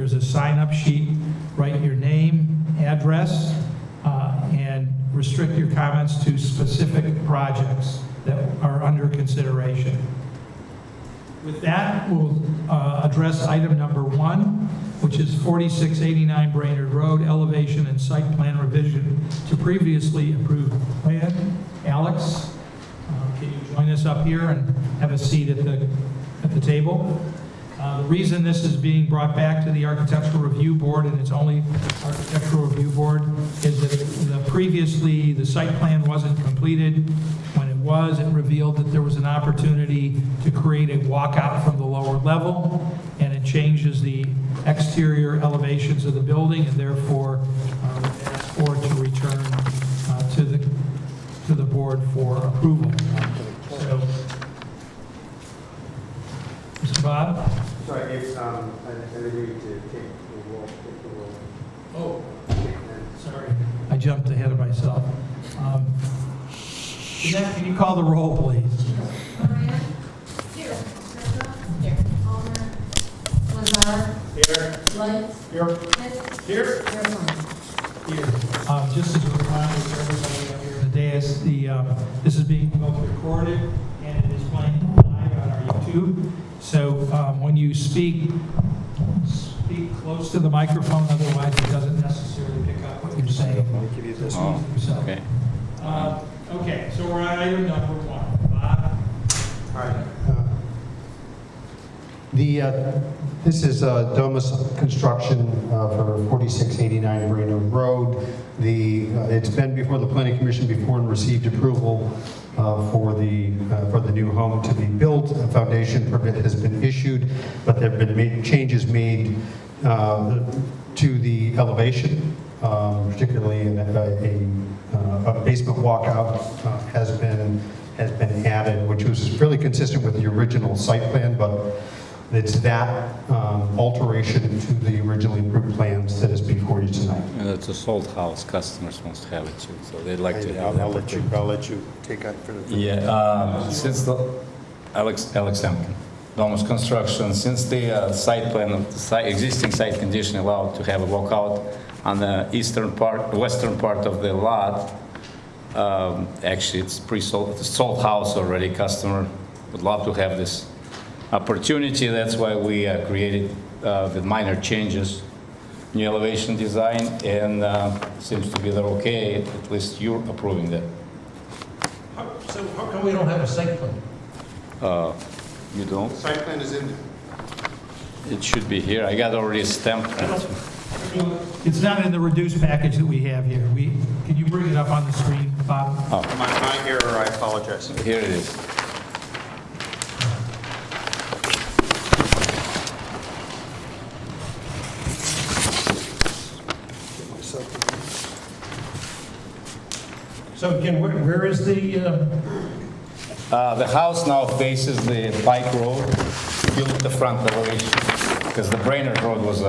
There's a sign-up sheet. Write your name, address, and restrict your comments to specific projects that are under consideration. With that, we'll address item number 1, which is 4689 Brainerd Road, elevation and site plan revision to previously approved plan. Alex, can you join us up here and have a seat at the table? The reason this is being brought back to the Architectural Review Board, and it's only Architectural Review Board, is that previously the site plan wasn't completed. When it was, it revealed that there was an opportunity to create a walkout from the lower level, and it changes the exterior elevations of the building, and therefore asked for it to return to the board for approval. So, Mr. Bob? Sorry, it's, I agreed to take the roll. Oh, sorry. I jumped ahead of myself. Jeanette, can you call the roll, please? Moran? Here. Here. Palmer? Lazar? Here. Light? Here. Smith? Here. Here. Just as a reminder to everybody up here in the dais, this is being both recorded and it is playing live on our YouTube. So when you speak close to the microphone, otherwise it doesn't necessarily pick up what you're saying. I'll give you this. Oh, okay. Okay, so we're on item number 1. Bob? All right. This is Domus Construction for 4689 Brainerd Road. It's been before the Planning Commission before and received approval for the new home to be built. A foundation permit has been issued, but there have been changes made to the elevation, particularly in a basement walkout has been added, which was fairly consistent with the original site plan, but it's that alteration to the originally approved plans that is before you tonight. And it's a sold house, customers wants to have it too, so they'd like to have I'll that. let you take on for the. Yeah, since the, Alex Emkin, Domus Construction, since the site plan, of the existing site condition allowed to have a walkout on the western part of the lot, actually it's pre-sold, it's a sold house already, customer would love to have this opportunity. That's why we created the minor changes, new elevation design, and seems to be they're okay. At least you're approving that. So how come we don't have a site plan? You don't? Site plan is in there. It should be here. I got already stamped. It's not in the reduced package that we have here. Can you bring it up on the screen, Bob? My error, I apologize. Here it is. So again, where is the, The house now faces the Pike Road. You look at the front elevation, because the Brainerd Road was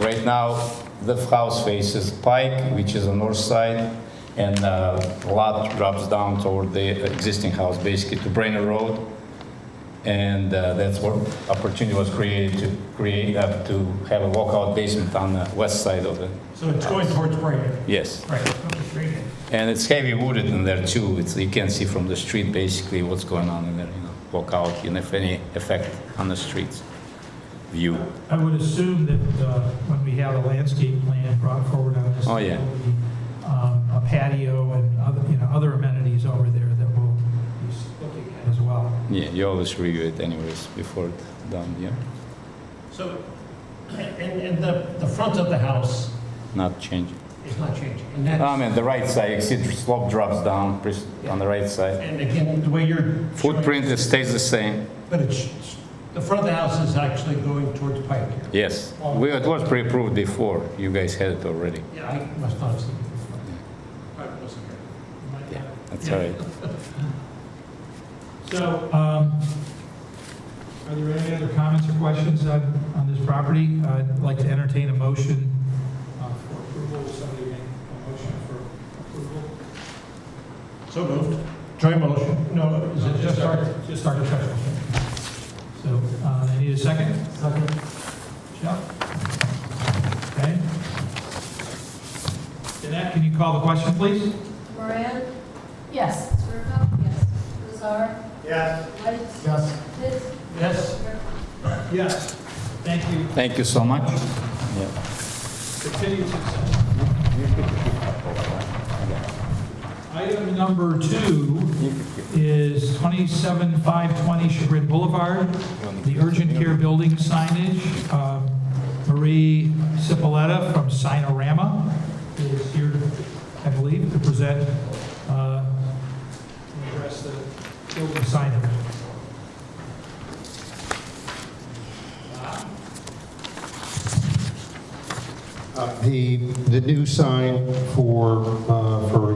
right now, the house faces Pike, which is the north side, and the lot drops down toward the existing house, basically to Brainerd Road. And that's what opportunity was created to have a walkout basement on the west side of it. so it's going towards Brainerd? Yes. Right, okay, very good. And it's heavy wooded in there too. You can see from the street basically what's going on in there, walk out, and if any effect on the streets view. I would assume that when we have a landscape plan brought forward on this, Oh, yeah. there will be, a patio and other amenities over there that we'll be looking at as well. Yeah, you always review it anyways before it's done, yeah. So, and the front of the house Not changing. is not changing? And that's, I mean, the right side, you see the slope drops down on the right side. and again, the way you're... Footprint, it stays the same. But it's, the front of the house is actually going towards Pike. Yes. It was pre-approved before. You guys had it already. Yeah, I must not have seen it before. I wasn't here. Yeah, that's all right. So, are there any other comments or questions on this property? I'd like to entertain a motion for approval. Somebody make a motion for approval? So moved. Joint motion? No, is it just our... Just architectural. So, I need a second? Second. Jeff? Jeanette, can you call the question, please? Moran, Yes. Zerko. Yes. Lazar. Yes. White. Yes. Pitts. Yes. Yes. Thank you. Thank you so much. Yeah. Continued success. Item number 2 is 27520 Chagrin Boulevard, the urgent care building signage. Marie Cipolletta from Sinorama is here, I believe, to present, and address the building signage. The new sign for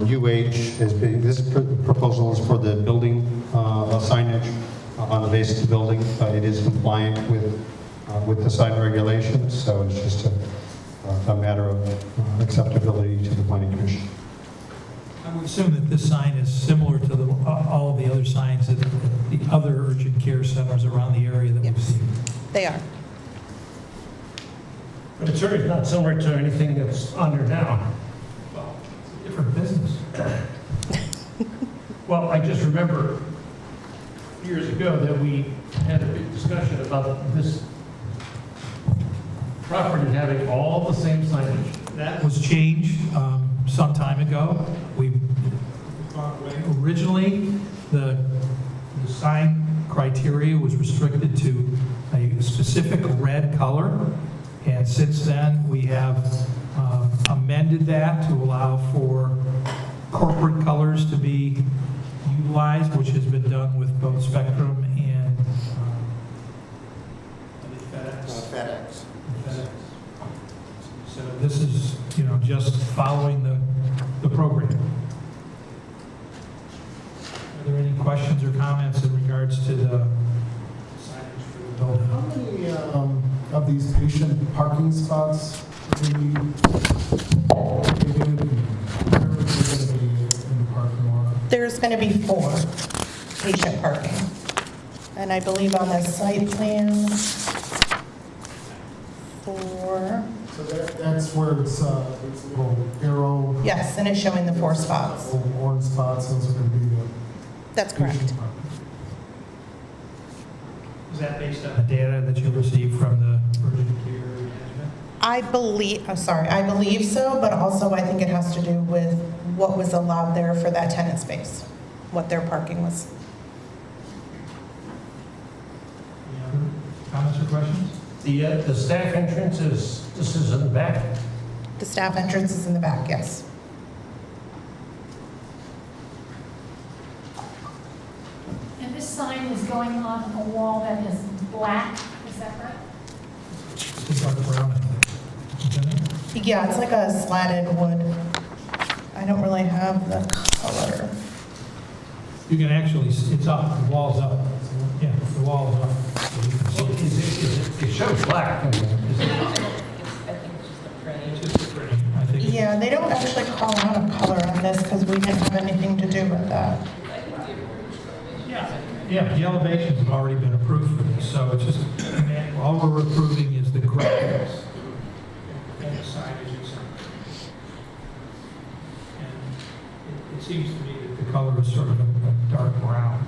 UH has been, this proposal is for the building signage on the base of the building. It is compliant with the sign regulations, so it's just a matter of acceptability to the planning commission. I would assume that this sign is similar to all of the other signs at the other urgent care centers around the area that we've Yes. seen. They are. But it's certainly not similar to anything that's under now. Well, it's a different business. Well, I just remember years ago that we had a big discussion about this property having all the same signage. That was changed some time ago. Originally, the sign criteria was restricted to a specific red color, and since then, we have amended that to allow for corporate colors to be utilized, which has been done with both Spectrum and FedEx. So this is, just following the program. Are there any questions or comments in regards to the signage for the building? How many of these patient parking spots do you need? Where are they going to be in the parking lot? There's going to be 4 patient parking. And I believe on the site plan, 4, So that's where it's a little arrow, yes, and it's showing the 4 spots. little orange spots, those are going to be the That's correct. patient parking. Is that based on the data that you received from the urgent care management? I believe so, but also I think it has to do with what was allowed there for that tenant space, what their parking was. Any other comments or questions? The staff entrance this is in the back. The staff entrance is in the back, yes. And this sign is going on a wall that is black, is that right? It's dark brown, I think. Isn't it? Yeah, it's like a slatted wood. I don't really have the color. You can actually, it's up, the wall's up. Yeah, the wall's up. So you can see it. It shows black. It's just a print, I think. Yeah, they don't actually call out a color on this because we didn't have anything to do with that. Yeah, the elevations have already been approved for this, so it's just, all we're approving is the graphics and the signage itself. And it seems to me that the color is sort of a dark brown.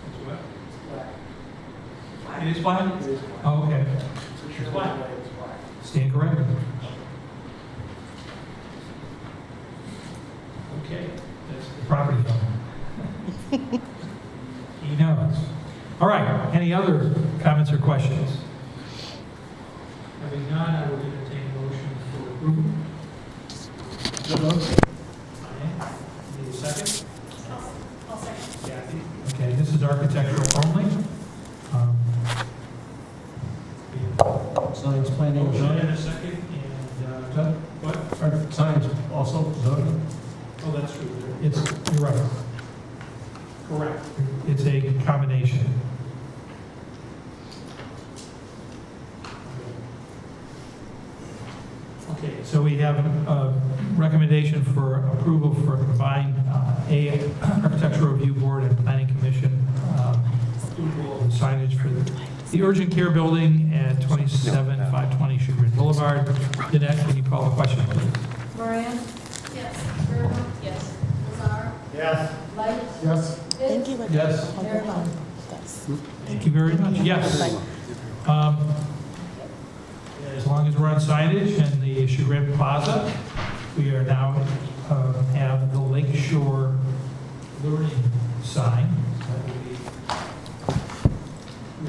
It's what? It is black? Oh, okay. It's black. Stand corrected. Okay, that's the property owner. He knows. All right, any other comments or questions? Having none, I will entertain a motion for approval. Diane, need a second? I'll second. Kathy? Okay, this is architectural only. Signs planning and Motion zoning. and a second, and, what? Are signs also zoning? Oh, that's true. You're right. Correct. It's a combination. Okay, so we have a recommendation for approval for combined Architectural Review Board and Planning Commission approval of signage for the urgent care building at 27520 Chagrin Boulevard. Dinesh, can you call the question? Yes. Light. Yes. Thank you. Yes. Mayor Con. Thank you very much. Yes. As long as we're on signage and the Chagrin Plaza, we are now have the Lake Shore Learning sign. That will be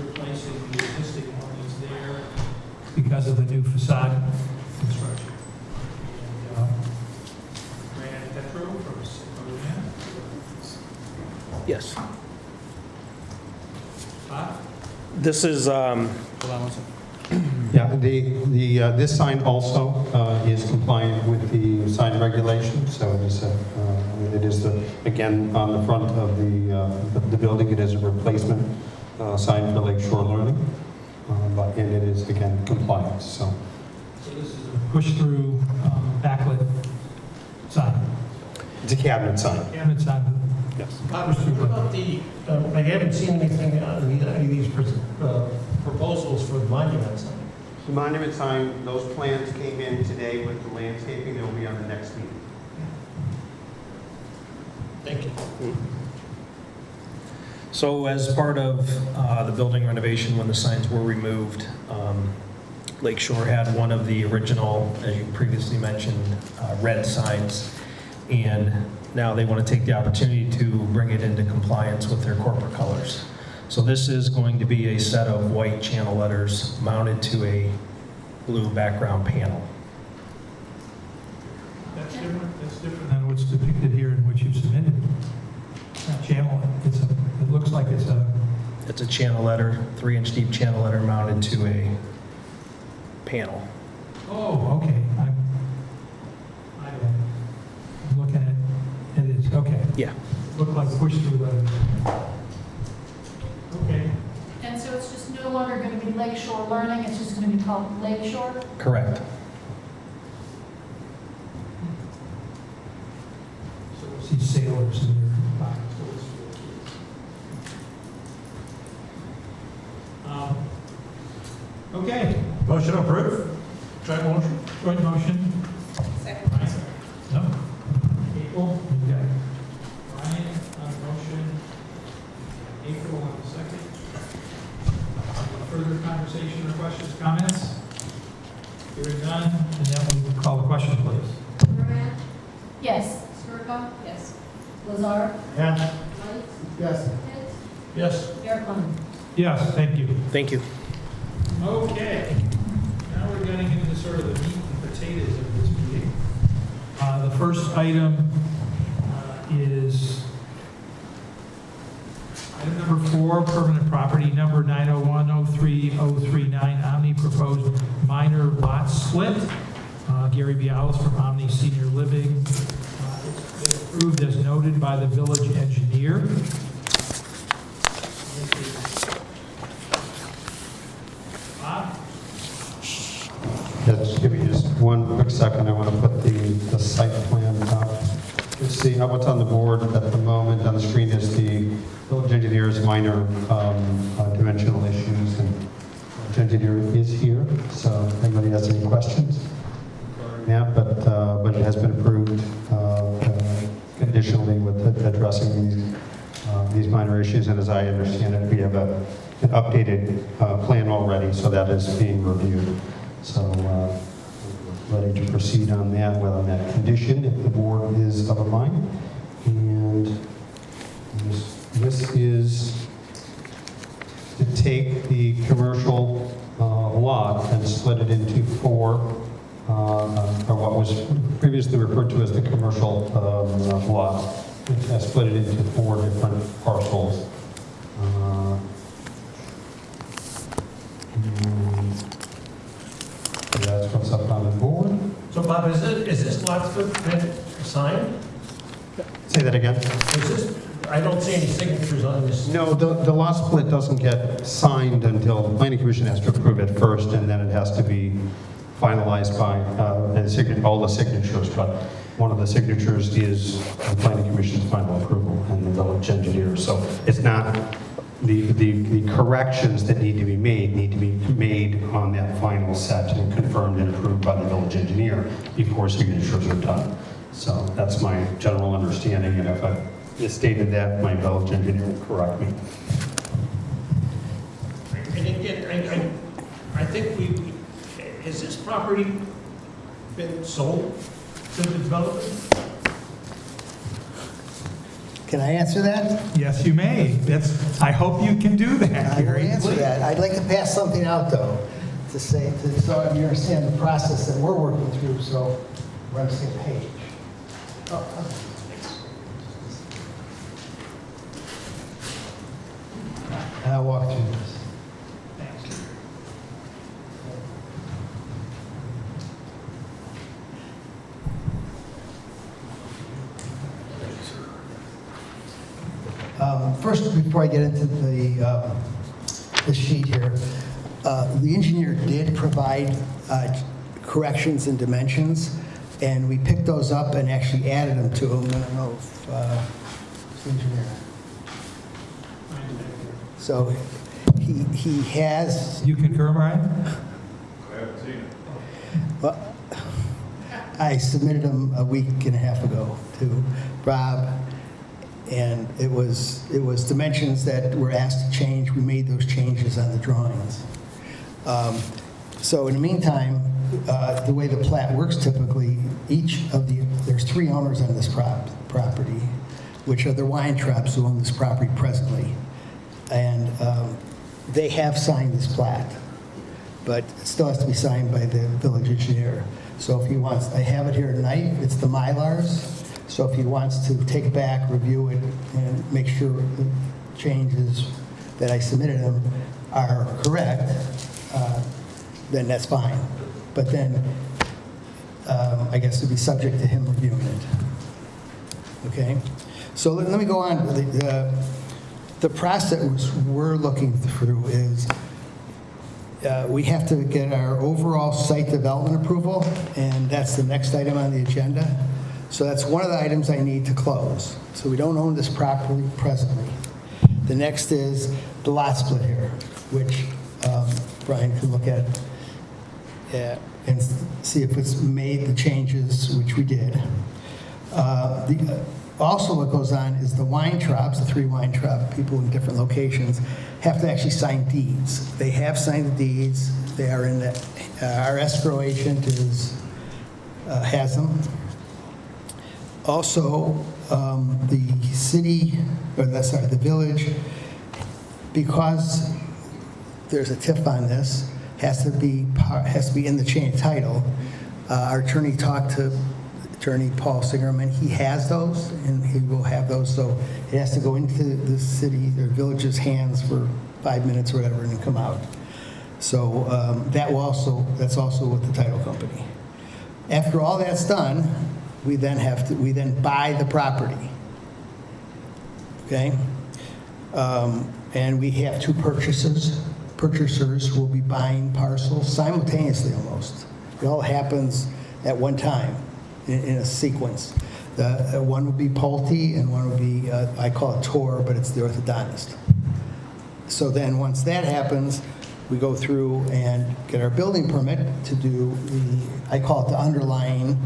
replacing the existing one that's there because of the new facade construction. And Brad Petro from Sacramento. Yes. Bob? This is, Yeah, this sign also is compliant with the sign regulations, so it is, again, on the front of the building, it is a replacement sign for Lake Shore Learning, and it is, again, compliant, so. So this is a push-through backlit sign. It's a cabinet sign. Cabinet sign. Yes. What about the, I haven't seen anything on any of these proposals for the monument sign. The monument sign, those plans came in today with the landscaping, they'll be on the next meeting. Thank you. so as part of the building renovation, when the signs were removed, Lake Shore had one of the original, as you previously mentioned, red signs. And now they want to take the opportunity to bring it into compliance with their corporate colors. So this is going to be a set of white channel letters mounted to a blue background panel. That's different than what's depicted here in what you've submitted. It's not channel, it looks like it's a, It's a channel letter, 3-inch deep channel letter mounted to a panel. oh, okay. I'm looking at, it is, okay. Yeah. Looked like push through the, okay. And so it's just no longer going to be Lake Shore Learning, it's just going to be called Lake Shore? Correct. So we'll see sailors in their pockets. Okay, Motion approved. Joint motion. joint motion. Second. No. April, you got Brian on the motion. April on the second. Further conversation or questions, comments? Hearing none, and then we will call the question, please. Moran. Yes. Skirka. Yes. Lazar. Yes. Light. Yes. Pitts. Yes. Mayor Con. Yes, thank you. Thank you. Okay, now we're getting into sort of the meat and potatoes of this meeting. The first item is item number 4, permanent property number 901-03-039, Omni proposed minor lot split. Gary Bialis from Omni Senior Living. It's been approved as noted by the village engineer. Bob? Just give me just one quick second, I want to put the site plan up. Let's see, what's on the board at the moment on the screen is the village engineer's minor dimensional issues, and the village engineer is here, so if anybody has any questions. Yeah, but it has been approved conditionally with addressing these minor issues, and as I understand it, we have an updated plan already, so that is being reviewed. So ready to proceed on that, well, on that condition, if the board is of a mind. And this is to take the commercial lot and split it into 4, or what was previously referred to as the commercial lot. It has split it into 4 different parcels. And that's what's up on the board. So Bob, is this lot split been signed? Say that again. Is this, I don't see any signatures on this. No, the lot split doesn't get signed until the planning commission has to approve it first, and then it has to be finalized by all the signatures, but one of the signatures is the planning commission's final approval and the village engineer. So it's not, the corrections that need to be made on that final set and confirmed and approved by the village engineer before signatures are done. So that's my general understanding, and if misstated that, my village engineer will correct me. And again, I think has this property been sold to the developer? Can I answer that? Yes, you may. I hope you can do that, I will Gary. answer that. I'd like to pass something out, though, so you understand the process that we're working through, so we're on the same page. And I'll walk through this. First, before I get into the sheet here, the engineer did provide corrections and dimensions, and we picked those up and actually added them to him. I don't know if the engineer. So he has. You concur, Brian? Well, I submitted them a week and a half ago to Rob, and it was dimensions that were asked to change. We made those changes on the drawings. So in the meantime, the way the plat works typically, there's 3 owners on this property, which are the Weintraubs who own this property presently. And they have signed this plat, but it still has to be signed by the village engineer. So if he wants, I have it here tonight, it's the Mylars. So if he wants to take it back, review it, and make sure the changes that I submitted him are correct, then that's fine. But then, I guess it'd be subject to him reviewing it. Okay? So let me go on. The process we're looking through is we have to get our overall site development approval, and that's the next item on the agenda. So that's one of the items I need to close. So we don't own this property presently. The next is the lot split here, which Brian can look at and see if it's made the changes, which we did. Also what goes on is the Weintraubs, the 3 Weintraub people in different locations, have to actually sign deeds. They have signed the deeds. They are in the, our escrow agent has them. Also, the city, the village, because there's a TIF on this, has to be in the chain of title. Our attorney talked to Attorney Paul Singerman. He has those, and he will have those. So it has to go into the city or village's hands for 5 minutes or whatever, and then come out. So that's also with the title company. After all that's done, we then buy the property. Okay? And we have 2 purchasers. Purchasers will be buying parcels simultaneously almost. It all happens at one time in a sequence. One would be Pulte and one would be, I call it Tor, but it's the orthodontist. So then once that happens, we go through and get our building permit to do I call it the underlying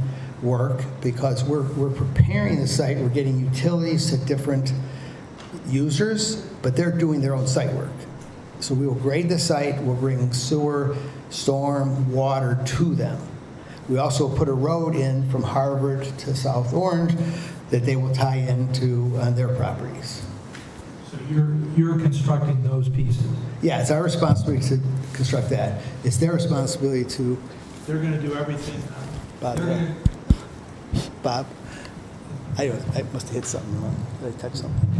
work, because we're preparing the site. We're getting utilities to different users, but they're doing their own site work. So we will grade the site, we'll bring sewer, storm, water to them. We also put a road in from Harvard to South Orange that they will tie into on their properties. So you're constructing those pieces? Yeah, it's our responsibility to construct that. It's their responsibility to. They're going to do everything? Bob, I must have hit something. Did I touch something?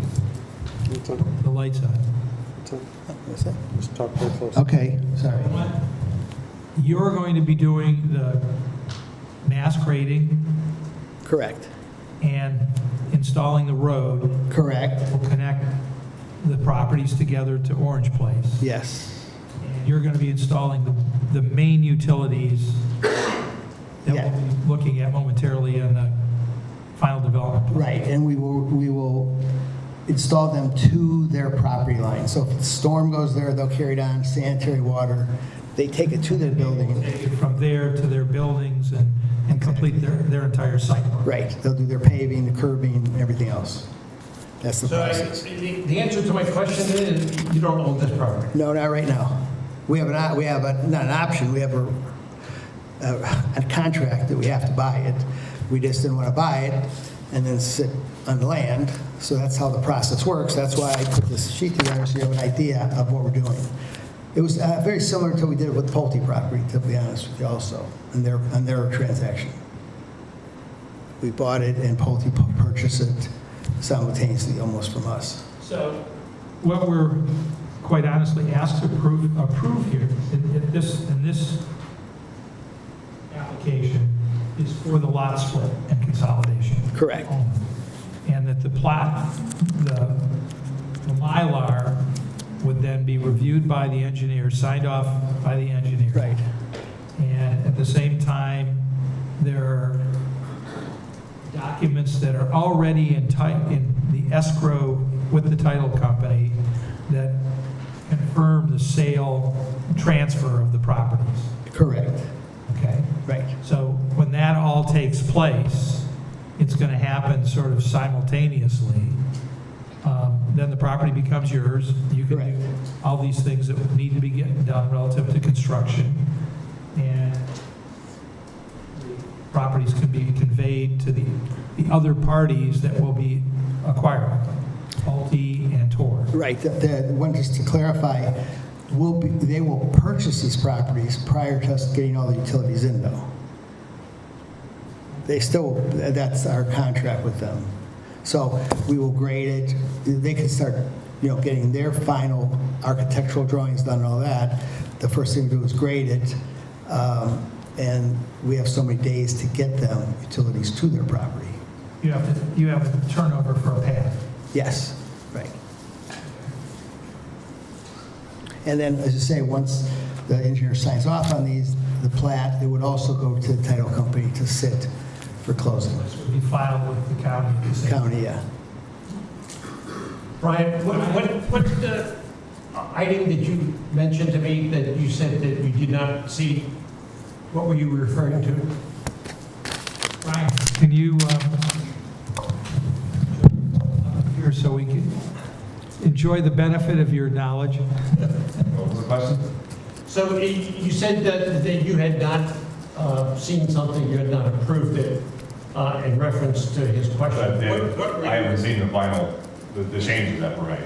The light's on. What's that? Just talk very close. Okay, sorry. You're going to be doing the mass grading Correct. and installing the road Correct. that will connect the properties together to Orange Place. Yes. And you're going to be installing the main utilities that Yeah. we'll be looking at momentarily in the final development. Right, and we will install them to their property line. So if the storm goes there, they'll carry it on, sanitary water. They take it to their building. Take it from there to their buildings and complete their entire site work. Right, they'll do their paving, the curbing, everything else. That's the So process. the answer to my question is, you don't own this property? No, not right now. We have not an option, we have a contract that we have to buy it. We just didn't want to buy it and then sit on land. So that's how the process works. That's why I put this sheet together so you have an idea of what we're doing. It was very similar to what we did with Pulte property, to be honest with you also, on their transaction. We bought it and Pulte purchased it simultaneously almost from us. So what we're quite honestly asked to approve here in this application is for the lot split and consolidation. Correct. only. And that the plot, the Mylar would then be reviewed by the engineer, signed off by the engineer. Right. And at the same time, there are documents that are already in the escrow with the title company that confirm the sale, transfer of the properties, Correct. okay? Right. So when that all takes place, it's going to happen sort of simultaneously. Then the property becomes yours. You can Correct. do all these things that would need to be getting done relative to construction. And the properties can be conveyed to the other parties that will be acquiring them, Pulte and Tor. Right, the one, just to clarify, they will purchase these properties prior to us getting all the utilities in though. They still, that's our contract with them. So we will grade it, they can start, getting their final architectural drawings done and all that. The first thing to do is grade it, and we have so many days to get them utilities to their property. You have a turnover for a pad. Yes, right. And then, as I say, once the engineer signs off on these, the plat, it would also go to the title company to sit for closing. This would be filed with the county. at the same time. County, yeah. Brian, what item did you mention to me that you said that you did not see? What were you referring to? Brian, can you, here so we can enjoy the benefit of your knowledge? What was the question? So you said that you had not seen something, you had not approved it in reference to his question. I haven't seen the final, the changes that were made.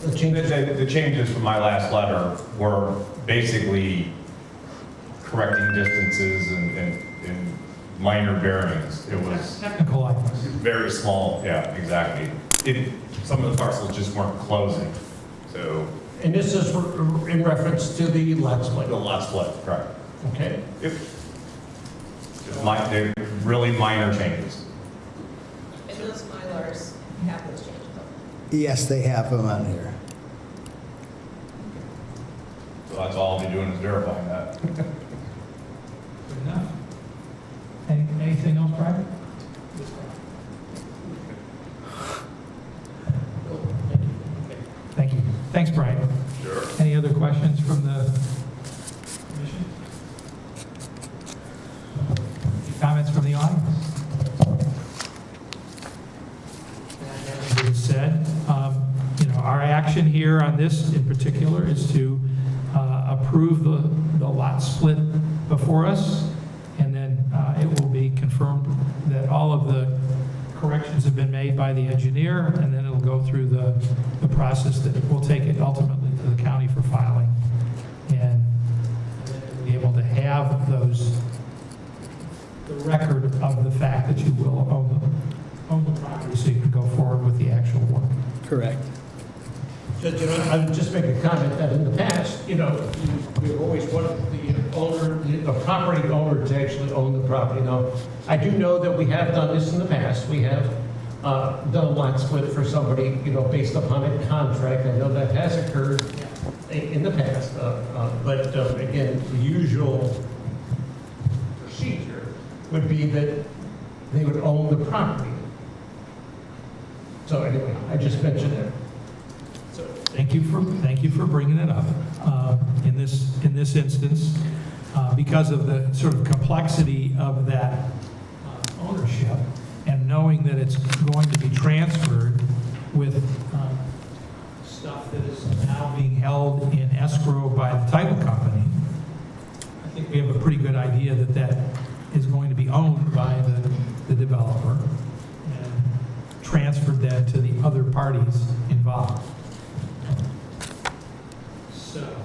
The changes? The changes from my last letter were basically correcting distances and minor bearings. It was Technical items. very small, yeah, exactly. Some of the parcels just weren't closing, so. And this is in reference to the lot split? The lot split, correct. Okay. Yep. They're really minor changes. And those Mylars have those changes on them. Yes, they have them on here. So that's all I'll be doing is verifying that. Good enough. Anything else, Brian? Thank you. Thanks, Brian. Sure. Any other questions from the commission? Comments from the audience? That being said, our action here on this in particular is to approve the lot split before us, and then it will be confirmed that all of the corrections have been made by the engineer, and then it'll go through the process that will take it ultimately to the county for filing, and be able to have the record of the fact that you will own the property, so you can go forward with the actual work. Correct. Judge, I would just make a comment that in the past, we've always wanted the property owner to actually own the property. Now, I do know that we have done this in the past. We have done a lot split for somebody, based upon a contract. I know that has occurred in the past. But again, the usual procedure would be that they would own the property. So anyway, I just mentioned that. So, Thank you for bringing it up in this instance, because of the sort of complexity of that ownership, and knowing that it's going to be transferred with stuff that is now being held in escrow by the title company, I think we have a pretty good idea that that is going to be owned by the developer and transferred then to the other parties involved. So,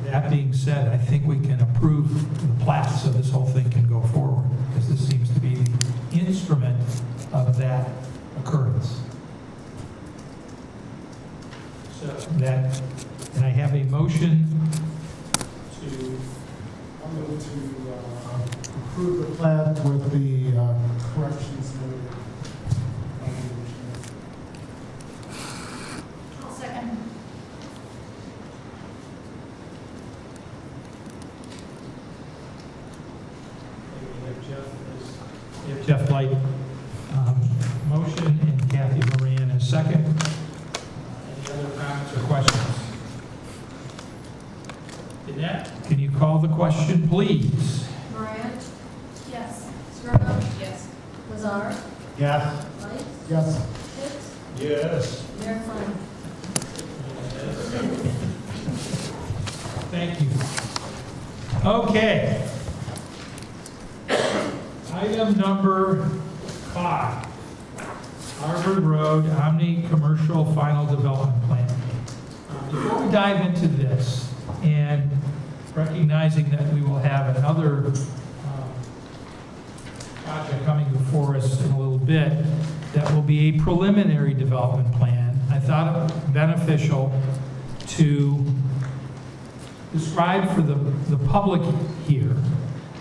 that being said, I think we can approve the plat so this whole thing can go forward, because this seems to be the instrument of that occurrence. So that, and I have a motion to, I'll move to approve the plat with the corrections noted. I'll second. we have Jeff Light, motion, and Kathy Moran as second. Any other comments or questions? Jeanette, can you call the question, please? Moran, Yes. Skirbo, Yes. Lazar, Yes. Light, Yes. Pitts, Yes. Mayor Klein. Thank you. Okay. Item number 5, Harvard Road Omni Commercial Final Development Plan. Before we dive into this, and recognizing that we will have another project coming before us in a little bit, that will be a preliminary development plan, I thought it beneficial to describe for the public here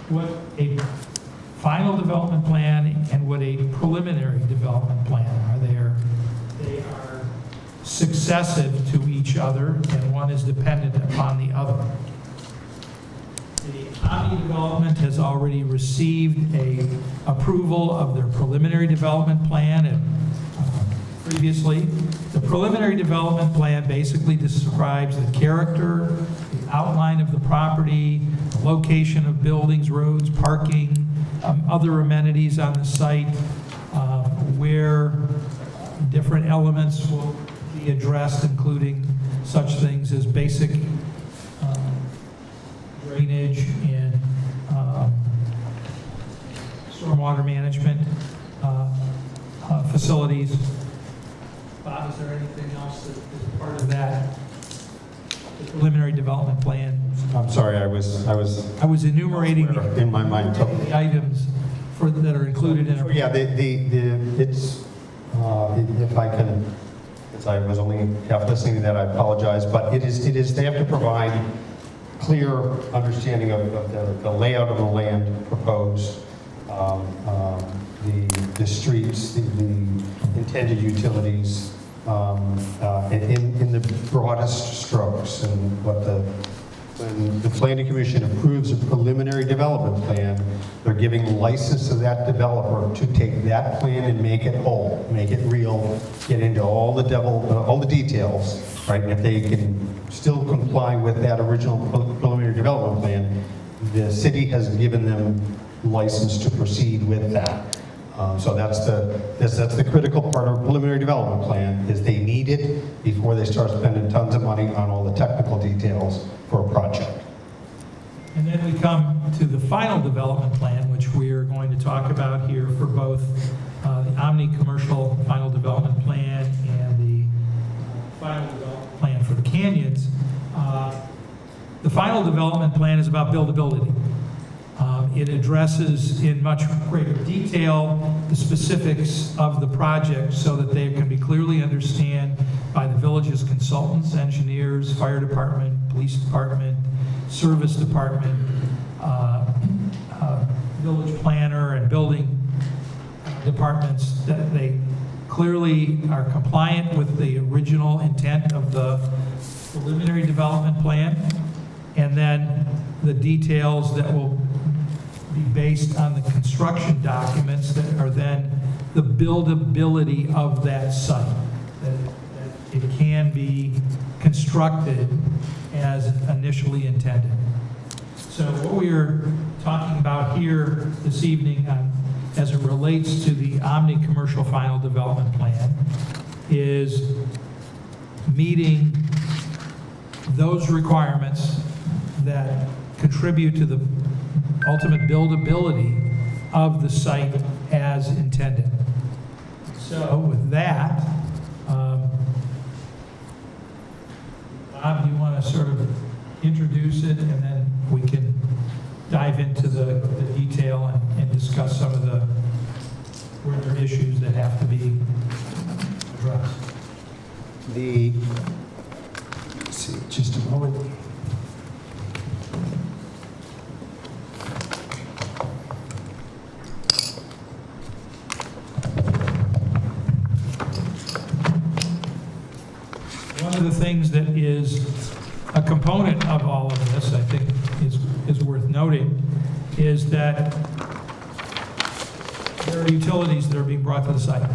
what a final development plan and what a preliminary development plan are. They are successive to each other, and one is dependent upon the other. The Omni Development has already received a approval of their preliminary development plan and previously. The preliminary development plan basically describes the character, the outline of the property, the location of buildings, roads, parking, other amenities on the site, where different elements will be addressed, including such things as basic drainage and stormwater management facilities. Bob, is there anything else that is part of that? The preliminary development plan? I'm sorry, I was enumerating in my mind. the items that are included in a... Yeah, it's, if I can, because I was only half listening to that, I apologize, but it is, they have to provide clear understanding of the layout of the land proposed, the streets, the intended utilities, in the broadest strokes, and when the planning commission approves a preliminary development plan, they're giving license to that developer to take that plan and make it whole, make it real, get into all the details, right? And if they can still comply with that original preliminary development plan, the city has given them license to proceed with that. So that's the critical part of a preliminary development plan, is they need it before they start spending tons of money on all the technical details for a project. And then we come to the final development plan, which we are going to talk about here for both the Omni Commercial Final Development Plan and the final development plan for the canyons. The final development plan is about buildability. It addresses in much greater detail the specifics of the project so that they can be clearly understood by the village's consultants, engineers, fire department, police department, service department, village planner, and building departments, that they clearly are compliant with the original intent of the preliminary development plan, and then the details that will be based on the construction documents that are then the buildability of that site, that it can be constructed as initially intended. So what we are talking about here this evening as it relates to the Omni Commercial Final Development Plan is meeting those requirements that contribute to the ultimate buildability of the site as intended. So with that, Bob, do you want to sort of introduce it, and then we can dive into the detail and discuss some of the where there are issues that have to be addressed? Let's see, just a moment. One of the things that is a component of all of this, I think, is worth noting, is that there are utilities that are being brought to the site,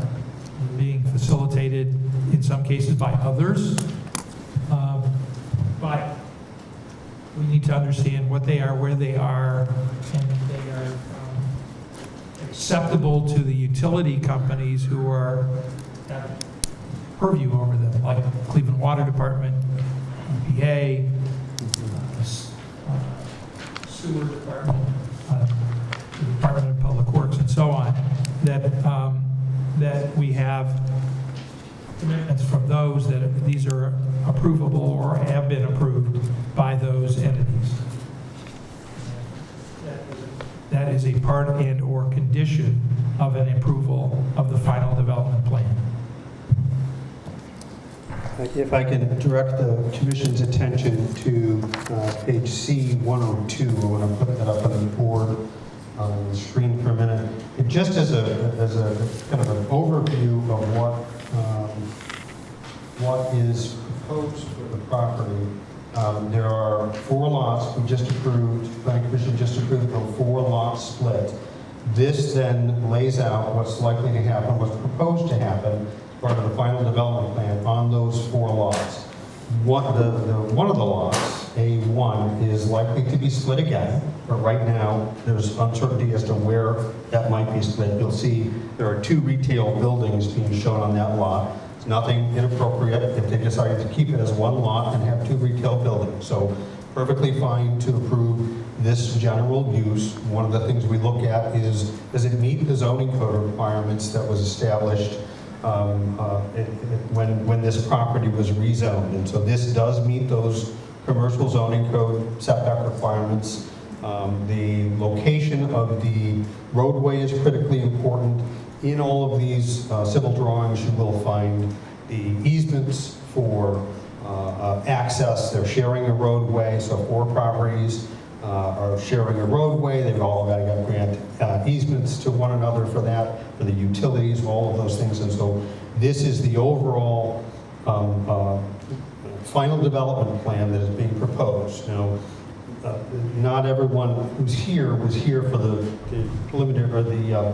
being facilitated in some cases by others, but we need to understand what they are, where they are, and they are acceptable to the utility companies who are have purview over them, like Cleveland Water Department, EPA, Sewer Department, the Department of Public Works, and so on, that we have commitments from those that these are approvable or have been approved by those entities. That is a part and/or condition of an approval of the final development plan. If I can direct the commission's attention to page C102, I want to put that up on the board on the screen for a minute. It just as a kind of an overview of what is proposed for the property. There are 4 lots we just approved, the planning commission just approved a 4-lot split. This then lays out what's likely to happen, what's proposed to happen, part of the final development plan on those 4 lots. One of the lots, A1, is likely to be split again, but right now there's uncertainty as to where that might be split. You'll see there are 2 retail buildings being shown on that lot. It's nothing inappropriate if they decided to keep it as 1 lot and have 2 retail buildings. So perfectly fine to approve this general use. One of the things we look at is, does it meet the zoning code requirements that was established when this property was rezoned? And so this does meet those commercial zoning code setback requirements. The location of the roadway is critically important. In all of these civil drawings, you will find the easements for access. They're sharing a roadway, so 4 properties are sharing a roadway. They've all got to grant easements to one another for that, for the utilities, all of those things. And so this is the overall final development plan that is being proposed. Now, not everyone who's here was here for the preliminary or the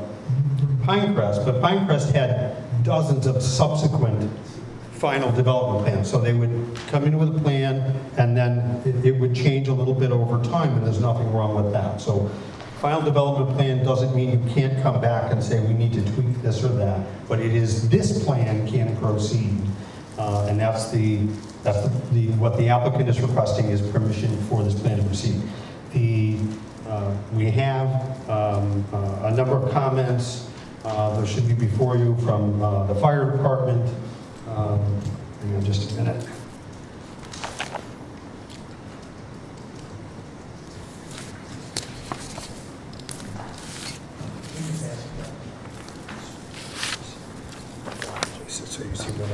Pinecrest, but Pinecrest had dozens of subsequent final development plans. So they would come in with a plan, and then it would change a little bit over time, and there's nothing wrong with that. So final development plan doesn't mean you can't come back and say we need to tweak this or that, but it is this plan can proceed, and that's what the applicant is requesting is permission for this plan to proceed. We have a number of comments. There should be before you from the fire department. Hang on just a minute. So you see what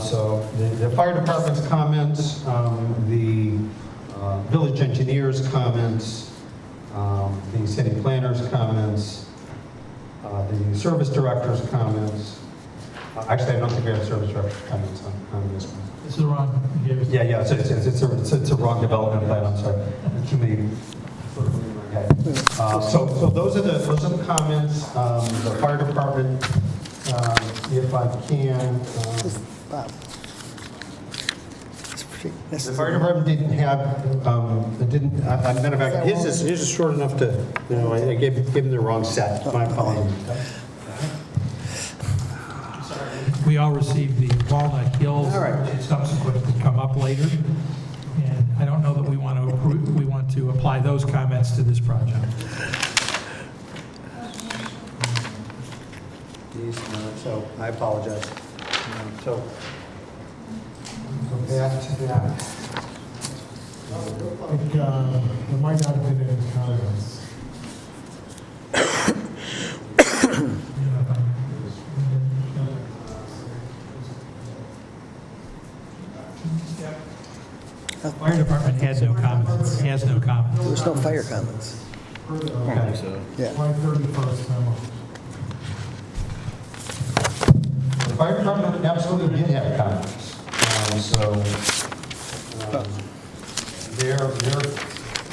so the fire department's comments, the village engineer's comments, the city planner's comments, the service director's comments. Actually, I don't think we have service director's comments on this one. This is wrong. You gave us- Yeah, it's a wrong development plan, I'm sorry. Too many. Okay. So those are the comments. The fire department, if I can. The fire department didn't have, matter of fact, his is short enough to, I gave him the wrong set. My apologies. We all received the Walnut Hills, All right. which subsequently come up later. And I don't know that we want to apply those comments to this project. So I apologize. So Go back to that. I think there might not have been any comments. Fire department has no comments. there was no fire comments. Okay. Yeah. My 31st memo. The fire department absolutely did have comments. Their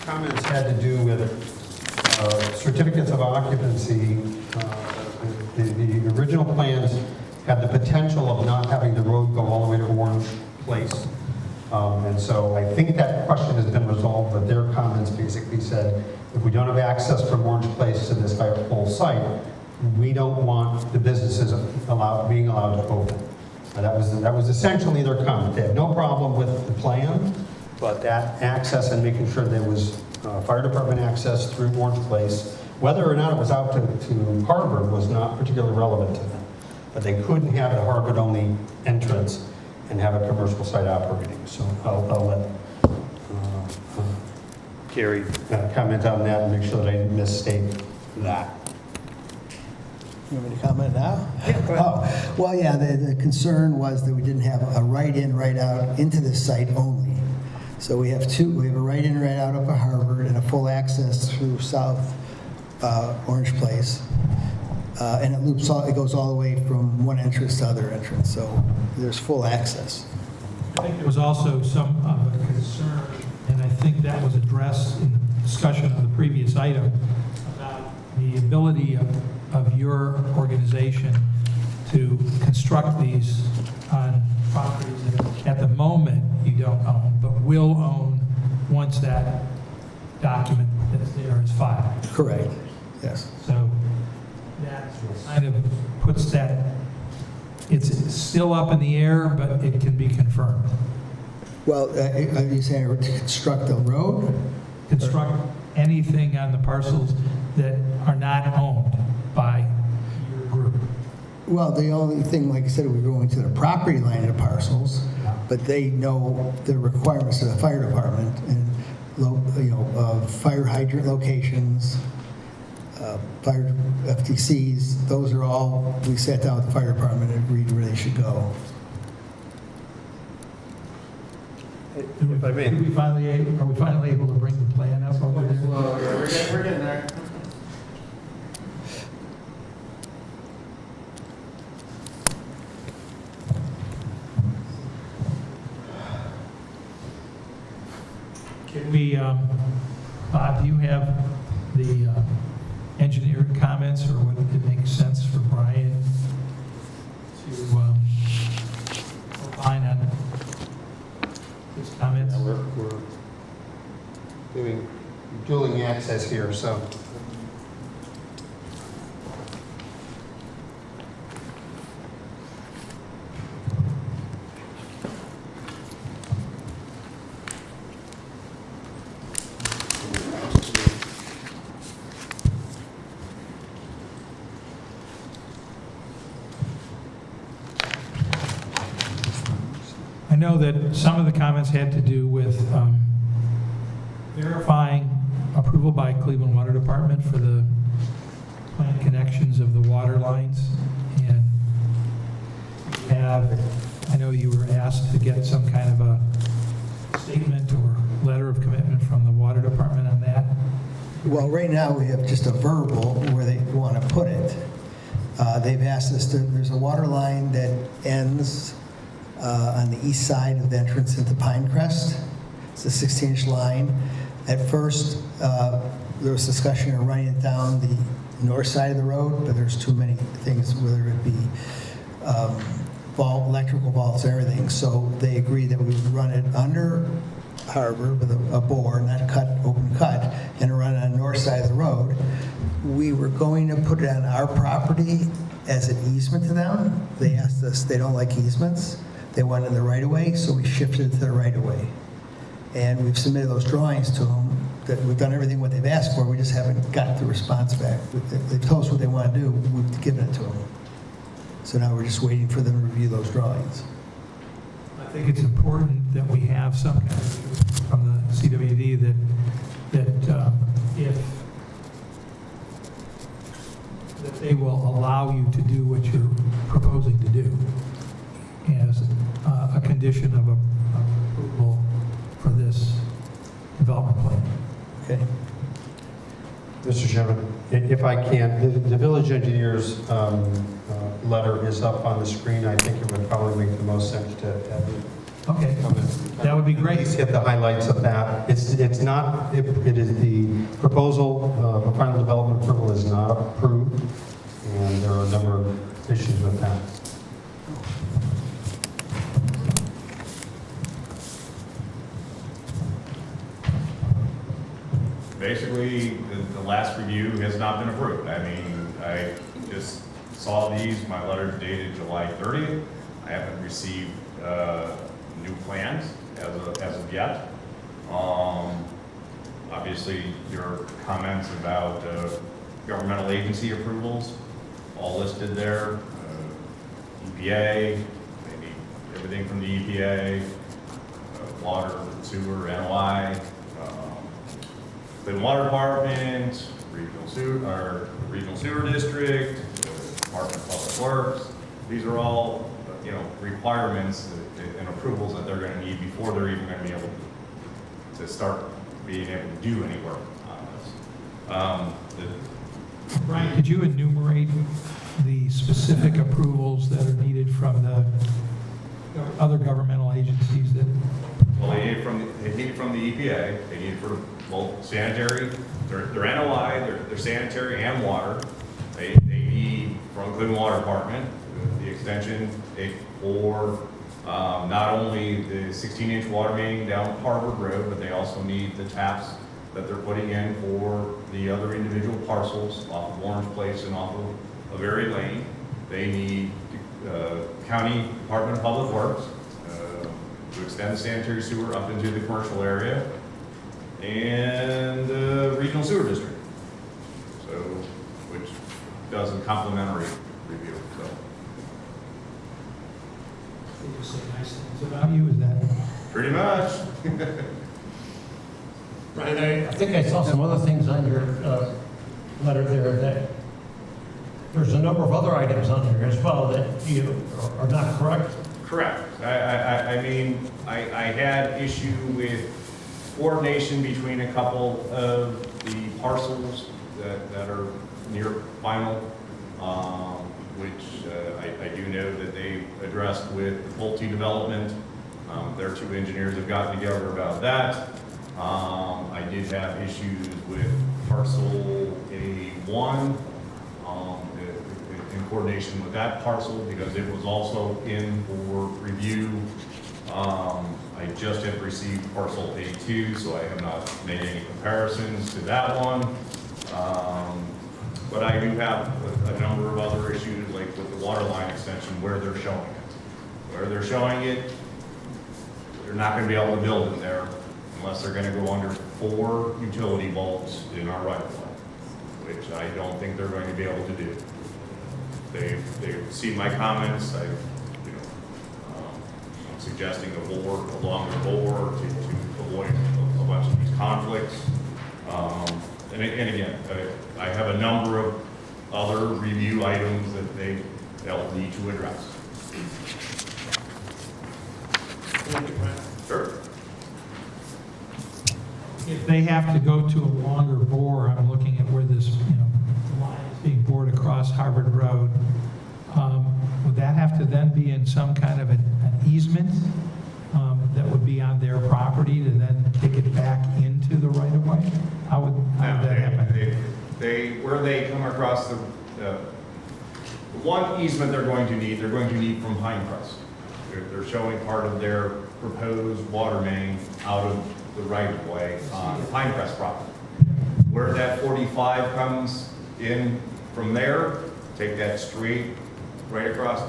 comments had to do with certificates of occupancy. The original plans had the potential of not having the road go all the way to Orange Place. And so I think that question has been resolved, but their comments basically said, if we don't have access from Orange Place to this fire pole site, we don't want the businesses being allowed to open. That was essentially their comment. They had no problem with the plan, but that access and making sure there was fire department access through Orange Place, whether or not it was out to Harvard was not particularly relevant to them. But they couldn't have a Harvard-only entrance and have a commercial site operating. So I'll let Gary comment on that and make sure that I didn't misstate that. You want me to comment now? Oh, well, yeah, the concern was that we didn't have a right-in, right-out into this site only. So we have a right-in, right-out up at Harvard and a full access through South Orange Place. And it goes all the way from one entrance to other entrance, so there's full access. I think there was also some concern, and I think that was addressed in the discussion of the previous item, about the ability of your organization to construct these on properties that at the moment you don't own, but will own once that document that's there is filed. Correct, yes. So that kind of puts that, it's still up in the air, but it can be confirmed. Well, are you saying to construct a road? Construct anything on the parcels that are not owned by your group. Well, the only thing, like I said, we're going to the property line of the parcels, but they know the requirements of the fire department and, fire hydrant locations, fire FTCs, those are all, we sat down with the fire department and agreed where they should go. If I may. Are we finally able to bring the plan up over there? We're getting there. Can we, Bob, do you have the engineer comments, or would it make sense for Brian to opine on his comments? We're doing dueling access here, so. I know that some of the comments had to do with verifying approval by Cleveland Water Department for the plant connections of the water lines. And I know you were asked to get some kind of a statement or letter of commitment from the water department on that. Well, right now, we have just a verbal where they want to put it. They've asked us to, there's a water line that ends on the east side of the entrance into Pinecrest. It's a 16-inch line. At first, there was discussion of running it down the north side of the road, but there's too many things, whether it be electrical vaults, everything. So they agreed that we would run it under Harbor with a bore, not open cut, and run it on the north side of the road. We were going to put it on our property as an easement to them. They asked us, they don't like easements. They want it in the right-of-way, so we shifted it to the right-of-way. And we've submitted those drawings to them, that we've done everything what they've asked for, we just haven't got the response back. They've told us what they want to do, we've given it to them. So now we're just waiting for them to review those drawings. I think it's important that we have some kind of, from the CWD, that that they will allow you to do what you're proposing to do as a condition of approval for this development plan. Okay? Mr. Chairman, if I can, the village engineer's letter is up on the screen. I think it would probably make the most sense to have it Okay, come in. that would be At great. least get the highlights of that. It's not, it is the proposal, final development approval is not approved, and there are a number of issues with that. Basically, the last review has not been approved. I mean, I just saw these, my letter's dated July 30th. I haven't received new plans as of yet. Obviously, your comments about governmental agency approvals, all listed there. EPA, they need everything from the EPA, water, sewer, NOI, Clean Water Department, Regional Sewer District, Department of Public Works. These are all, requirements and approvals that they're going to need before they're even going to be able to start being able to do any work on this. Brian, could you enumerate the specific approvals that are needed from the other governmental agencies that? Well, they need it from the EPA. They need it for both sanitary, their NOI, their sanitary and water. They need from Clean Water Department the extension for not only the 16-inch water main down Harvard Road, but they also need the taps that they're putting in for the other individual parcels off of Orange Place and off of Avery Lane. They need County Department of Public Works to extend the sanitary sewer up into the commercial area, and Regional Sewer District, so which does a complimentary review. So They just say nice things about you, is that? pretty much. Brian, I think I saw some other things on your letter there, that there's a number of other items on there as well that you are not correct. Correct. I mean, I had issue with coordination between a couple of the parcels that are near final, which I do know that they addressed with the Pulte development. Their two engineers have gotten together about that. I did have issues with parcel A1 in coordination with that parcel because it was also in for review. I just have received parcel A2, so I have not made any comparisons to that one. But I do have a number of other issues, like with the water line extension, where they're showing it. Where they're showing it, they're not going to be able to build in there unless they're going to go under 4 utility vaults in our right of way, which I don't think they're going to be able to do. They've seen my comments. I'm suggesting a longer bore to avoid a bunch of these conflicts. And again, I have a number of other review items that they'll need to address. Sure. If they have to go to a longer bore, I'm looking at where this, line is being bored across Harvard Road. Would that have to then be in some kind of an easement that would be on their property to then take it back into the right-of-way? How would that happen? Where they come across the one easement they're going to need from Pinecrest. They're showing part of their proposed water main out of the right-of-way on Pinecrest property. Where that 45 comes in from there, take that street right across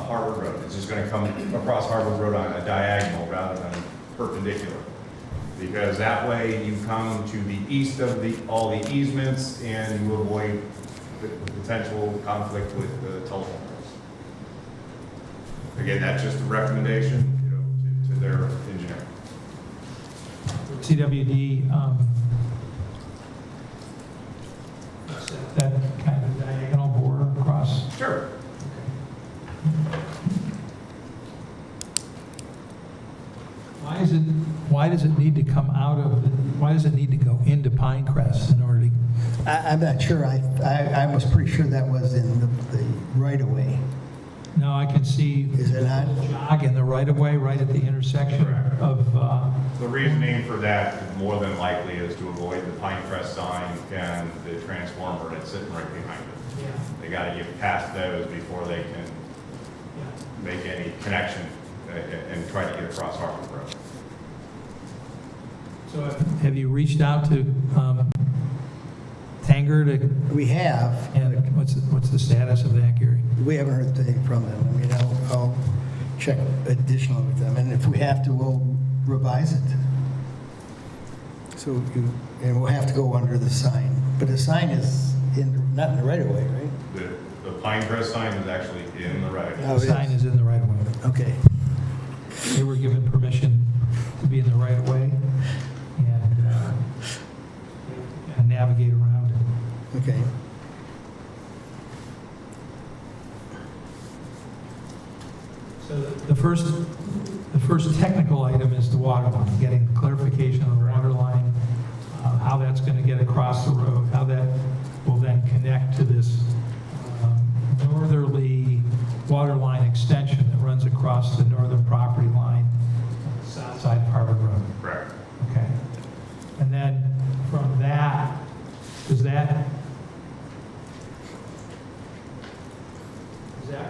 Harvard Road. It's just gonna come across Harvard Road on a diagonal rather than perpendicular. Because that way you come to the east of all the easements and you avoid the potential conflict with the telephone poles. Again, that's just a recommendation, you know, to their engineer. CWD, that kind of diagonal border across. Sure. Why does it need to come out of, why does it need to go into Pinecrest in order to? I'm not sure. I was pretty sure that was in the right-of-way. No, I can see. Is it not? Jog in the right-of-way, right at the intersection of, The reasoning for that more than likely is to avoid the Pinecrest sign and the transformer that's sitting right behind it. They gotta get past those before they can make any connection and try to get across Harvard Road. so have you reached out to Tanger to, We have. and what's the status of that, Gary? We haven't heard anything from them. I mean, I'll check additionally with them, and if we have to, we'll revise it. So, and we'll have to go under the sign, but the sign is not in the right of way, right? The Pinecrest sign is actually in the right. Oh, The it sign is in the right-of-way. Okay. They were given permission to be in the right-of-way and navigate around it. Okay. So the first technical item is the water line, getting clarification on the water line, how that's going to get across the road, how that will then connect to this northerly water line extension that runs across the northern property line, south side of Harvard Road. Correct. Okay. And then from that, does that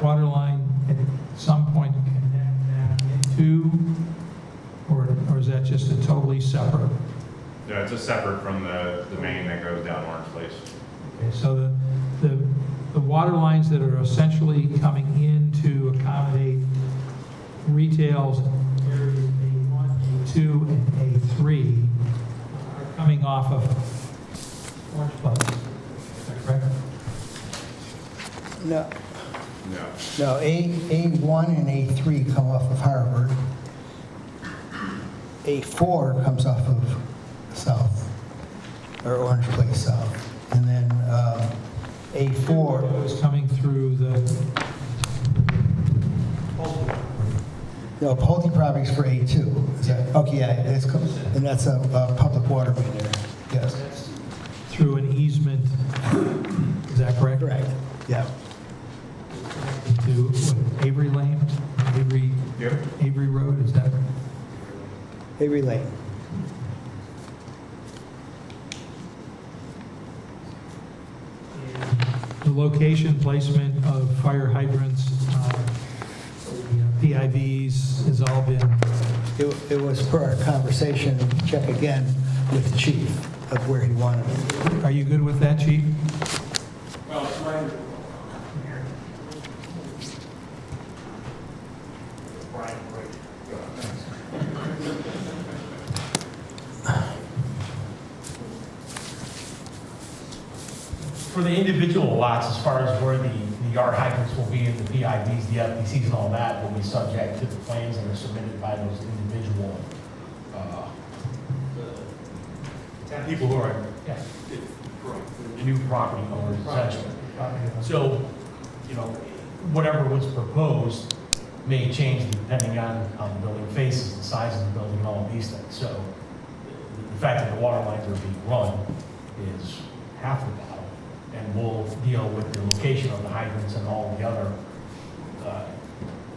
water line at some point connect that into, or is that just a totally separate? Yeah, it's just separate from the main that goes down Orange Place. Okay, so the water lines that are essentially coming in to accommodate retails in areas A1, A2, and A3 are coming off of Orange Place. Is that correct? No, No. no, A1 and A3 come off of Harvard. A4 comes off of South, or Orange Place South. And then A4, It was coming through the, no, Pulte properties for A2. Is that, okay, yeah, it's, and that's a public water main there, yes. through an easement. Is that correct? Correct, yeah. To what, Avery Lane? Yep. Avery Road, is that? Avery Lane. The location placement of fire hydrants, the PIVs has all been, It was per our conversation, check again with the chief of where he wanted it. are you good with that, chief? For the individual lots, as far as where the yard hydrants will be in the PIVs, the FPCs and all that, will be subject to the plans that are submitted by those individual people who are, the new property owners, essentially. So, you know, whatever was proposed may change depending on the building faces, the size of the building, and all of these things. So the fact that the water lines are being run is half the battle. And we'll deal with the location of the hydrants and all the other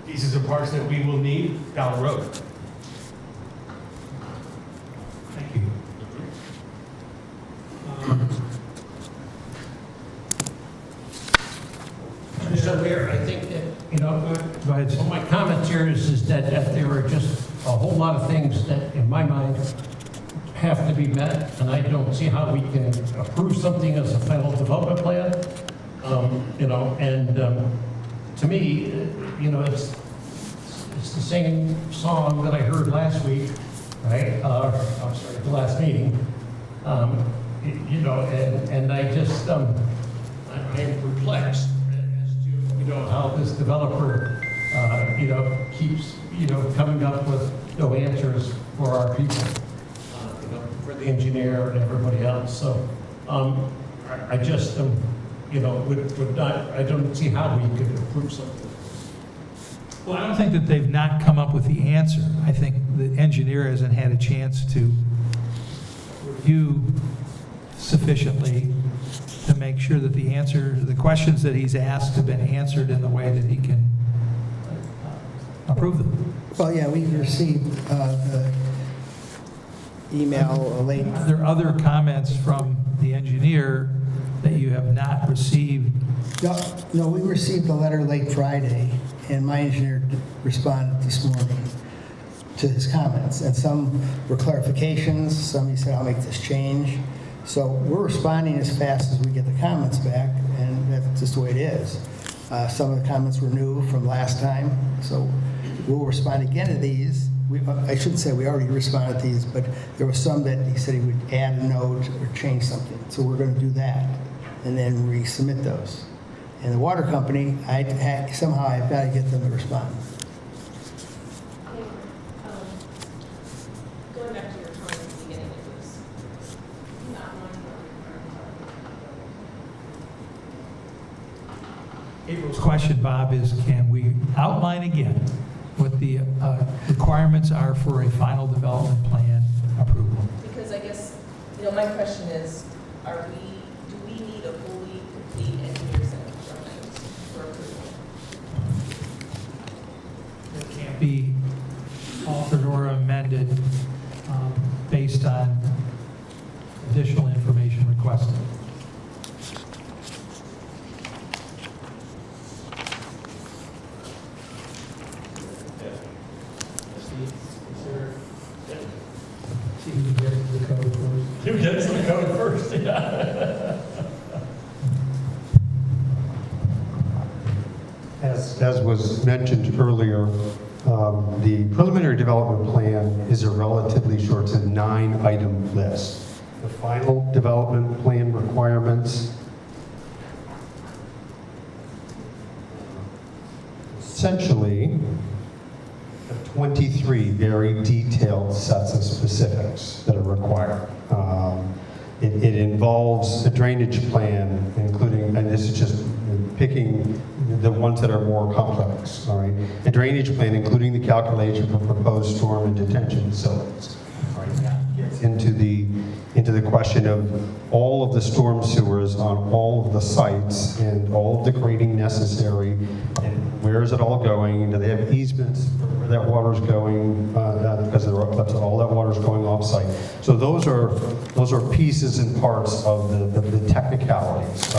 pieces and parts that we will need down the road. Thank you. So here, I think that, you know, Go ahead. well, my comment here is that there are just a whole lot of things that, in my mind, have to be met, and I don't see how we can approve something as a final development plan You know, and to me, you know, it's the same song that I heard last week, right? I'm sorry, the last meeting. You know, and I just, I'm perplexed as to, you know, how this developer, you know, keeps, you know, coming up with no answers for our people, you know, for the engineer and everybody else. So I just, you know, would not, I don't see how we could approve something. Well, I don't think that they've not come up with the answer. I think the engineer hasn't had a chance to review sufficiently to make sure that the questions that he's asked have been answered in the way that he can approve them. Well, yeah, we received the email late. Are there other comments from the engineer that you have not received? No, we received a letter late Friday, and my engineer responded this morning to his comments. And some were clarifications, some he said, I'll make this change. So we're responding as fast as we get the comments back, and that's just the way it is. Some of the comments were new from last time, so we'll respond again to these. I shouldn't say we already responded to these, but there was some that he said he would add a note or change something. So we're going to do that, and then resubmit those. And the water company, somehow I've got to get them to respond. Going back to your comment at the beginning, it was not one April's question, Bob, is can we outline again what the requirements are for a final development plan approval? because I guess, you know, my question is, do we need a fully complete engineer's drawings for approval? It can't be altered or amended based on additional information requested. See who gets the code first. Who gets the code first? Yeah. As was mentioned earlier, the preliminary development plan is a relatively short, it's a 9-item list. The final development plan requirements essentially 23 very detailed sets of specifics that are required. It involves a drainage plan, including, and this is just picking the ones that are more complex, all right? A drainage plan, including the calculation for proposed storm and detention facilities. All right, that gets into the question of all of the storm sewers on all of the sites and all of the grading necessary, and where is it all going? Do they have easements for where that water's going? Because that's all that water's going off-site. So those are pieces and parts of the technicalities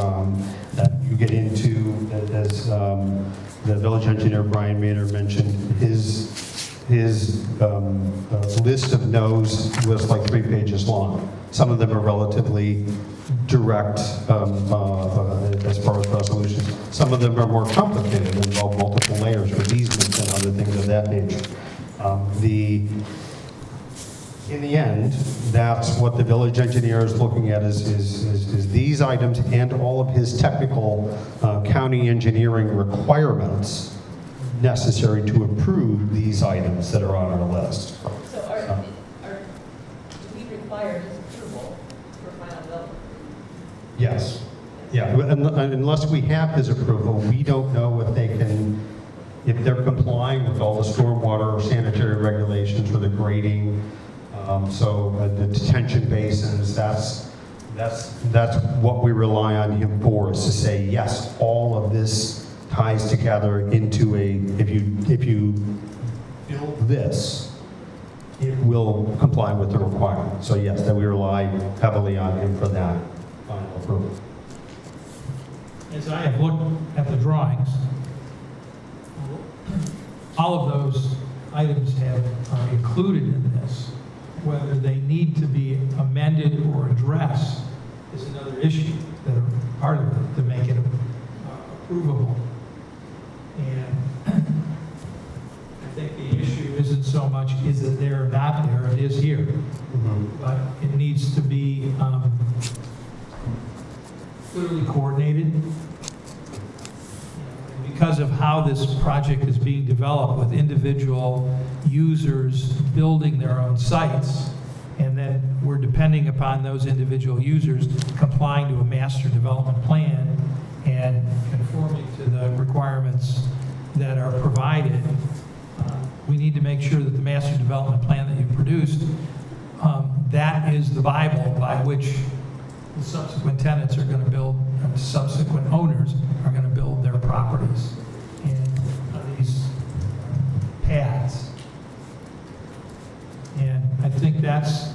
that you get into, as the village engineer Brian Maynard mentioned. His list of no's was like 3 pages long. Some of them are relatively direct as far as resolutions. Some of them are more complicated, involve multiple layers with easements and other things of that nature. In the end, that's what the village engineer is looking at is these items and all of his technical county engineering requirements necessary to approve these items that are on our list. So do we require his approval for final development? Yes. Yeah, unless we have his approval, we don't know if they're complying with all the stormwater or sanitary regulations for the grading. So the detention basins, that's what we rely on him for, is to say, yes, all of this ties together into if you build this, it will comply with the requirement. So yes, that we rely heavily on him for that final approval. As I have looked at the drawings, all of those items are included in this. Whether they need to be amended or addressed is another issue that are part of it to make it approvable. And I think the issue isn't so much is it there or not there, it is here. But it needs to be clearly coordinated. And because of how this project is being developed with individual users building their own sites, and then we're depending upon those individual users complying to a master development plan and conforming to the requirements that are provided, we need to make sure that the master development plan that you produced, that is the Bible by which the subsequent tenants are going to build, and subsequent owners are going to build their properties and these paths. And I think that's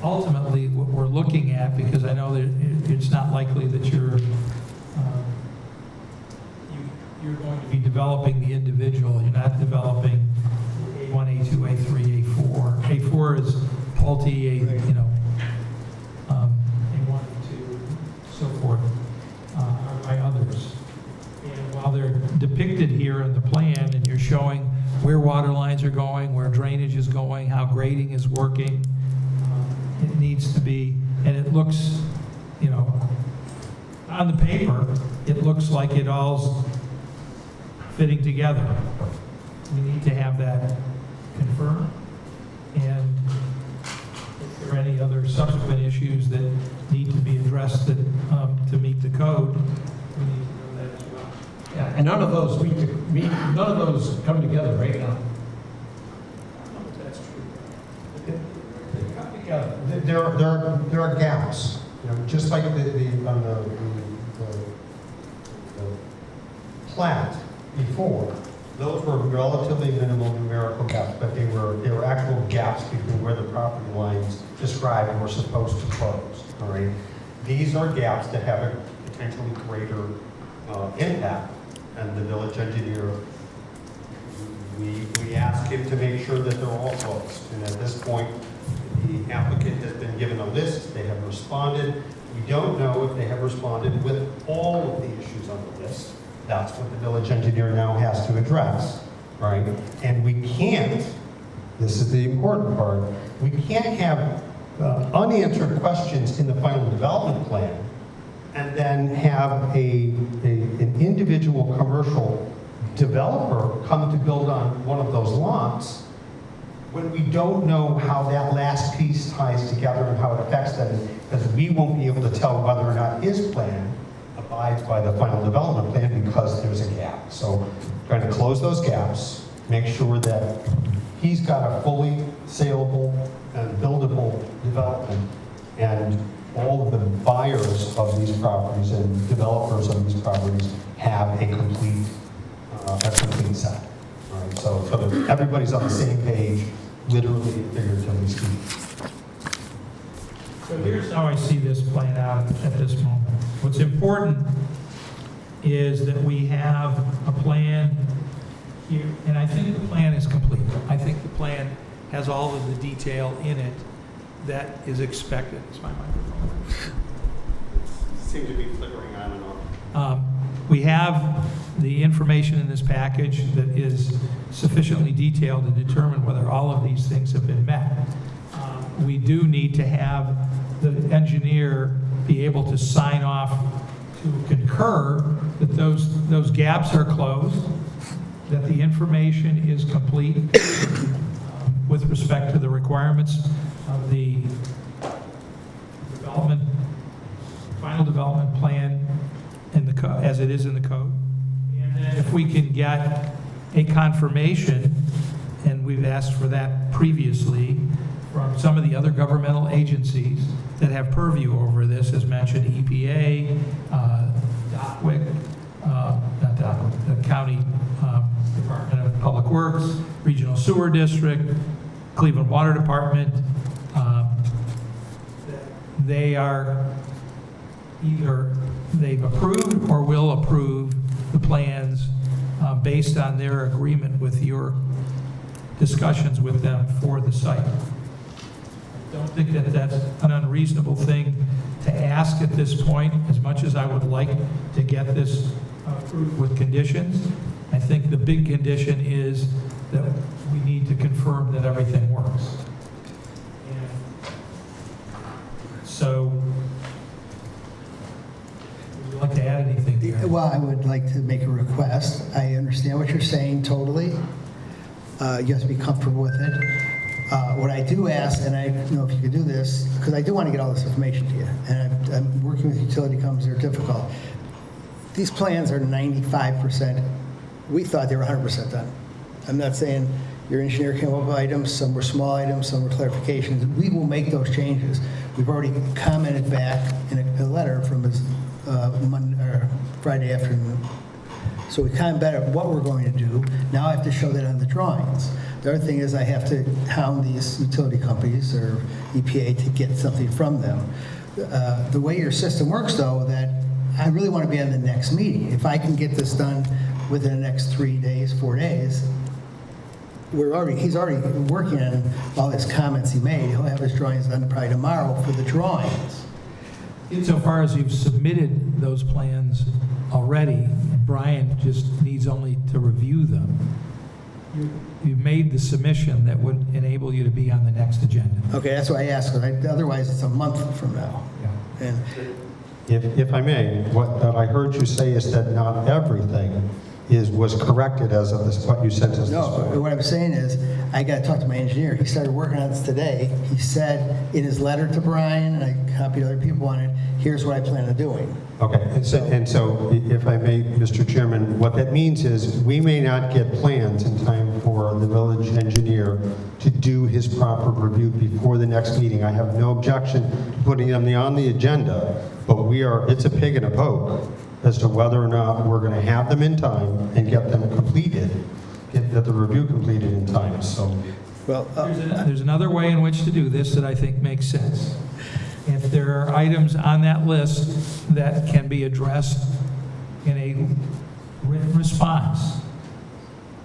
ultimately what we're looking at, because I know that it's not likely that you're going to be developing the individual. You're not developing A1, A2, A3, A4. A4 is Pulte, A1, A2, so forth, by others. And while they're depicted here in the plan, and you're showing where water lines are going, where drainage is going, how grading is working, it needs to be, and it looks, on the paper, it looks like it all's fitting together. We need to have that confirmed. And if there are any other subsequent issues that need to be addressed that, to meet the code, we need to know that as well. Yeah, and none of those none of those come together right now. That's true. They come together. There are gaps, just like on the plat before. Those were relatively minimal numerical gaps, but they were actual gaps between where the property lines described were supposed to close. All right. These are gaps that have a potentially greater impact, and the village engineer, we ask him to make sure that they're all closed. And at this point, the applicant has been given a list. They have responded. We don't know if they have responded with all of the issues on the list. That's what the village engineer now has to address, right? And we can't, this is the important part, we can't have unanswered questions in the final development plan and then have an individual commercial developer come to build on one of those lots when we don't know how that last piece ties together and how it affects them, because we won't be able to tell whether or not his plan abides by the final development plan because there's a gap. So trying to close those gaps, make sure that he's got a fully saleable and buildable development, and all of the buyers of these properties and developers of these properties have a complete set. All right, so that everybody's on the same page, literally and figuratively speaking. So here's how I see this playing out at this moment. What's important is that we have a plan here, and I think the plan is complete. I think the plan has all of the detail in it that is expected. Is my microphone? Seem to be flickering on and off. We have the information in this package that is sufficiently detailed to determine whether all of these things have been met. We do need to have the engineer be able to sign off to concur that those gaps are closed, that the information is complete with respect to the requirements of the final development plan as it is in the code. And then if we can get a confirmation, and we've asked for that previously, from some of the other governmental agencies that have purview over this, as mentioned, EPA, DOCWIC, not DOCWIC, the County Department of Public Works, Regional Sewer District, Cleveland Water Department. They are either they've approved or will approve the plans based on their agreement with your discussions with them for the site. I don't think that that's an unreasonable thing to ask at this point, as much as I would like to get this approved with conditions. I think the big condition is that we need to confirm that everything works. And so, would you like to add anything there? Well, I would like to make a request. I understand what you're saying totally. You have to be comfortable with it. What I do ask, and I don't know if you could do this, because I do want to get all this information to you, and I'm working with utility companies, they're difficult. These plans are 95%. We thought they were 100% done. I'm not saying your engineer came up with items, some were small items, some were clarifications. We will make those changes. We've already commented back in a letter from his Friday afternoon. So we commented what we're going to do. Now I have to show that on the drawings. The other thing is I have to hound these utility companies or EPA to get something from them. The way your system works, though, that I really want to be on the next meeting. If I can get this done within the next 3 days, 4 days, he's already working on all his comments he made. He'll have his drawings done probably tomorrow for the drawings. Insofar as you've submitted those plans already, Brian just needs only to review them. You've made the submission that would enable you to be on the next agenda. Okay, that's why I asked, because otherwise it's a month from now. And If I may, what I heard you say is that not everything was corrected as of this, what you sent us this no, morning. what I'm saying is, I got to talk to my engineer. He started working on this today. He said in his letter to Brian, and I copied other people on it, here's what I plan on doing. Okay, and so if I may, Mr. Chairman, what that means is we may not get plans in time for the village engineer to do his proper review before the next meeting. I have no objection to putting them on the agenda, but it's a pig in a poke as to whether or not we're going to have them in time and get them completed, get the review completed in time, so. Well, There's another way in which to do this that I think makes sense. If there are items on that list that can be addressed in a written response,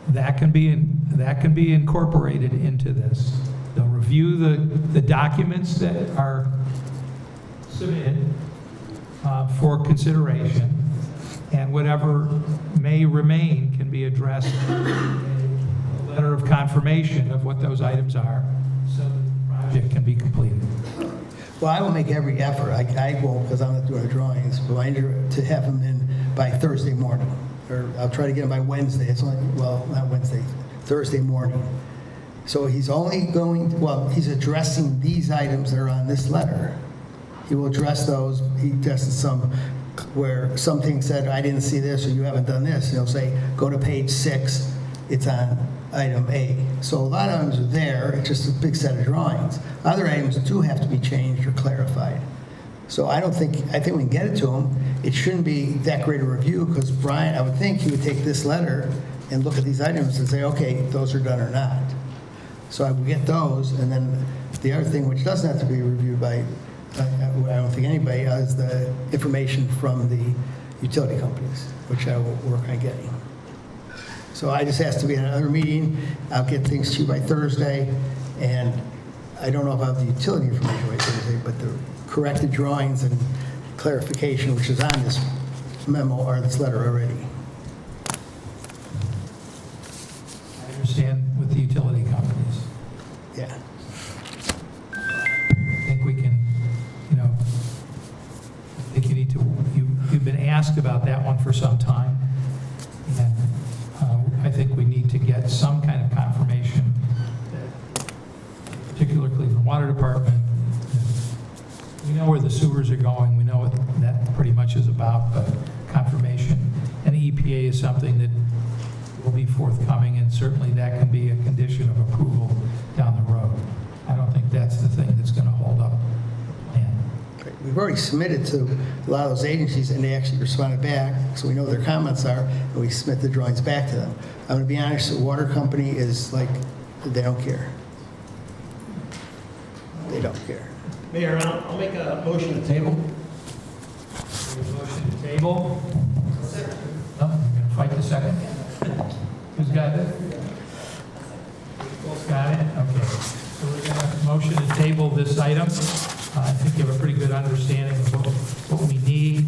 that can be incorporated into this. They'll review the documents that are submitted for consideration, and whatever may remain can be addressed in a letter of confirmation of what those items are, so the project can be completed. well, I will make every effort. I won't, because I'm not doing the drawings, but I need to have them in by Thursday morning. Or I'll try to get them by Wednesday. It's only, well, not Wednesday, Thursday morning. So he's he's addressing these items that are on this letter. He will address those. He tested some where something said, I didn't see this, or you haven't done this. And he'll say, go to page 6, it's on item A. So a lot of items are there, it's just a big set of drawings. Other items do have to be changed or clarified. So I think we can get it to him. It shouldn't be that great a review, because Brian, I would think he would take this letter and look at these items and say, okay, those are done or not. So I would get those, and then the other thing, which doesn't have to be reviewed by, I don't think anybody, is the information from the utility companies, which I will work on getting. So I just asked to be in another meeting. I'll get things to you by Thursday, and I don't know if I have the utility information by Thursday, but the corrected drawings and clarification, which is on this memo or this letter already. I understand with the utility companies. Yeah. I think we can, I think you need to, you've been asked about that one for some time. And I think we need to get some kind of confirmation, particularly Cleveland Water Department. We know where the sewers are going. We know what that pretty much is about, but confirmation. And EPA is something that will be forthcoming, and certainly that can be a condition of approval down the road. I don't think that's the thing that's going to hold up the plan. We've already submitted to a lot of those agencies, and they actually responded back, so we know what their comments are, and we submit the drawings back to them. I'm going to be honest, the water company is like, they don't care. They don't care. Mayor, I'll make a motion to table. Motion to table. No, I'm going to fight the second. Who's got it? Both got it? Okay. So we're going to motion to table this item. I think you have a pretty good understanding of what we need.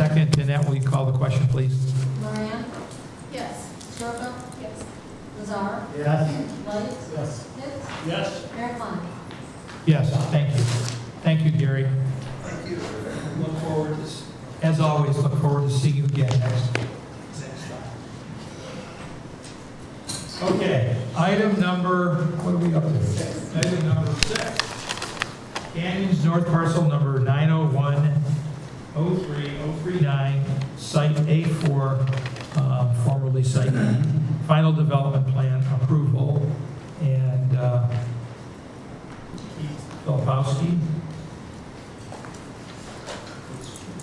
second. Danette, will you call the question, please? Moran? Yes. Strobel? Yes. Lazar? Yes. Light? Yes. Pitts? Yes. Mayor Condon? Yes, thank you. Thank you, Gary. Thank you. Look forward to, as always, look forward to seeing you again next time. Okay, item number, what are we up to? Item number 6. Canyons North Parcel number 901-03039, Site A4, formerly Site E, final development plan approval, and Keith Filipowski.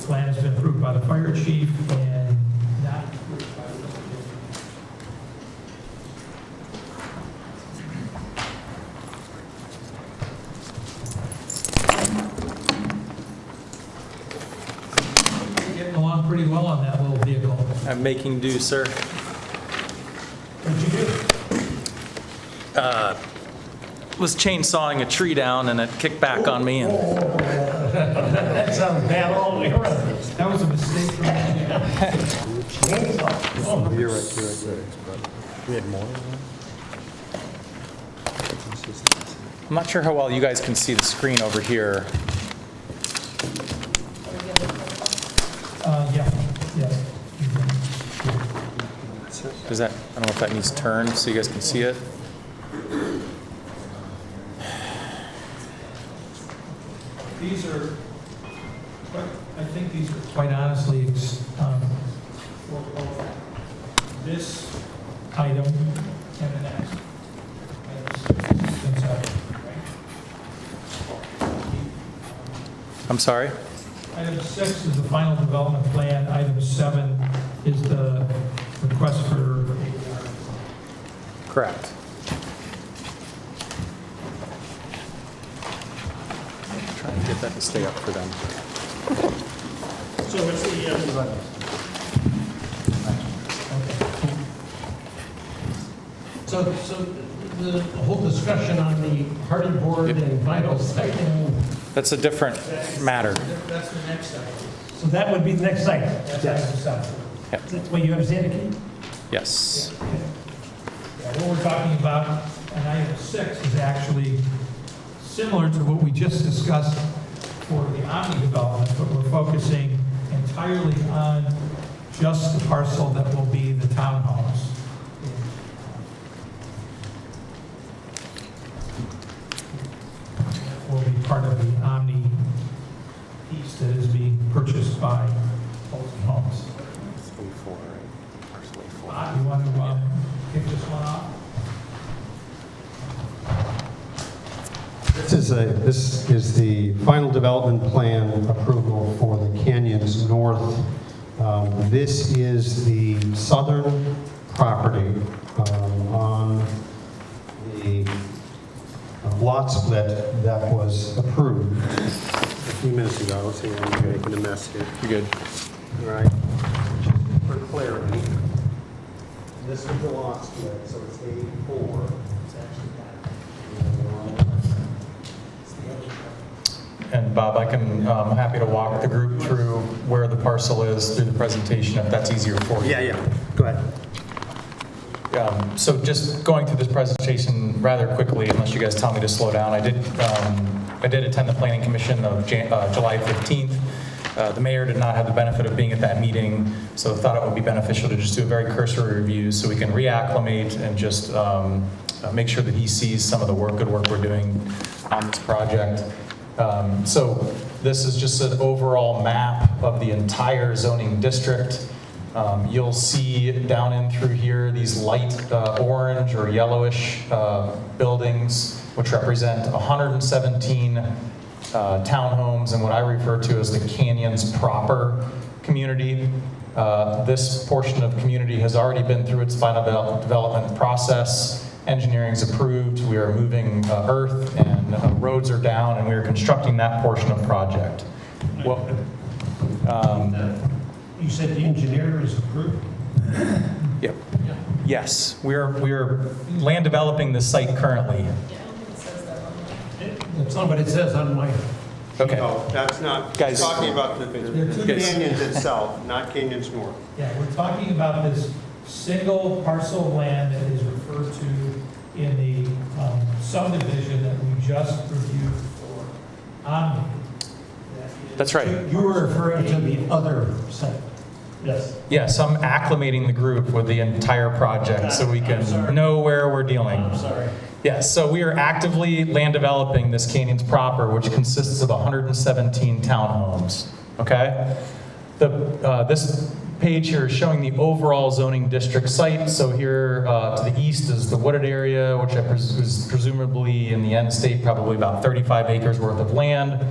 Plan has been approved by the fire chief and not approved by the building. Getting along pretty well on that little vehicle. I'm making do, sir. What'd you do? Was chainsawing a tree down and it kicked back on me and That sounds bad all the way around. That was a mistake for me. You're right. We had more? I'm not sure how well you guys can see the screen over here. Yeah. Does that, I don't know if that needs turned so you guys can see it. These are, I think these are quite honestly, for both this item and the next. I'm sorry? Item 6 is the final development plan. Item 7 is the request for APR. Correct. Trying to get that to stay up for them. So it's the, so the whole discussion on the hardy board and vinyl siding, That's a different matter. That's the next item. so that would be the next site. That's item 7. Yep. Is that the way you understand it, Keith? Yes. What we're talking about on item 6 is actually similar to what we just discussed for the Omni development, but we're focusing entirely on just the parcel that will be the townhomes. Will be part of the Omni piece that is being purchased by Olsen Homes. Bob, you want to kick this one off? This is the final development plan approval for the Canyons North. This is the southern property on the lot split that was approved a few minutes ago. Let's see, I'm making a mess here. You good? All right. For clarity, this is the lot split, so it's 84. It's actually that. And Bob, I'm happy to walk the group through where the parcel is through the presentation, if that's easier for you. Yeah. Go ahead. So just going through this presentation rather quickly, unless you guys tell me to slow down, I did attend the Planning Commission of July 15th. The mayor did not have the benefit of being at that meeting, so thought it would be beneficial to just do a very cursory review so we can reacclimate and just make sure that he sees some of the good work we're doing on this project. So this is just an overall map of the entire zoning district. You'll see down in through here these light orange or yellowish buildings, which represent 117 townhomes and what I refer to as the Canyons proper community. This portion of community has already been through its final development process. Engineering's approved. We are moving earth and roads are down, and we are constructing that portion of project. Well, You said the engineer is approved? yep. Yes, we are land developing this site currently. That's not what it says on my Okay. No, that's not, Guys- talking about the Guys- canyons itself, not canyons north. Yeah, we're talking about this single parcel of land that is referred to in the subdivision that we just reviewed for Omni. That's right. You were referring to the other site. Yes. Yes, I'm acclimating the group with the entire project so we I'm sorry. can know where we're dealing. I'm sorry. Yes, so we are actively land developing this Canyons proper, which consists of 117 townhomes, okay? This page here is showing the overall zoning district site. So here to the east is the wooded area, which is presumably in the end state, probably about 35 acres worth of land.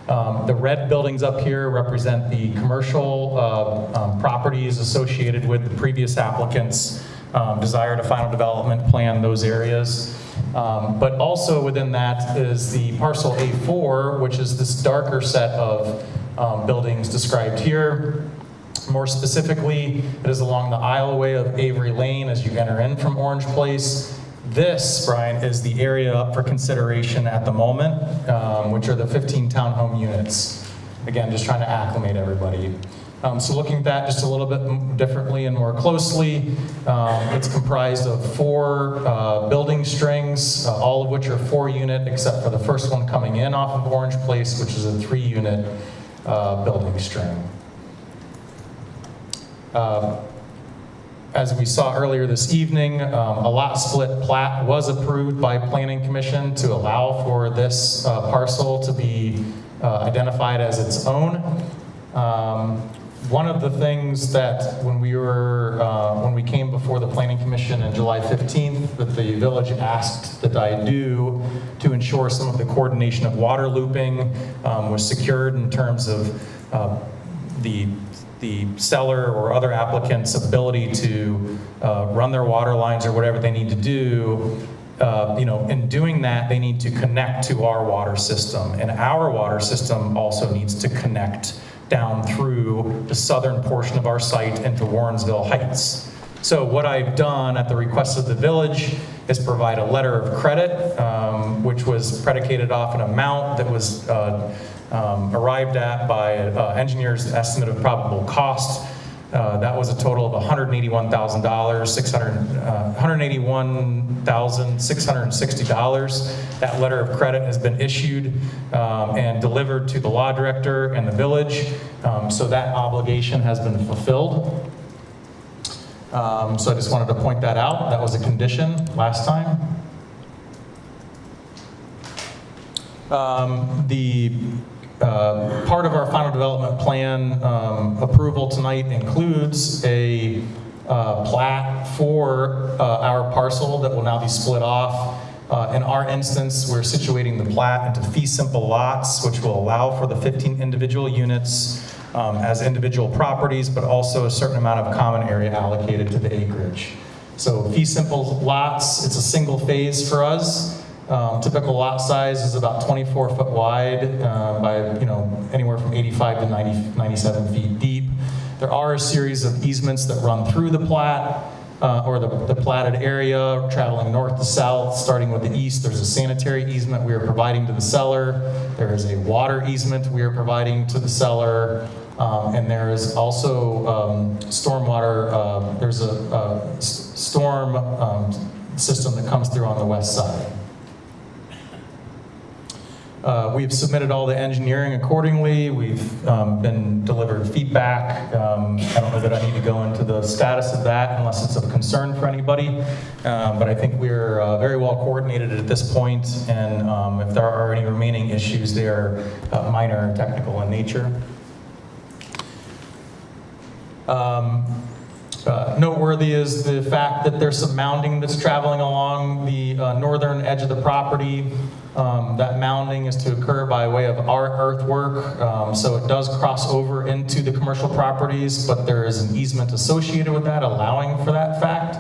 The red buildings up here represent the commercial properties associated with the previous applicant's desire to final development plan those areas. But also within that is the parcel A4, which is this darker set of buildings described here. More specifically, it is along the aisleway of Avery Lane as you enter in from Orange Place. This, Brian, is the area up for consideration at the moment, which are the 15 townhome units. Again, just trying to acclimate everybody. So looking at that just a little bit differently and more closely, it's comprised of 4 building strings, all of which are 4-unit, except for the first one coming in off of Orange Place, which is a 3-unit building string. As we saw earlier this evening, a lot split plat was approved by Planning Commission to allow for this parcel to be identified as its own. One of the things that when we came before the Planning Commission on July 15th, that the village asked that I do to ensure some of the coordination of water looping was secured in terms of the seller or other applicants' ability to run their water lines or whatever they need to do. In doing that, they need to connect to our water system, and our water system also needs to connect down through the southern portion of our site into Warrensville Heights. So what I've done at the request of the village is provide a letter of credit, which was predicated off an amount that was arrived at by engineer's estimate of probable cost. That was a total of $181,660. That letter of credit has been issued and delivered to the law director and the village. So that obligation has been fulfilled. So I just wanted to point that out. That was a condition last time. Part of our final development plan approval tonight includes a plat for our parcel that will now be split off. In our instance, we're situating the plat into fee simple lots, which will allow for the 15 individual units as individual properties, but also a certain amount of common area allocated to the acreage. So fee simple lots, it's a single phase for us. Typical lot size is about 24 foot wide by anywhere from 85 to 97 feet deep. There are a series of easements that run through the plat or the platted area, traveling north to south. Starting with the east, there's a sanitary easement we are providing to the seller. There is a water easement we are providing to the seller. And there is also stormwater, there's a storm system that comes through on the west side. We've submitted all the engineering accordingly. We've been delivered feedback. I don't know that I need to go into the status of that unless it's of concern for anybody. But I think we're very well coordinated at this point, and if there are any remaining issues, they are minor and technical in nature. Noteworthy is the fact that there's some mounding that's traveling along the northern edge of the property. That mounding is to occur by way of our earthwork, so it does cross over into the commercial properties, but there is an easement associated with that, allowing for that fact.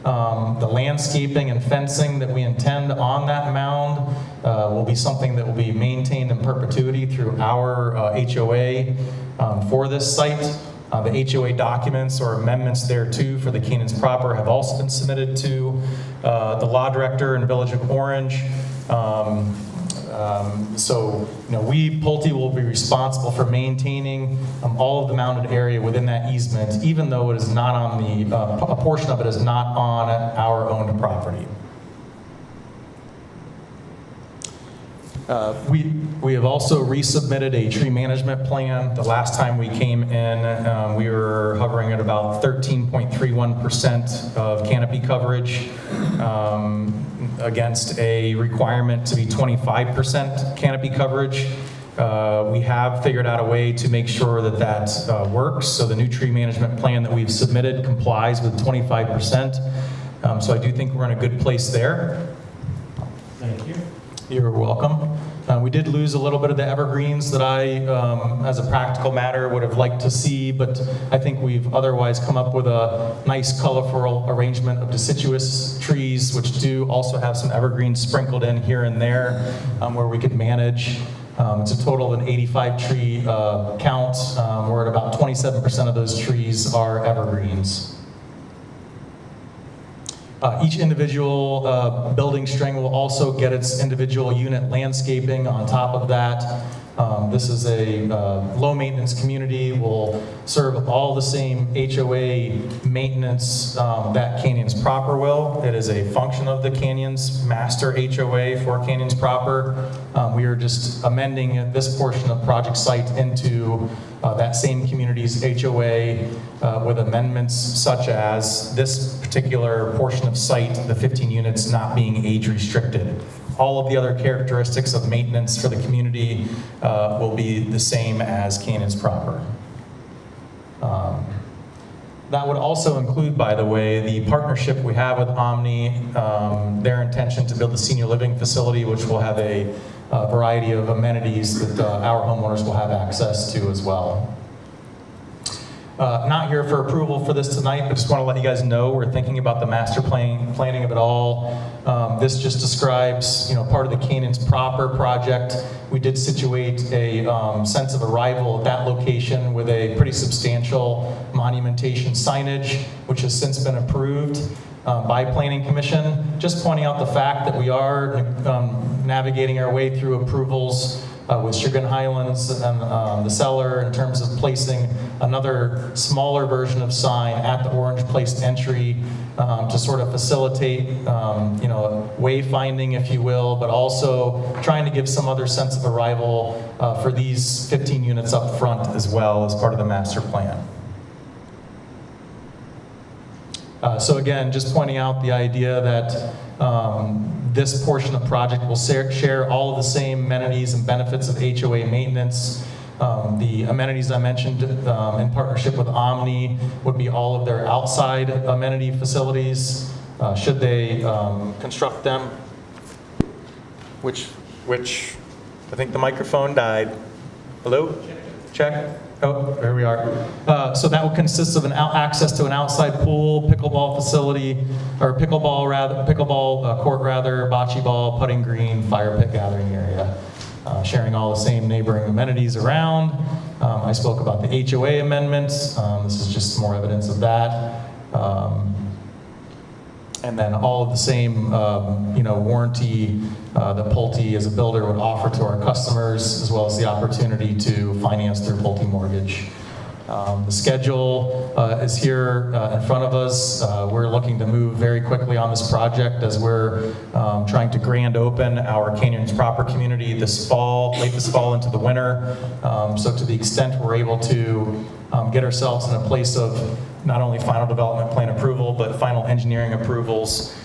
The landscaping and fencing that we intend on that mound will be something that will be maintained in perpetuity through our HOA for this site. The HOA documents or amendments thereto for the Canyons proper have also been submitted to the law director and Village of Orange. So, we, Pulte, will be responsible for maintaining all of the mounted area within that easement, even though it is not on the, a portion of it is not on our owned property. We have also resubmitted a tree management plan. The last time we came in, we were hovering at about 13.31% of canopy coverage against a requirement to be 25% canopy coverage. We have figured out a way to make sure that that works. So the new tree management plan that we've submitted complies with 25%. So I do think we're in a good place there. Thank you. You're welcome. We did lose a little bit of the evergreens that I, as a practical matter, would have liked to see, but I think we've otherwise come up with a nice colorful arrangement of deciduous trees, which do also have some evergreens sprinkled in here and there, where we could manage. It's a total of an 85 tree count. We're at about 27% of those trees are evergreens. Each individual building string will also get its individual unit landscaping on top of that. This is a low-maintenance community, will serve all the same HOA maintenance that Canyons Proper will. It is a function of the Canyons Master HOA for Canyons Proper. We are just amending this portion of project site into that same community's HOA with amendments such as this particular portion of site, the 15 units not being age restricted. All of the other characteristics of maintenance for the community will be the same as Canyons Proper. That would also include, by the way, the partnership we have with Omni, their intention to build a senior living facility, which will have a variety of amenities that our homeowners will have access to as well. Not here for approval for this tonight, but just want to let you guys know we're thinking about the master planning of it all. This just describes, part of the Canyons Proper project. We did situate a sense of arrival at that location with a pretty substantial monumentation signage, which has since been approved by Planning Commission. Just pointing out the fact that we are navigating our way through approvals with Sugar Highlands and the seller in terms of placing another smaller version of sign at the orange placed entry to sort of facilitate, wayfinding, if you will, but also trying to give some other sense of arrival for these 15 units up front as well as part of the master plan. So again, just pointing out the idea that this portion of the project will share all of the same amenities and benefits of HOA maintenance. The amenities I mentioned in partnership with Omni would be all of their outside amenity facilities, should they construct them, which I think the microphone died. Hello? Check. Oh, there we are. So that will consist of access to an outside pool, pickleball facility, or pickleball court rather, bocce ball, putting green, fire pit gathering area, sharing all the same neighboring amenities around. I spoke about the HOA amendments. This is just more evidence of that. And then all of the same, warranty that Pulte as a builder would offer to our customers, as well as the opportunity to finance their Pulte mortgage. The schedule is here in front of us. We're looking to move very quickly on this project as we're trying to grand open our Canyons Proper community this fall, late this fall into the winter. So to the extent we're able to get ourselves in a place of not only final development plan approval, but final engineering approvals,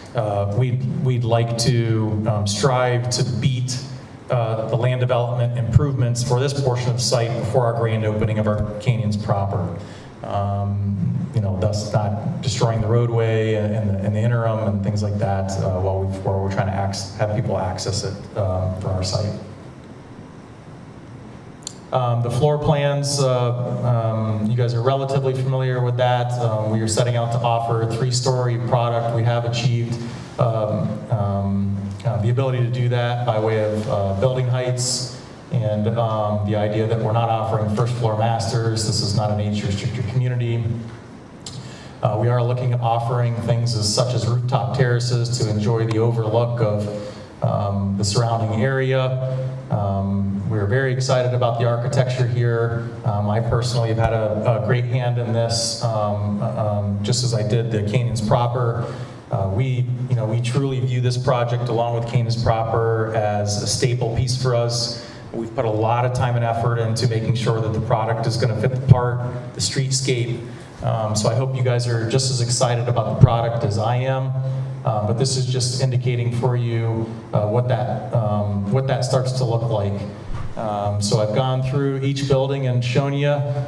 we'd like to strive to beat the land development improvements for this portion of the site before our grand opening of our Canyons Proper. Thus not destroying the roadway in the interim and things like that while we're trying to have people access it for our site. The floor plans, you guys are relatively familiar with that. We are setting out to offer a 3-story product. We have achieved the ability to do that by way of building heights and the idea that we're not offering first floor masters. This is not an age-restricted community. We are looking at offering things such as rooftop terraces to enjoy the overlook of the surrounding area. We're very excited about the architecture here. I personally have had a great hand in this, just as I did the Canyons proper. We truly view this project along with Canyons proper as a staple piece for us. We've put a lot of time and effort into making sure that the product is going to fit the part, the streetscape. So I hope you guys are just as excited about the product as I am. But this is just indicating for you what that starts to look like. So I've gone through each building and shown you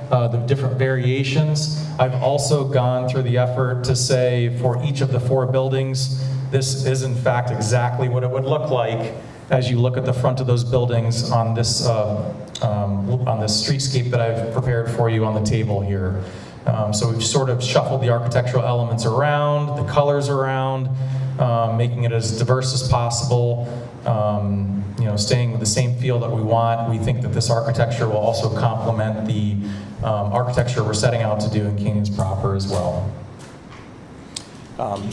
the different variations. I've also gone through the effort to say for each of the 4 buildings, this is in fact exactly what it would look like as you look at the front of those buildings on this streetscape that I've prepared for you on the table here. So we've sort of shuffled the architectural elements around, the colors around, making it as diverse as possible, staying with the same feel that we want. We think that this architecture will also complement the architecture we're setting out to do in Canyons proper as well. On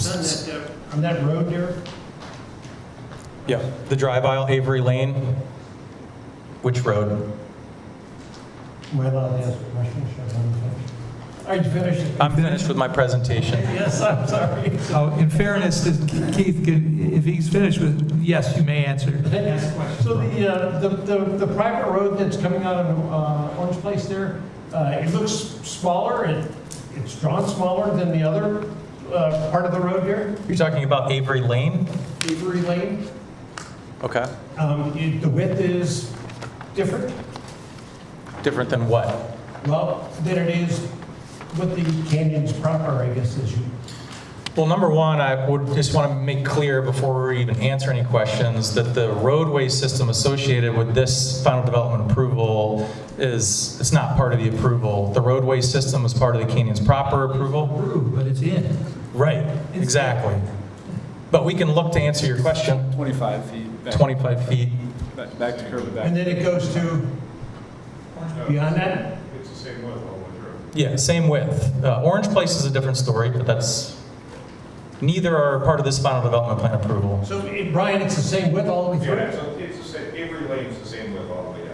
that road there, Yeah, the drive aisle, Avery Lane. Which road? am I allowed to ask a question? Are you finished? I'm finished with my presentation. Yes, I'm sorry. So in fairness to Keith, if he's finished with, yes, you may answer. So the private road that's coming out of Orange Place there, it looks smaller, it's drawn smaller than the other part of the road here, You're talking about Avery Lane? Avery Lane. Okay. The width is different, Different than what? well, than it is with the Canyons proper, I guess, as you. Well, number one, I would just want to make clear before we even answer any questions that the roadway system associated with this final development approval it's not part of the approval. The roadway system is part of the Canyons proper approval. Approved, but it's in. Right, exactly. But we can look to answer your question. 25 feet. 25 feet. Back to curb, back. And then it goes to beyond that? It's the same width all the way through. Yeah, same width. Orange Place is a different story, but neither are part of this final development plan approval. So, Brian, it's the same width all the way through? Yeah, it's the same, Avery Lane's the same width all the way down.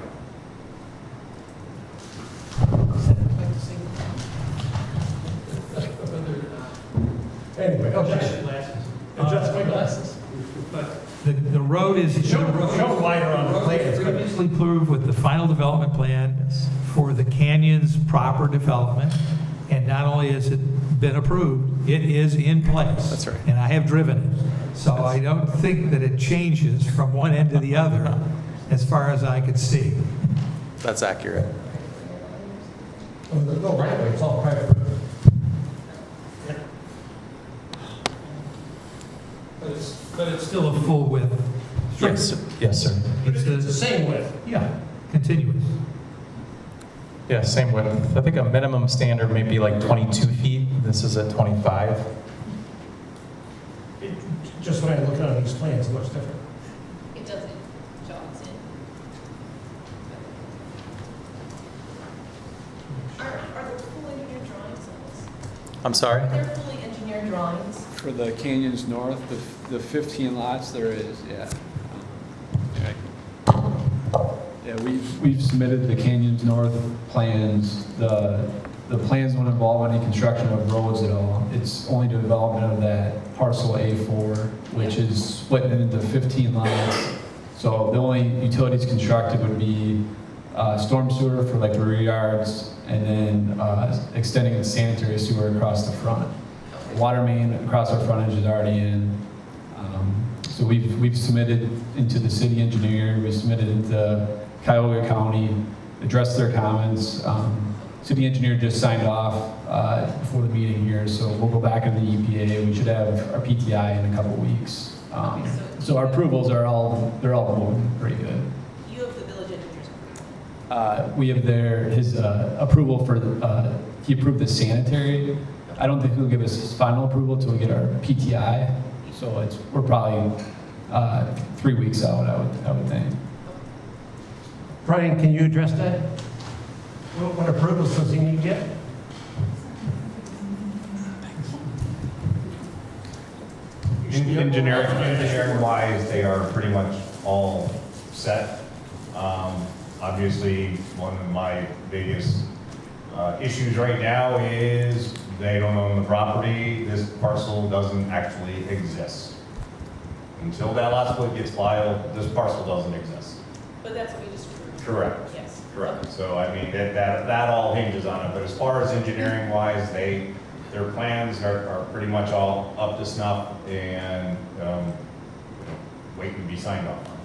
Anyway, adjust my glasses. The road is. Show wider on the plan. It's previously approved with the final development plan for the Canyons proper development. And not only has it been approved, it is in place. That's right. And I have driven it. So I don't think that it changes from one end to the other as far as I could see. That's accurate. Oh, there's no right of way, it's all private. But it's still a full width. Yes, yes, sir. It's the same width. Yeah, continuous. Yeah, same width. I think a minimum standard may be like 22 feet. This is at 25. Just when I look on these plans, it looks different. It doesn't, jogs in. Are there full engineered drawings on this? I'm sorry? Are there fully engineered drawings? For the Canyons North, the 15 lots, there is, yeah. Yeah, we've submitted the Canyons North plans. The plans don't involve any construction of roads at all. It's only development of that parcel A4, which is split into 15 lots. So the only utilities constructed would be storm sewer for like the rear yards, and then extending the sanitary sewer across the front. Water main across our frontage is already in. So we've submitted into the city engineer, we submitted into Cuyahoga County, addressed their comments. City engineer just signed off before the meeting here, so we'll go back in the EPA. We should have our PTI in a couple weeks. So our approvals they're all moving pretty good. You have the village engineer's approval. We have his approval for, he approved the sanitary. I don't think he'll give us his final approval till we get our PTI. So we're probably 3 weeks out, I would think. Brian, can you address that? What approvals does he need to get? Engineering wise, they are pretty much all set. Obviously, one of my biggest issues right now is they don't own the property. This parcel doesn't actually exist. Until that last split gets filed, this parcel doesn't exist. But that's what we just approved. Correct. Yes. Correct. So I mean, that all hinges on it. But as far as engineering wise, their plans are pretty much all up to snuff and waiting to be signed off on.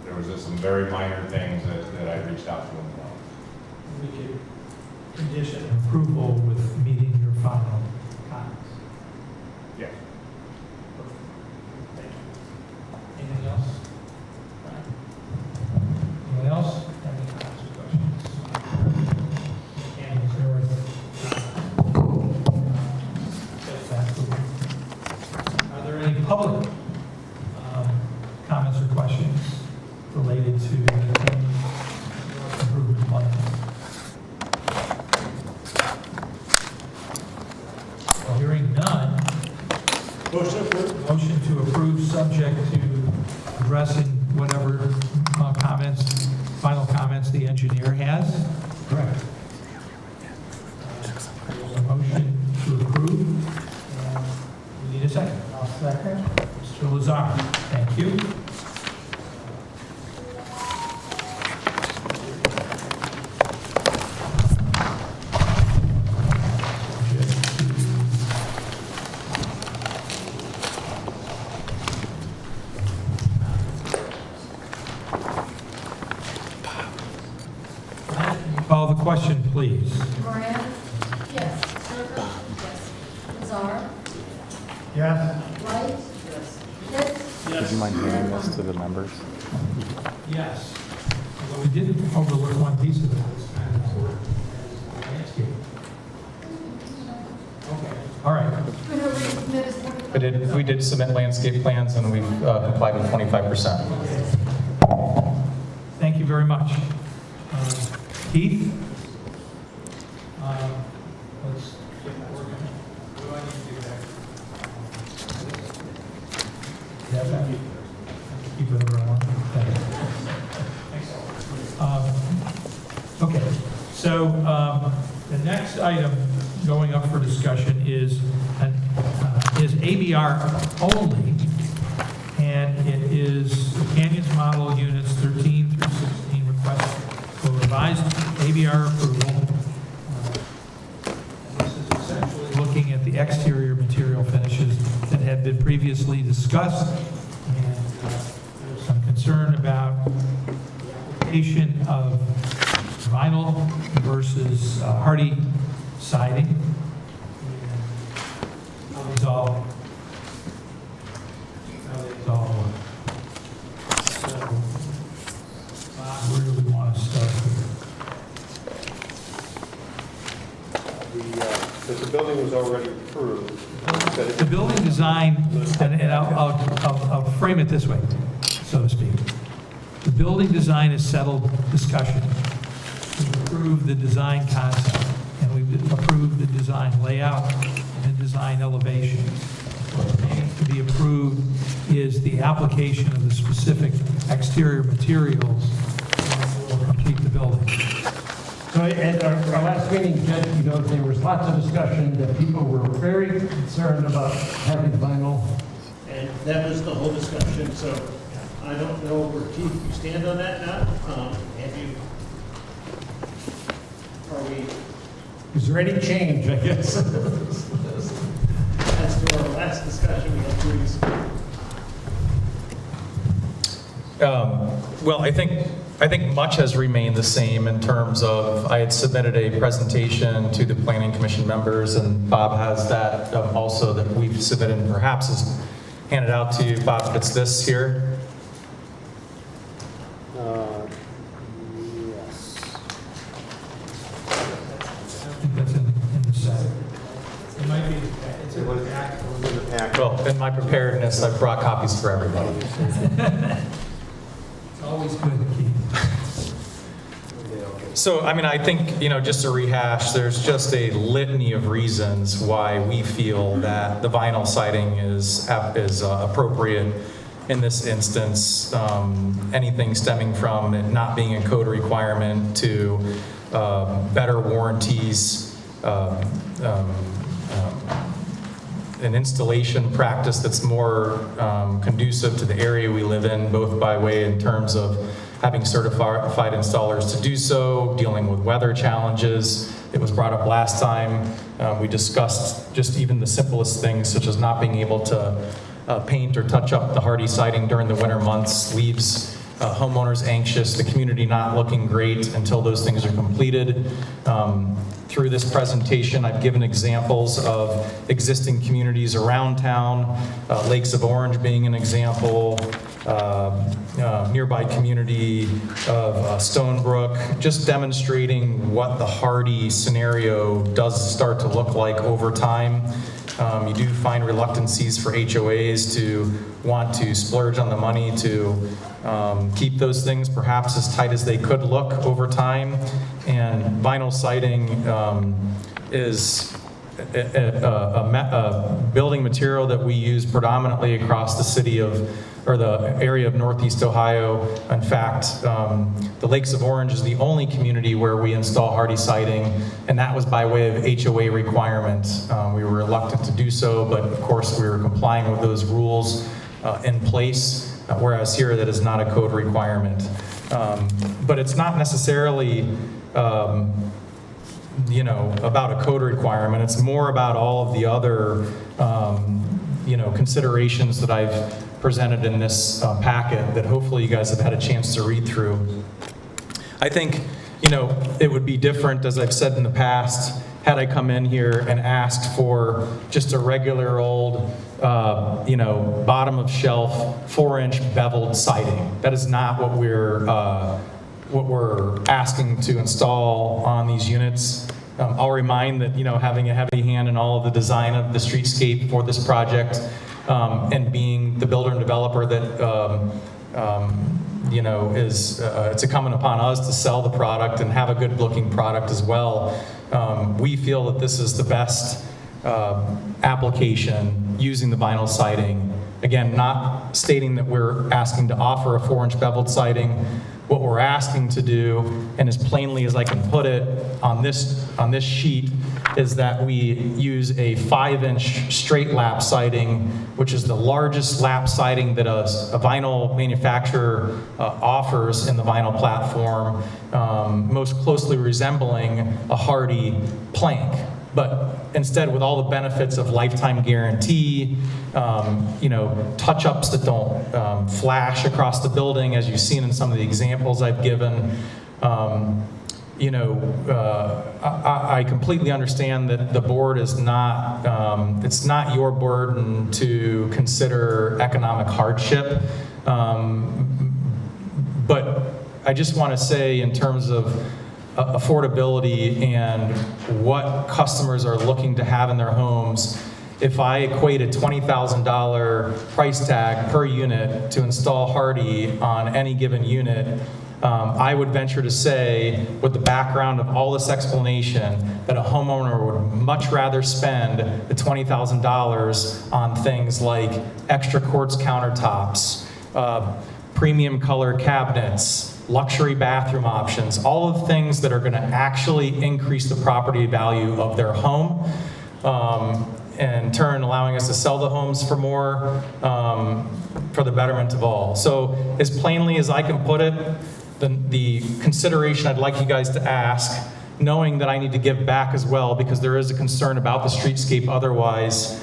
There was just some very minor things that I reached out to them about. We could condition approval with meeting your final comments. Yeah. Anything else? Anyone else? Any comments or questions? Canyons North. Are there any public comments or questions related to the Canyons North improvement plan? Well, hearing none. Motion to approve, subject to addressing whatever comments, final comments the engineer has. Correct. There's a motion to approve. And we need a second. I'll second. Mr. Lazar, thank you. Call the question, please. Moran? Yes. Turco? Yes. Lazar? Yes. White? Yes. Pitts? Would you mind handing this to the members? Yes. Although we didn't overlook one piece of it, it's kind of important as landscape. Okay, all right. We did submit landscape plans and we've complied with 25%. Thank you very much. Keith? Let's get working. What do I need to do there? Yeah, that. Keep it around. Okay, so the next item going up for discussion is ABR only, and it is the Canyons Model Units 13 through 16 request for revised ABR approval. This is essentially looking at the exterior material finishes that had been previously discussed, and there's some concern about the application of vinyl versus hardy siding. How these all work. So, where do we want to start here? The building was already approved. The building design, and I'll frame it this way, so to speak. The building design is settled discussion. We've approved the design concept, and we've approved the design layout and the design elevation. What remains to be approved is the application of the specific exterior materials that will complete the building. So at our last meeting, Judge, there was lots of discussion that people were very concerned about having vinyl, and that was the whole discussion, so I don't know where, Keith, you stand on that now? Is there any change, I guess? As to our last discussion we had 2 weeks ago. Well, I think much has remained the same in terms of, I had submitted a presentation to the Planning Commission members, and Bob has that also that we've submitted and perhaps is handed out to you. Bob, it's this here. Yes. I think that's in the set. It might be, it's in the back. Well, in my preparedness, I brought copies for everybody. It's always good to keep. So, I mean, I think, just to rehash, there's just a litany of reasons why we feel that the vinyl siding is appropriate in this instance. Anything stemming from it not being a code requirement to better warranties, an installation practice that's more conducive to the area we live in, both by way in terms of having certified installers to do so, dealing with weather challenges. It was brought up last time. We discussed just even the simplest things, such as not being able to paint or touch up the hardy siding during the winter months, leaves homeowners anxious, the community not looking great until those things are completed. Through this presentation, I've given examples of existing communities around town, Lakes of Orange being an example, nearby community of Stonebrook, just demonstrating what the hardy scenario does start to look like over time. You do find reluctancies for HOAs to want to splurge on the money to keep those things perhaps as tight as they could look over time. And vinyl siding is a building material that we use predominantly across the city of, or the area of Northeast Ohio. In fact, the Lakes of Orange is the only community where we install hardy siding, and that was by way of HOA requirement. We were reluctant to do so, but of course we were complying with those rules in place, whereas here that is not a code requirement. But it's not necessarily about a code requirement. It's more about all of the other considerations that I've presented in this packet that hopefully you guys have had a chance to read through. I think, it would be different, as I've said in the past, had I come in here and asked for just a regular old, bottom of shelf, 4-inch beveled siding. That is not what we're asking to install on these units. I'll remind that, having a heavy hand in all of the design of the streetscape for this project, and being the builder and developer that, it's incumbent upon us to sell the product and have a good looking product as well. We feel that this is the best application using the vinyl siding. Again, not stating that we're asking to offer a 4-inch beveled siding. What we're asking to do, and as plainly as I can put it on this sheet, is that we use a 5-inch straight lap siding, which is the largest lap siding that a vinyl manufacturer offers in the vinyl platform, most closely resembling a hardy plank. But instead, with all the benefits of lifetime guarantee, touch-ups that don't flash across the building, as you've seen in some of the examples I've given. I completely understand that the board is not, it's not your burden to consider economic hardship. But I just want to say, in terms of affordability and what customers are looking to have in their homes, if I equate a $20,000 price tag per unit to install hardy on any given unit, I would venture to say, with the background of all this explanation, that a homeowner would much rather spend the $20,000 on things like extra quartz countertops, premium color cabinets, luxury bathroom options, all of the things that are going to actually increase the property value of their home, and in turn allowing us to sell the homes for more, for the betterment of all. So as plainly as I can put it, the consideration I'd like you guys to ask, knowing that I need to give back as well, because there is a concern about the streetscape otherwise,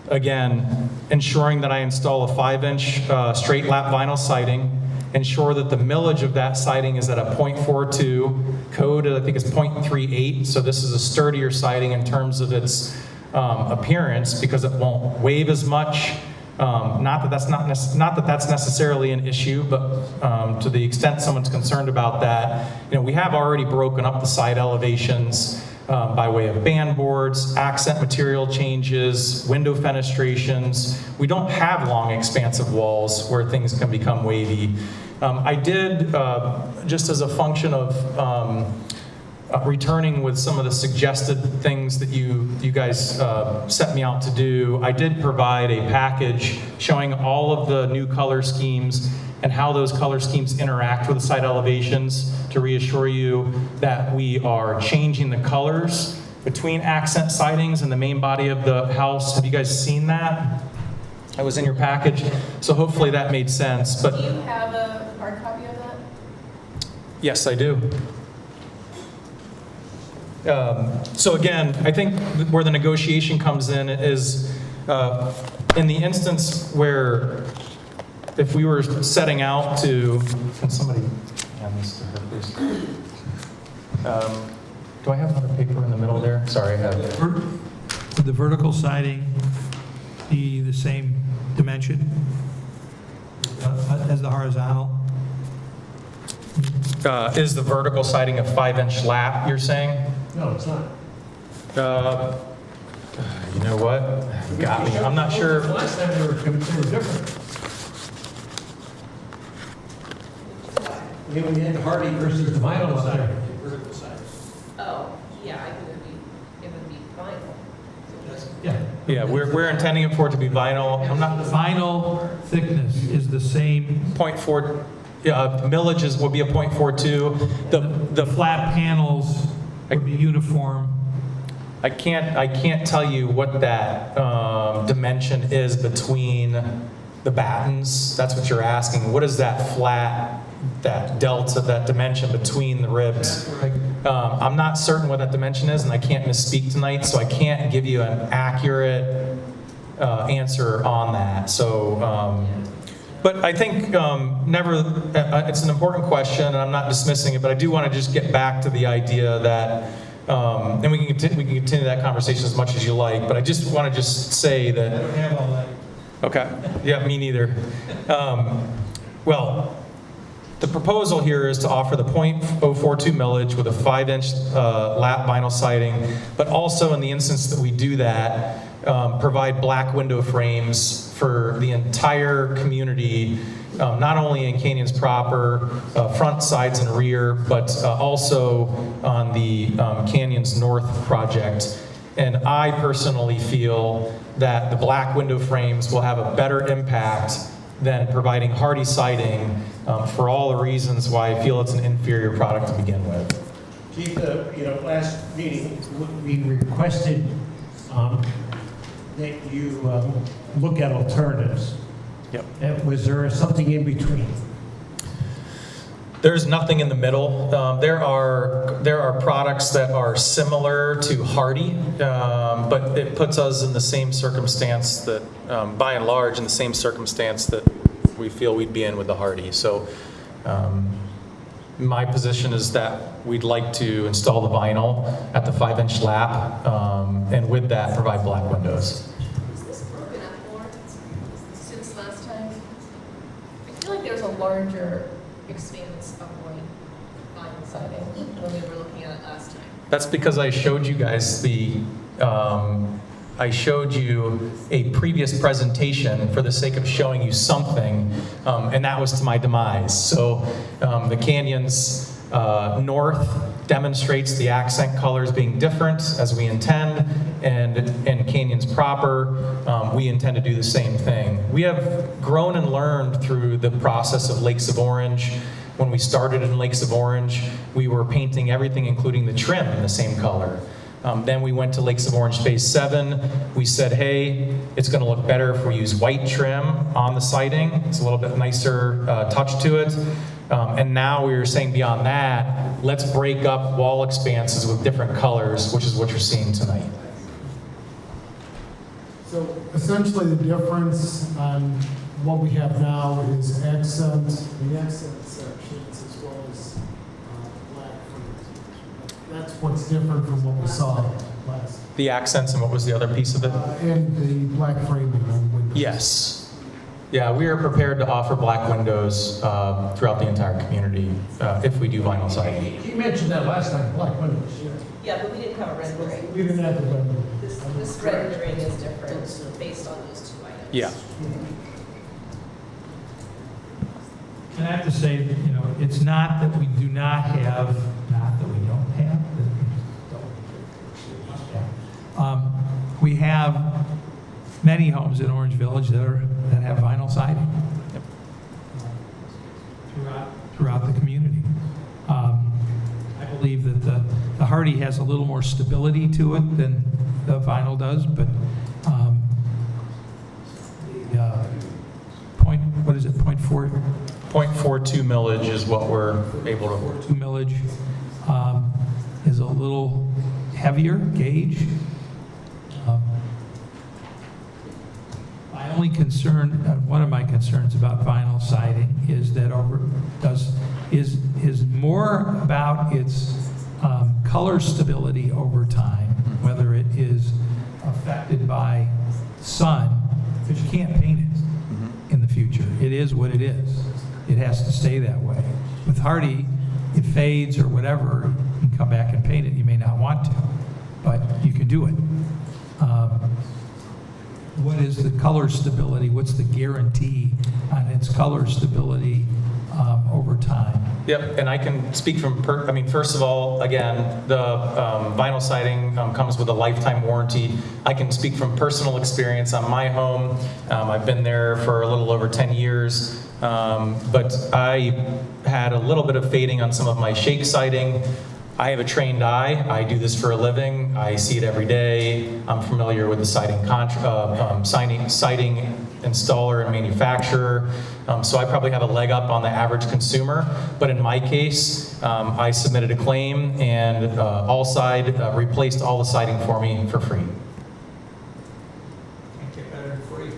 again, ensuring that I install a 5-inch straight lap vinyl siding, ensure that the millage of that siding is at a 0.42, code I think is 0.38, so this is a sturdier siding in terms of its appearance, because it won't wave as much. Not that that's necessarily an issue, but to the extent someone's concerned about that, we have already broken up the side elevations by way of band boards, accent material changes, window fenestrations. We don't have long, expansive walls where things can become wavy. I did, just as a function of returning with some of the suggested things that you guys set me out to do, I did provide a package showing all of the new color schemes and how those color schemes interact with the site elevations to reassure you that we are changing the colors between accent sidings and the main body of the house. Have you guys seen that? That was in your package, so hopefully that made sense. But Do you have a hard copy of that? yes, I do. So again, I think where the negotiation comes in is in the instance where if we were setting out to, can somebody hand this to her, please? Do I have another paper in the middle there? Sorry, I have it. Would the vertical siding be the same dimension as the horizontal? Is the vertical siding a 5-inch lap, you're saying? No, it's not. You know what? Got me. I'm not sure. Last time they were different. We had Hardy versus the vinyl up there. Oh, yeah, it would be vinyl. Yeah. Yeah, we're intending it for it to be vinyl. I'm not, The vinyl thickness is the same, 0.4, millages will be a 0.42. the flat panels would be uniform. I can't tell you what that dimension is between the battens. That's what you're asking. What is that flat, that delta, that dimension between the ribs? I'm not certain what that dimension is, and I can't misspeak tonight, so I can't give you an accurate answer on that. So, but I think it's an important question, and I'm not dismissing it, but I do want to just get back to the idea that, and we can continue that conversation as much as you like, but I just want to just say that. I don't have all that. Okay, yeah, me neither. Well, the proposal here is to offer the .042 millage with a 5-inch lap vinyl siding, but also in the instance that we do that, provide black window frames for the entire community, not only in Canyons proper, front, sides, and rear, but also on the Canyons North project. And I personally feel that the black window frames will have a better impact than providing hardy siding for all the reasons why I feel it's an inferior product to begin with. Keith, last meeting, we requested that you look at alternatives. Yep. Was there something in between? There's nothing in the middle. There are products that are similar to hardy, but it puts us in the same circumstance that, by and large, in the same circumstance that we feel we'd be in with the hardy. So my position is that we'd like to install the vinyl at the 5-inch lap, and with that, provide black windows. Is this broken up more since last time? I feel like there's a larger expanse of white vinyl siding when we were looking at it last time. That's because I showed you guys I showed you a previous presentation for the sake of showing you something, and that was to my demise. So the Canyons North demonstrates the accent colors being different as we intend, and in Canyons proper, we intend to do the same thing. We have grown and learned through the process of Lakes of Orange. When we started in Lakes of Orange, we were painting everything, including the trim, in the same color. Then we went to Lakes of Orange Phase 7. We said, hey, it's going to look better if we use white trim on the siding. It's a little bit nicer touch to it. And now we were saying beyond that, let's break up wall expanses with different colors, which is what you're seeing tonight. So essentially, the difference on what we have now is the accent sections as well as black frames. That's what's different from what we saw last. The accents, and what was the other piece of it? And the black framing on windows. Yes. Yeah, we are prepared to offer black windows throughout the entire community if we do vinyl siding. You mentioned that last time, black windows. Yeah, but we didn't have a rendering. We didn't have the rendering. This rendering is different based on those two items. Yeah. And I have to say, you know, it's not that we do not have, not that we don't have, we have many homes in Orange Village that have vinyl siding throughout the community. I believe that the Hardy has a little more stability to it than the vinyl does, but the what is it, 0.4? 0.42 millage is what we're able to. 2 millage is a little heavier gauge. My only concern, one of my concerns about vinyl siding is that is more about its color stability over time, whether it is affected by sun, because you can't paint it in the future. It is what it is. It has to stay that way. With Hardy, it fades or whatever, you can come back and paint it. You may not want to, but you can do it. What is the color stability? What's the guarantee on its color stability over time? Yep, and I can speak from, first of all, again, the vinyl siding comes with a lifetime warranty. I can speak from personal experience on my home. I've been there for a little over 10 years, but I had a little bit of fading on some of my shake siding. I have a trained eye. I do this for a living. I see it every day. I'm familiar with the siding installer and manufacturer. So I probably have a leg up on the average consumer. But in my case, I submitted a claim, and Allside replaced all the siding for me for free. Can't get better for you.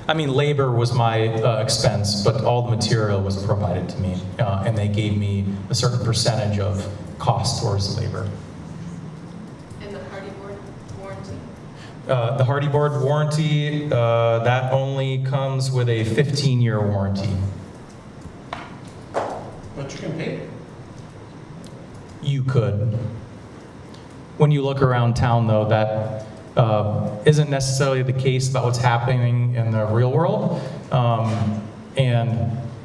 I mean, labor was my expense, but all the material was provided to me, and they gave me a certain percentage of cost towards labor. And the Hardy Board warranty? The Hardy Board warranty, that only comes with a 15-year warranty. But you can pay it. You could. When you look around town, though, that isn't necessarily the case about what's happening in the real world.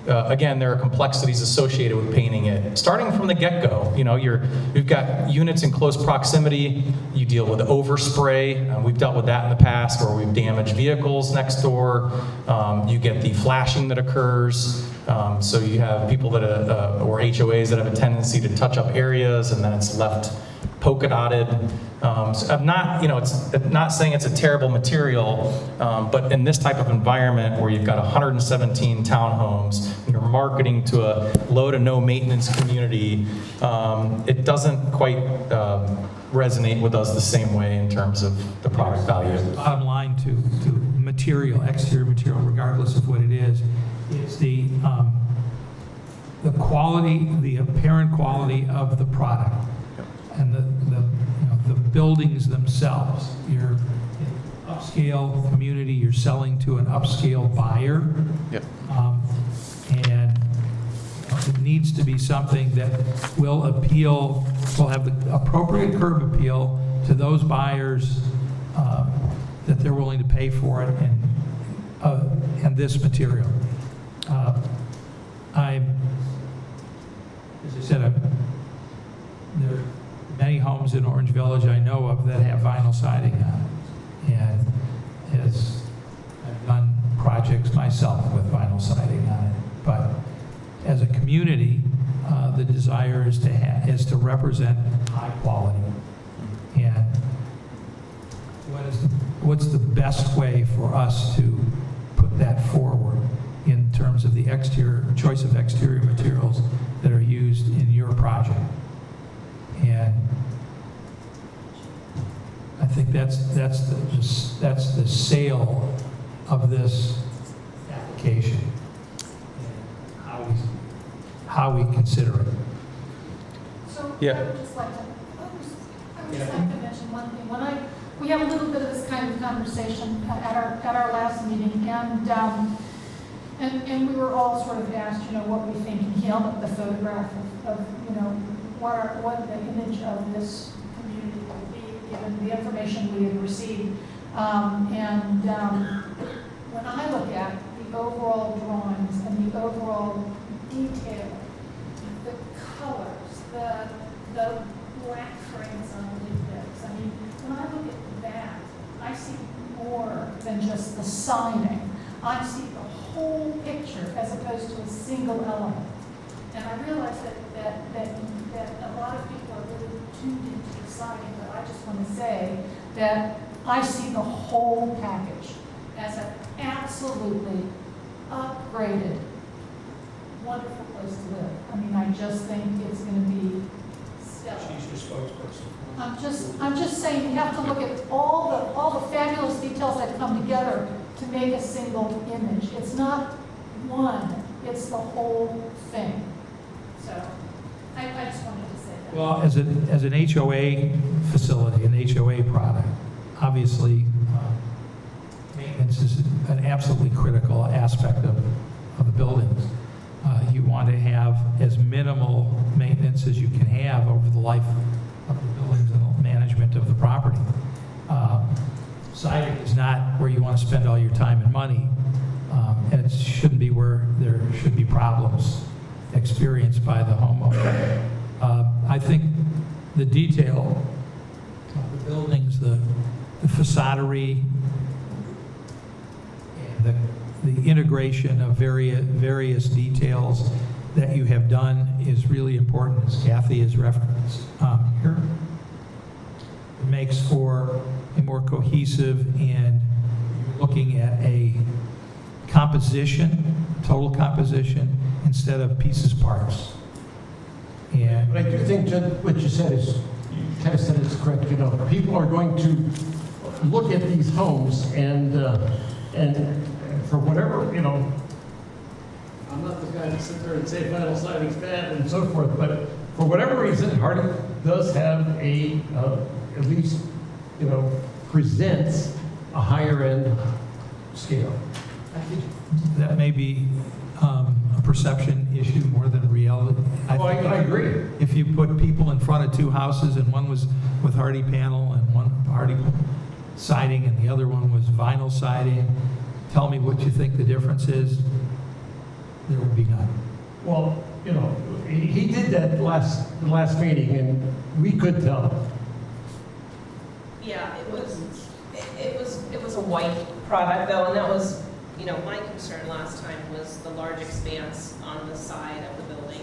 Again, there are complexities associated with painting it. Starting from the get-go, you know, you've got units in close proximity. You deal with overspray. We've dealt with that in the past, where we've damaged vehicles next door. You get the flashing that occurs. So you have people that or HOAs that have a tendency to touch up areas, and then it's left polka dotted. So I'm not, it's not saying it's a terrible material, but in this type of environment where you've got 117 townhomes, and you're marketing to a low to no maintenance community, it doesn't quite resonate with us the same way in terms of the product value. Bottom line to material, exterior material, regardless of what it is the quality, the apparent quality of the product, and the buildings themselves. You're in an upscale community, you're selling to an upscale buyer. Yep. And it needs to be something that will have the appropriate curb appeal to those buyers that they're willing to pay for it and this material. As I said, there are many homes in Orange Village I know of that have vinyl siding on it. And I've done projects myself with vinyl siding on it. But as a community, the desire is to represent high quality. And what's the best way for us to put that forward in terms of the choice of exterior materials that are used in your project? And I think that's the sale of this application, and how we consider it. So Yeah. I would just like to mention one thing. We had a little bit of this kind of conversation at our last meeting, and we were all sort of asked, what we think, and he held up the photograph of what the image of this community would be, given the information we had received. When I look at the the overall drawings and the overall detail, the colors, the black frames on the windows. I mean, when I look at that, I see more than just the siding. I see the whole picture as opposed to a single element. And I realize that a lot of people are really tuned into the siding, but I just want to say that I see the whole package as an absolutely upgraded, wonderful place to live. I mean, I just think it's going to be stellar. She's your spokesperson. I'm just saying, you have to look at all the fabulous details that come together to make a single image. It's not one, it's the whole thing. So, I just wanted to say that. Well, as an HOA facility, an HOA product, obviously, maintenance is an absolutely critical aspect of the buildings. You want to have as minimal maintenance as you can have over the life of the buildings and the management of the property. Siding is not where you want to spend all your time and money, and it shouldn't be where there should be problems experienced by the homeowner. I think the detail of the buildings, the façadery, and the integration of various details that you have done is really important, as Kathy has referenced here. It makes for a more cohesive, and you're looking at a composition, total composition, instead of pieces, parts. And But I do think, Jen, what you said is, you kind of said it's correct, you know, people are going to look at these homes and for whatever, you know, I'm not the guy to sit there and say vinyl siding's bad and so forth, but for whatever reason, Harding does have at least, you know, presents a higher end scale. I think that may be a perception issue more than a reality. I agree. If you put people in front of two houses and one was with hardy panel and one hardy siding and the other one was vinyl siding, tell me what you think the difference is. There would be none. Well, you know, he did that the last meeting and we could tell. Yeah, it was a white product though, and that was, you know, my concern last time was the large expanse on the side of the building.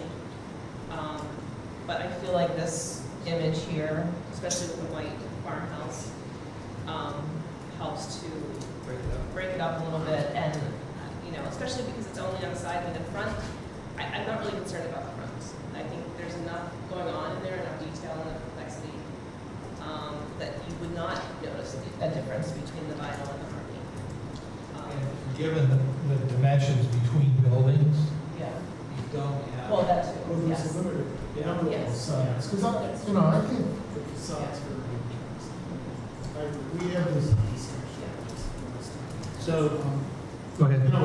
But I feel like this image here, especially with the white farmhouse, helps to break it up a little bit, and you know, especially because it's only on the side and the front. I'm not really concerned about the front. I think there's enough going on in there, enough detail and complexity that you would not notice a difference between the vinyl and the hardy. And given the dimensions between buildings, Yeah. you don't have. Well, that too. Well, Yes. there's a limited number of Yes. sides, because I think the facade's very interesting. We have this discussion. So, go ahead. You know,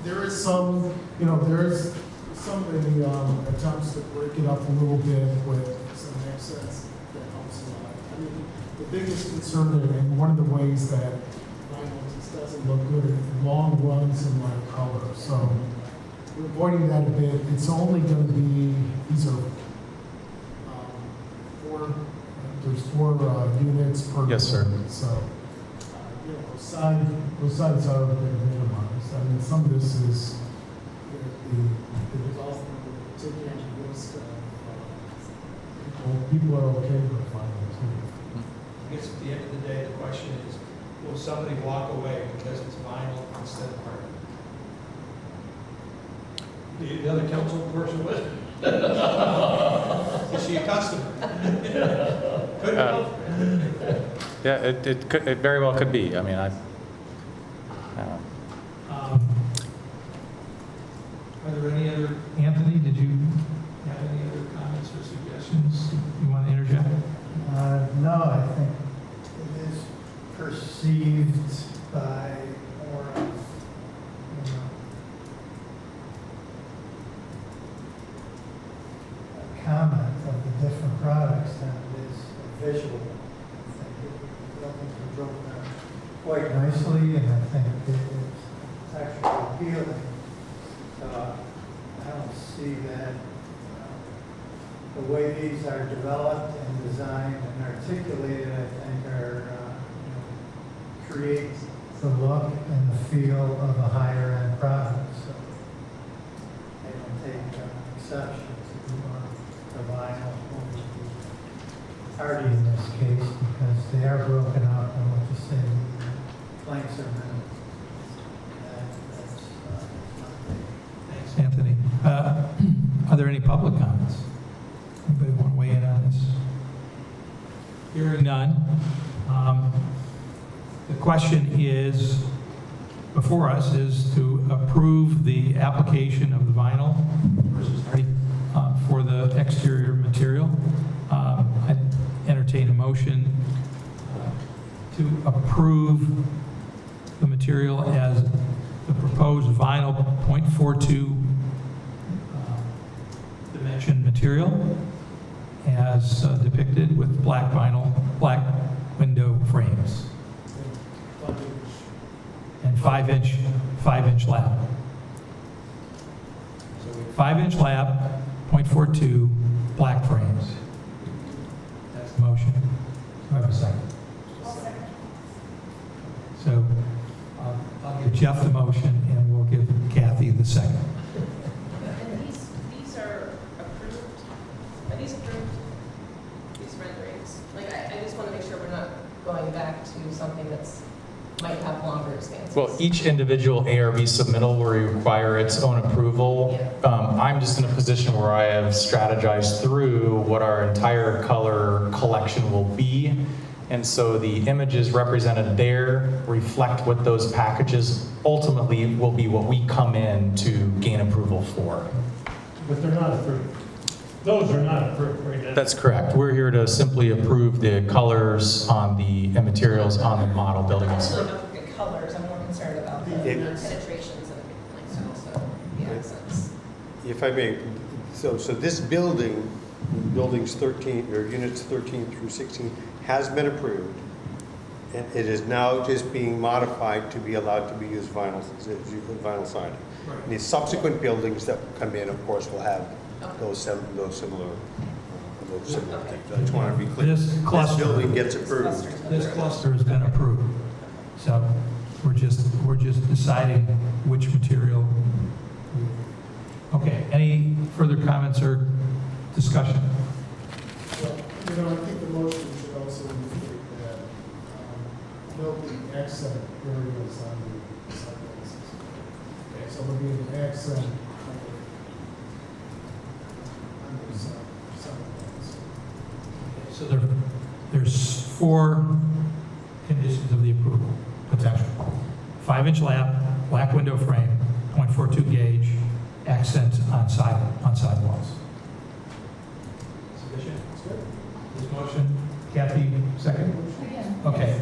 there is some, you know, there's some of the attempts to break it up a little bit with some accents that helps a lot. I mean, the biggest concern, and one of the ways that vinyl just doesn't look good, it long runs in like color. So we're avoiding that a bit. It's only going to be, these are there's four units per. Yes, sir. So, you know, those sides are minimized. I mean, some of this is the development taking into risk people are okay with vinyl too. I guess at the end of the day, the question is, will somebody walk away because it's vinyl instead of hardy? The other council person was. Is she a customer? Could help. Yeah, it very well could be. I mean, I don't know. Are there any other, Anthony, did you have any other comments or suggestions you want to interject? No, I think it is perceived by more of, you know, a comment of the different products than it is a visual. I think it drove that quite nicely, and I think it's actually the way these are developed and designed and articulated, I think are, create the look and the feel of a higher end product. So I don't take exception to the vinyl over the hardy in this case because they are broken up and what you say, the planks are minimal. That's Thanks, Anthony. Are there any public comments? Anybody want to weigh in on this? Hearing none. The question is, before us, is to approve the application of the vinyl versus hardy for the exterior material. I entertain a motion to approve the material as the proposed vinyl .42 dimension material as depicted with black vinyl, black window frames and 5-inch lap. So 5-inch lap, .42 black frames. That's the motion. Do I have a second? So I'll give Jeff the motion and we'll give Kathy the second. And these are approved, are these approved, these renderings? Like, I just want to make sure we're not going back to something that's, might have longer expanses. Well, each individual ARB submittal will require its own approval. I'm just in a position where I have strategized through what our entire color collection will be. And so the images represented there reflect what those packages ultimately will be what we come in to gain approval for. But they're not approved. Those are not approved right now. That's correct. We're here to simply approve the colors on the and materials on the model building. I'm really not looking at colors, I'm more concerned about the penetrations and everything like so, the accents. If I may, so this building, buildings 13, or units 13 through 16, has been approved. And it is now just being modified to be allowed to be used vinyl siding. Right. The subsequent buildings that come in, of course, will have those similar things. I just want to be clear. This cluster- building gets approved. This cluster has been approved. So we're just deciding which material. Okay, any further comments or discussion? Well, I think the motion should also indicate that note the accent areas on the site basis. Okay, so there'll be an accent on the site basis. So there's 4 conditions of the approval, potential. 5-inch lap, black window frame, .42 gauge, accent on side walls. Sufficient? This motion, Kathy, second? Again. Okay.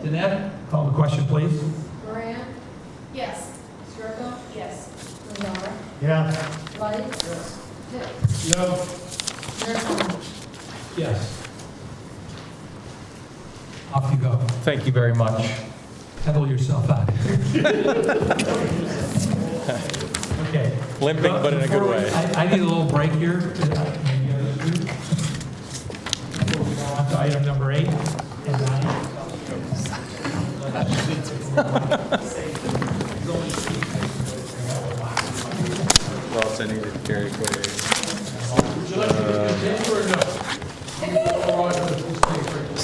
Danette, call the question, please. Moran? Yes. Sturgill? Yes. Lazar? Yeah. Light? Yes. Hicks? No. Mayor Condon? Yes. Off you go. Thank you very much. Pedal yourself out. Okay. Limping, but in a good way. I need a little break here. Maybe others do. Before we go on to item number 8 and 9. What else I need to carry for you? Would you like me to continue or no?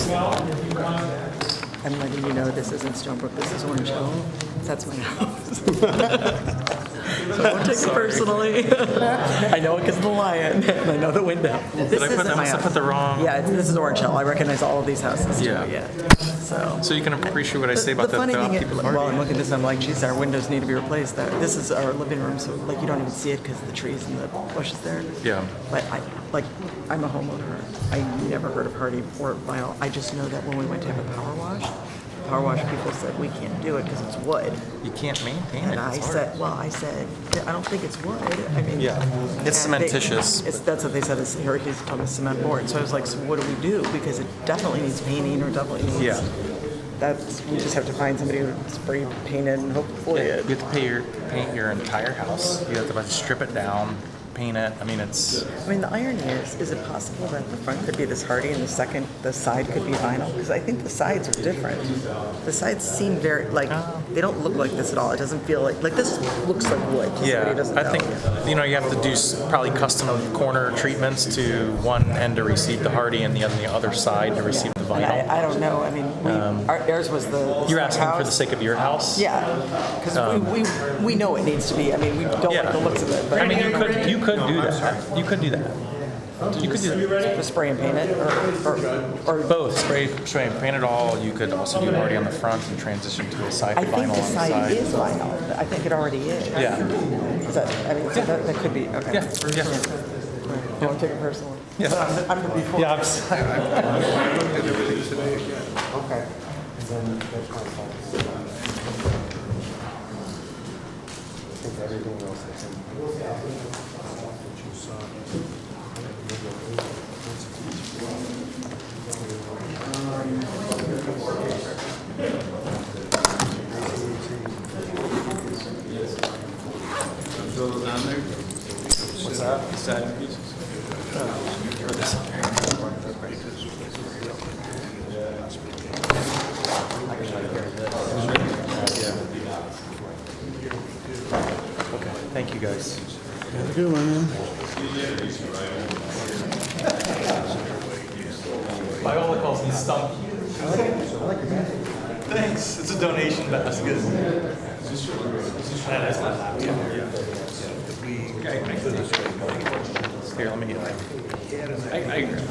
Well, if you want. I'm letting you know this isn't Stonebrook, this is Orange Hill. That's my house. So don't take it personally. I know it because of the lion, and I know the window. This isn't my house. the wrong. Yeah, this is Orange Hill. I recognize all of these houses too, Yeah. yeah. So. So you can appreciate what I say The about funny thing is, people. well, I'm looking at this, I'm like, geez, our windows need to be replaced. This is our living room, so like you don't even see it because of the trees and the bushes there. Yeah. But I'm a homeowner. I never heard of hardy or vinyl. I just know that when we went to have a power wash people said we can't do it because it's wood. You can't maintain And it. I said, I don't think it's wood. I mean, Yeah, it's and cementitious. That's what they said. It's Hurricane's told me cement board. So I was like, so what do we do? Because it definitely needs painting or definitely needs. Yeah. We just have to find somebody who spray paint it and hopefully You have to paint your entire house. You have to strip it down, paint it. I mean, it's, I mean, the irony is it possible that the front could be this hardy and the side could be vinyl? Because I think the sides are different. The sides seem very, like, they don't look like this at all. It doesn't feel like this looks like wood. Somebody yeah, doesn't I know. think, you know, you have to do probably custom corner treatments to one end to receive the hardy and the other side to receive the And vinyl. I don't know. I mean, ours was the You're asking for house. the sake of your house? Yeah, because we know it needs to be. I mean, we don't like the looks of it. But I mean, you could do that. You could do that. You could do that. The spray and paint it, or Both, spray and paint it all. You could also do hardy on the front and transition to a side I vinyl think on the the side side. is vinyl. I think it already is. Yeah. Is that, I mean, so that could be, okay. Yeah. Don't take it personally. Yeah. I'm the before. Yeah, I looked at everything today. Okay. Then that's my fault. I think everything else I can. What's that? Side pieces. Okay, thank you guys. Have a good one, man. Viola calls me Stump. Thanks. It's a donation basket. That is my laptop. Here, let me get it. I agree.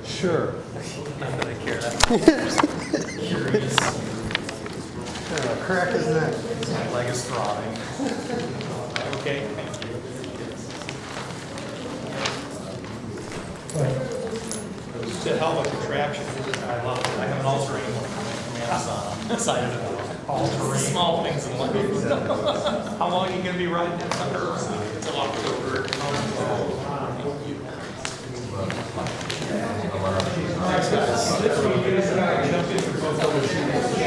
Sure. Not that I care that much. Curious. Crack his neck. My leg is throbbing. Okay, thank you. It's a hell of a contraption. I love it. I have an all-terrain one from Amazon. I'm excited about it. All-terrain. Small things in life. How long are you going to be riding that sucker? Until October. Thanks, Yeah.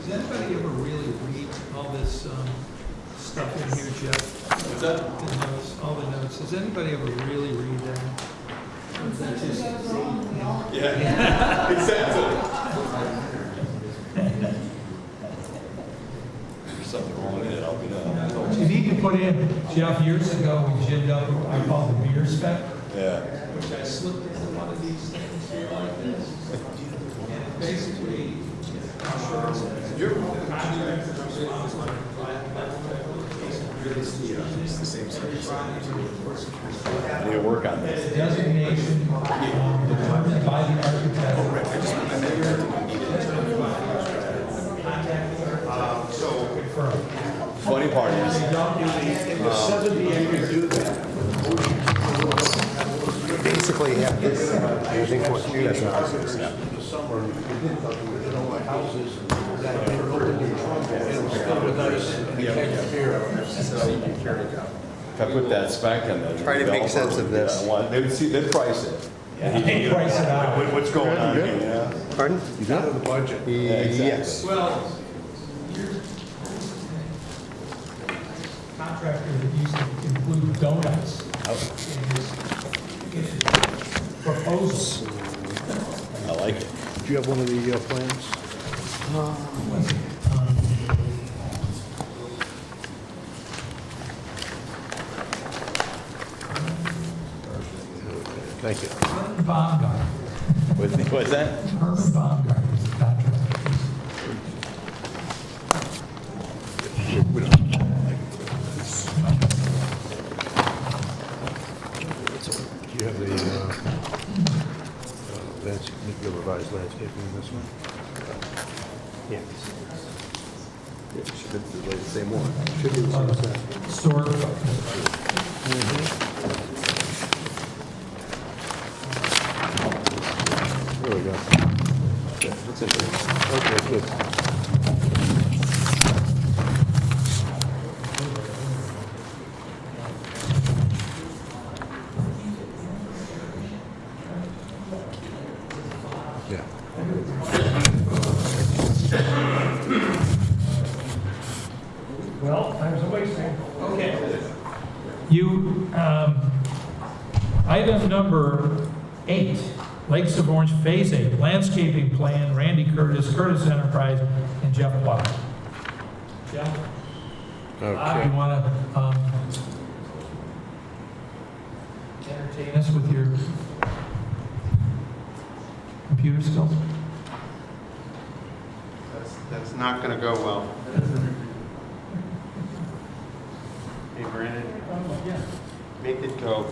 Does anybody ever really read all this stuff in here, Jeff? What's that? The notes, all the notes. Does anybody ever really read that? Or is that just- Yeah, exactly. There's something wrong with it, I'll be done. You need to put in, Jeff, years ago, we ginned up what I call the beer spec, Yeah. which I slipped into one of these things here like this. And basically, insurance. It's the same service. I need to work on this. Designation determined by the architect. Funny part is, Basically, have this, everything for future. if I put that spec in there. Try to make sense of this. They'd price it. They price it out. What's going on here, yeah? Pardon? You got the budget. Yes. Well, your contractor that used to include donuts in his proposal. I like it. Do you have one of the plans? Thank you. Herman Baumgart. What's that? Herman Baumgart is the contractor. Do you have the revised landscaping in this one? Yeah. It should be the same one. Should be the same set. Store. There we go. Yeah, that's it. Okay, good. Yeah. Well, time's a wasting. Okay. You, item number 8, Lakes of Orange Phase 8, landscaping plan, Randy Curtis, Curtis Enterprise, and Jeff Watt. Jeff? Okay. You want to entertain us with your computer skills? That's not going to go well. Hey, Brandon, make it go.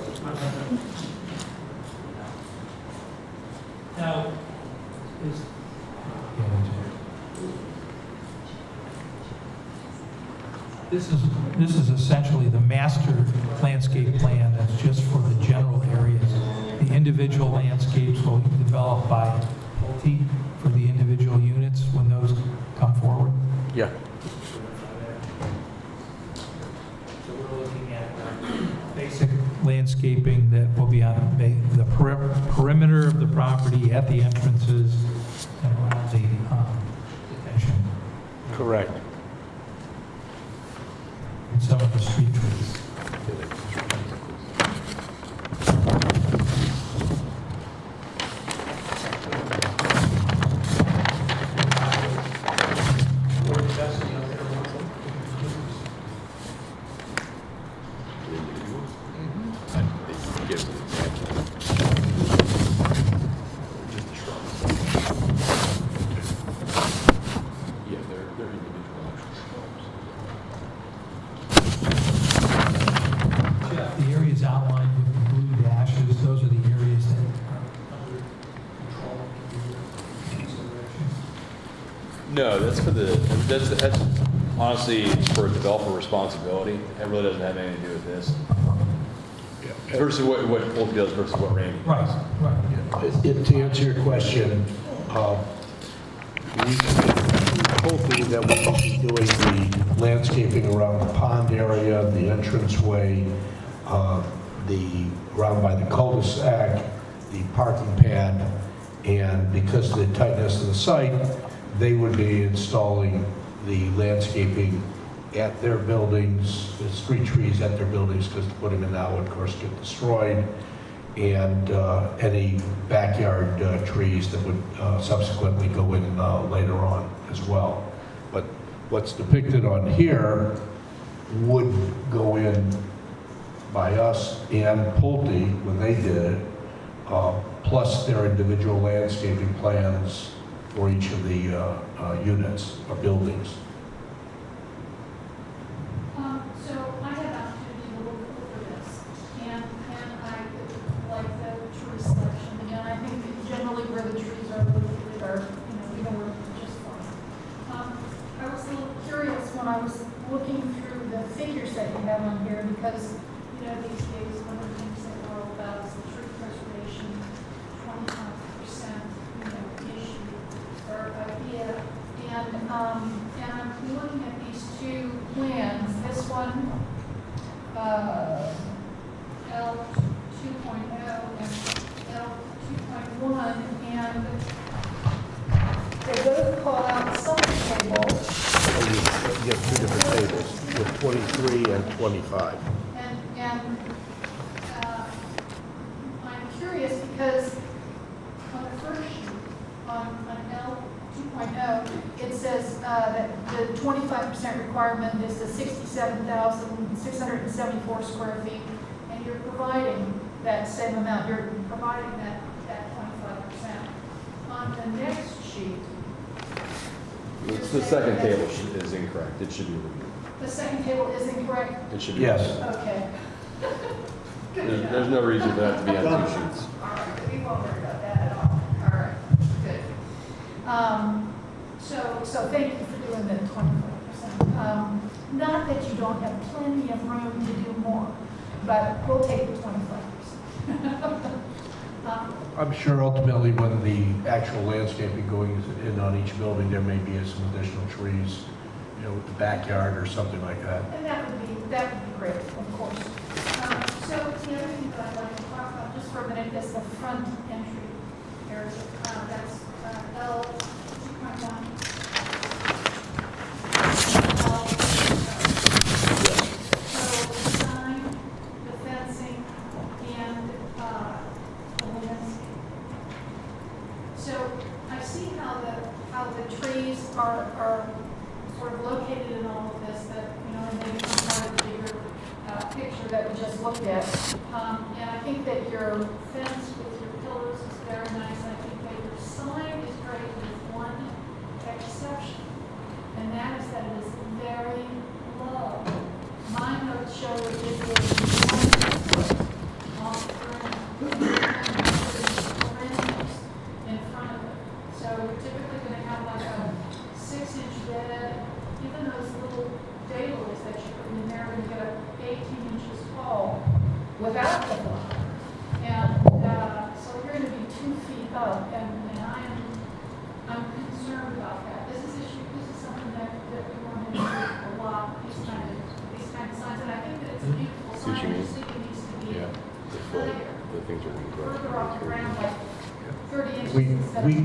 Now, this is essentially the master landscape plan that's just for the general areas. The individual landscapes will be developed by Pulte for the individual units when those come forward. Yeah. So we're looking at basic landscaping that will be on the perimeter of the property, at the entrances, and around the detention. Correct. And some of the street trees. Jeff, the areas outlined with the blue dashes, those are the areas that are under control of your consideration. No, that's that's honestly for developer responsibility. It really doesn't have anything to do with this. Versus what Pulte does versus what Randy does. Right. To answer your question, we told me that we should be doing the landscaping around the pond area, the entranceway, around by the cul-de-sac, the parking pad, and because of the tightness of the site, they would be installing the landscaping at their buildings, the street trees at their buildings, because to put them in now would, of course, get destroyed, and any backyard trees that would subsequently go in later on as well. But what's depicted on here would go in by us and Pulte when they did it, plus their individual landscaping plans for each of the units or buildings. So I had an opportunity to look over this, and I like the tree selection. Again, I think generally where the trees are located are, we know we're just fine. I was a little curious when I was looking through the figures that you have on here, because, these days, one of the things that we're all about is the tree preservation, 25%, issue or idea. And I'm on 25. And I'm curious because on the first sheet, on L 2.0, it says that the 25% requirement is the 67,674 square feet, and you're providing that same amount. You're providing that 25%. On the next sheet, The second table is incorrect. It should be reviewed. the second table is incorrect? It should be. Yes. Okay. There's no reason for that to be on 2 sheets. All right, we won't worry about that at all. All right, good. So thank you for doing the 25%. Not that you don't have plenty of room to do more, but we'll take the 25%. I'm sure ultimately when the actual landscaping going in on each building, there may be some additional trees, you know, with the backyard or something like that. And that would be great, of course. So the other thing that I'd like to talk about just for a minute is the front entry area. That's L 2.1. So the sign, the fencing, and the landscape. So I see how the trees are sort of located in all of this, that, you know, and they become part of the bigger picture that we just looked at. And I think that your fence with your pillars is very nice. I think that your sign is great with one exception, and that is that it is very low. My notes show it is a 1 foot off the ground. In front of it. So you're typically going to have like a 6-inch bed. Even those little daylilies that you put in there, you get 18 inches tall without the flower. And so you're going to be 2 feet up, and I'm concerned about that. This is something that we want to do a lot. These kind of signs, and I think that it's a beautiful sign. I just think it needs to be higher, further off the ground, like 30 inches.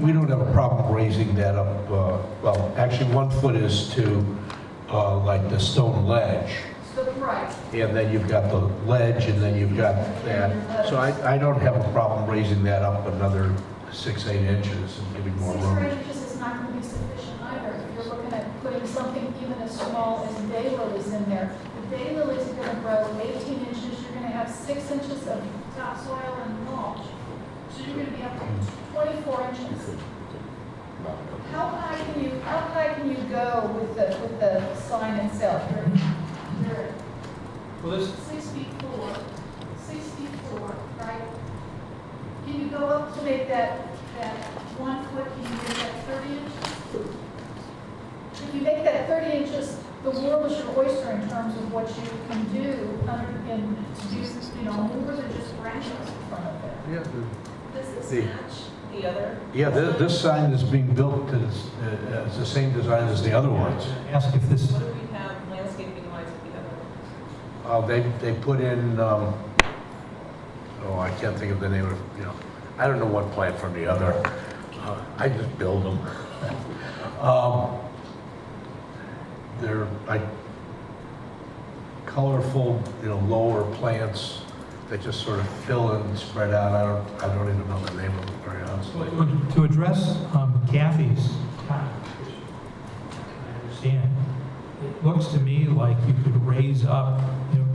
We don't have a problem raising that up, well, actually 1 foot is to like the stone ledge. Right. And then you've got the ledge, and then you've got that. So I don't have a problem raising that up another 6-8 inches and giving more 6 or 8 room. inches is not going to be sufficient either. If you're looking at putting something even as small as daylilies in there, the daylilies are going to grow 18 inches. You're going to have 6 inches of topsoil and mulch. So you're going to be up to 24 inches. How high can you go with the sign itself? You're 6 feet 4, right? Can you go up to make that 1 foot? Can you make that 30 inches? If you make that 30 inches, the world is your oyster in terms of what you can do more than just branches in front of it. Yeah, Does this match the other? yeah. This sign is being built to it's the same design as the other ones. Ask if this, What do we have landscaping wise with the other one? They put in, I can't think of the name of it, I don't know one plant from the other. I just build them. They're like colorful, lower plants that just sort of fill and spread out. I don't even know the name of them, very honestly. to address Kathy's comment, which I understand, it looks to me like you could raise up,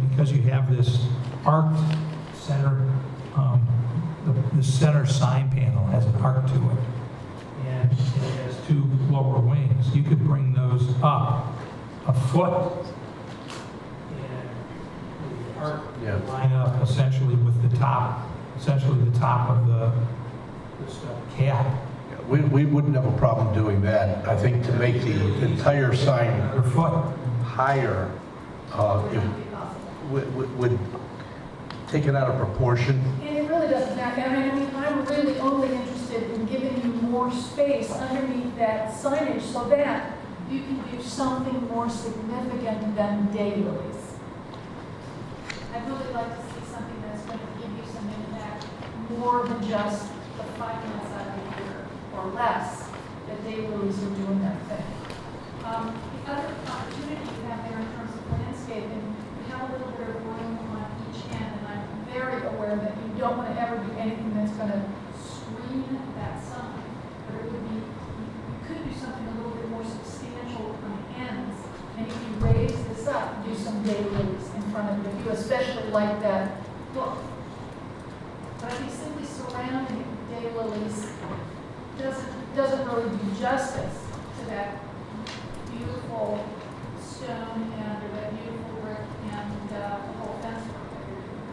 because you have this arced center, the center sign panel has an arc to it, and it has 2 lower wings. You could bring those up a foot, and the arc would line up essentially with the top of the cap. We wouldn't have a problem doing that. I think to make the entire sign Your foot. higher would take it out of proportion. And it really doesn't matter. I mean, I'm really only interested in giving you more space underneath that signage so that you can do something more significant than daylilies. I'd really like to see something that's going to give you some impact more than just the 5 minutes out of the year or less that daylilies are doing their thing. The other opportunity you have there in terms of landscaping, you have a little bit of room on each end, and I'm very aware that you don't want to ever do anything that's going to screen that sign. But it would be, you could do something a little bit more substantial on the ends. And if you raise this up, do some daylilies in front of it, if you especially like that look. But I think simply surrounding it with daylilies doesn't really do justice to that beautiful stone and or that beautiful brick and the whole fence work that you're doing.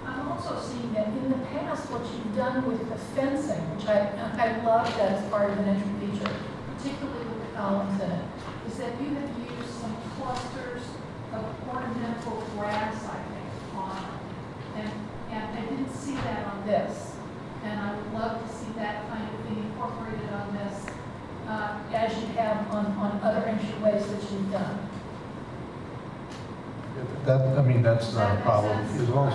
I'm also seeing that in the past, what you've done with the fencing, which I loved as part of an entry feature, particularly with the columns in it, is that you have used some clusters of ornamental grass, I think, on it. And I didn't see that on this. And I would love to see that kind of thing incorporated on this, as you have on other entryways that you've done. That's not a problem. As long as,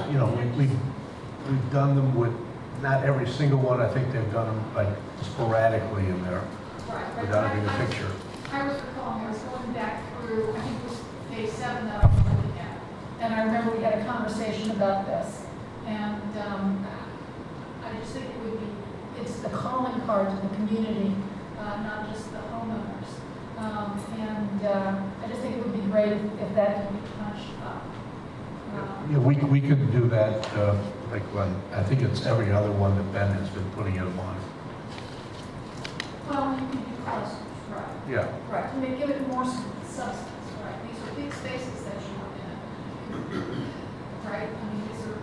we've done them with, not every single one, I think they've done them like sporadically in there, Right. without having a picture. I was recalling, I was going back through, I think it was page 7 that I was looking at. And I remember we had a conversation about this. And I just think it would be, it's the calling card to the community, not just the homeowners. I just think it would be great if that could be punched up. Yeah, we could do that, like when, I think it's every other one that Ben has been putting it on. Well, you can do clusters, right? Yeah. Right, to give it more substance, right? These are big spaces that you want in it. Right? I mean, these are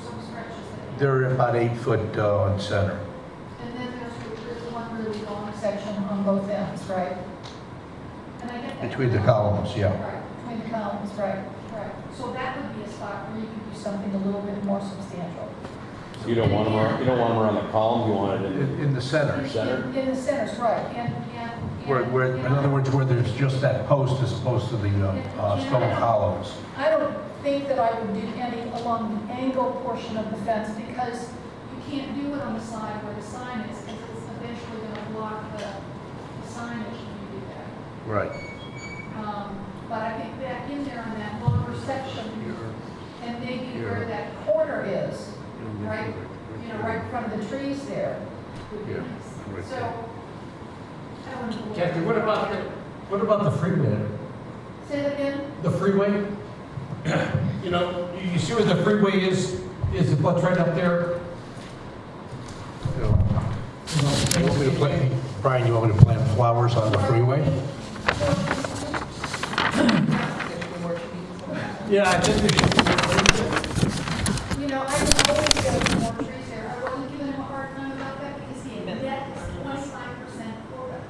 some stretches that. They're about 8 foot on center. And then there's one really long section on both ends, right? And I get that. Between the columns, yeah. Right, between the columns, right. So that would be a spot where you could do something a little bit more substantial. You don't want them around the column, you want it In the center. Center? In the centers, right, and. Where, in other words, where there's just that post as opposed to the stone columns. I don't think that I would do any along the angle portion of the fence because you can't do it on the side where the sign is because it's eventually going to block the signage if you do that. Right. But I think back in there on that lower section and maybe where that corner is, right, right in front of the trees there would be nice. So, I don't know. Kathy, what about the freeway? Say that again? The freeway? You see where the freeway is it what's right up there? You want me to plant, Brian, you want me to plant flowers on the freeway? Yeah, I think we should. I would always get more trees there. I wasn't giving him a hard time about that because he had met his 25% quota.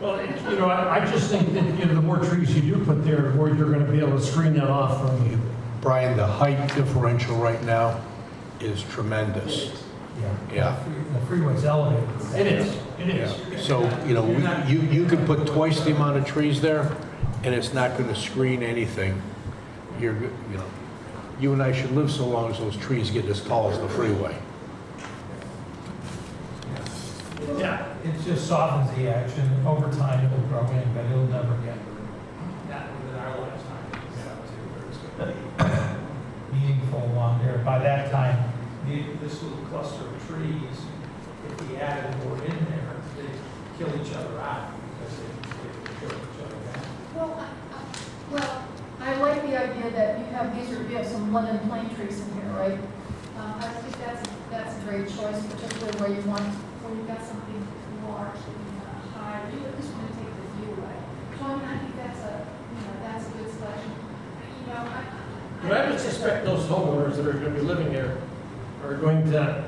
Well, I just think that, the more trees you do put there, the more you're going to be able to screen that off from you. Brian, the height differential right now is tremendous. Yeah. The freeway's elevated. It is. So, you could put twice the amount of trees there, and it's not going to screen anything. You and I should live so long as those trees get as tall as the freeway. Yeah, it just softens the action. Over time, it'll grow in, but it'll never get, not within our lifetime, there's going to be meaningful along there. By that time, this little cluster of trees, if we added more in there, they'd kill each other out because they kill each other down. Well, I like the idea that you have some London plane trees in here, right? I think that's a great choice, particularly where you've got something large and high. You at least want to take the view away. So I think that's a good selection. But I would suspect those homeowners that are going to be living there are going to,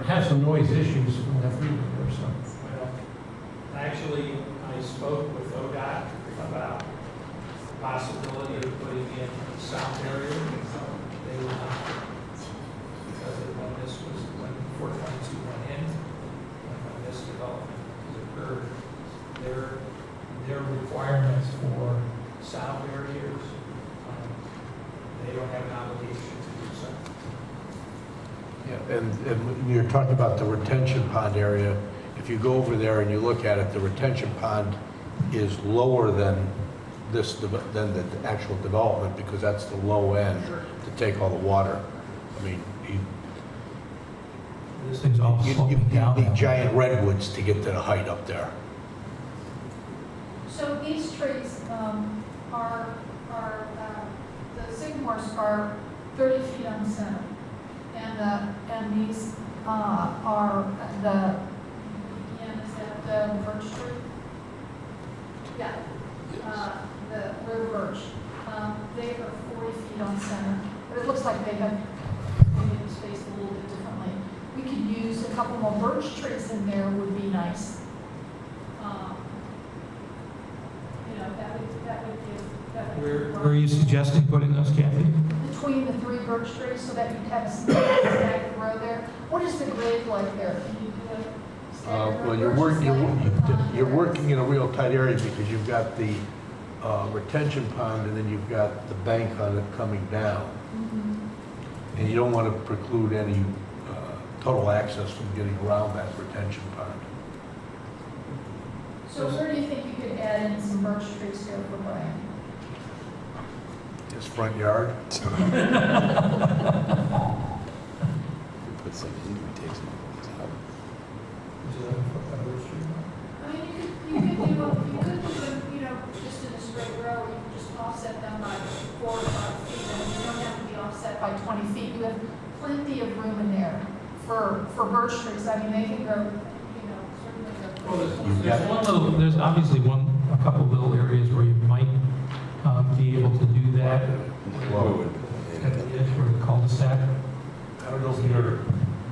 have some noise issues from that freeway or something. Well, actually, I spoke with ODOT about the possibility of putting in the south area. They would not, because when 422 went in, when this development occurred, their requirements for sound barriers, they don't have an obligation to do so. Yeah, and you're talking about the retention pond area. If you go over there and you look at it, the retention pond is lower than than the actual development, because that's the low end to take all the water. I mean, This thing's all you sloping down. need giant redwoods to get to the height up there. So these trees the sycamores are 30 feet on center. And these are is that the birch tree? Yeah. The river birch. They are 40 feet on center. But it looks like they have maybe spaced a little bit differently. We could use a couple more birch trees in there would be nice. That would give. Where are you suggesting putting those, Kathy? Between the 3 birch trees so that you'd have a staggered row there. What is the grade like there? Can you do a staggered row? Well, you're working in a real tight area because you've got the retention pond and then you've got the bank on it coming down. Mm-hmm. And you don't want to preclude any total access from getting around that retention pond. So where do you think you could add in some birch trees here for Brian? His front yard. Put some in, we take some of these out. I mean, you could do them, just in a straight row, you could just offset them by 4 or 5 feet, and you don't have to be offset by 20 feet. You have plenty of room in there for birch trees. I mean, they can grow, certainly. There's obviously a couple little areas where you might be able to do that. At the edge where the cul-de-sac. I don't know if you're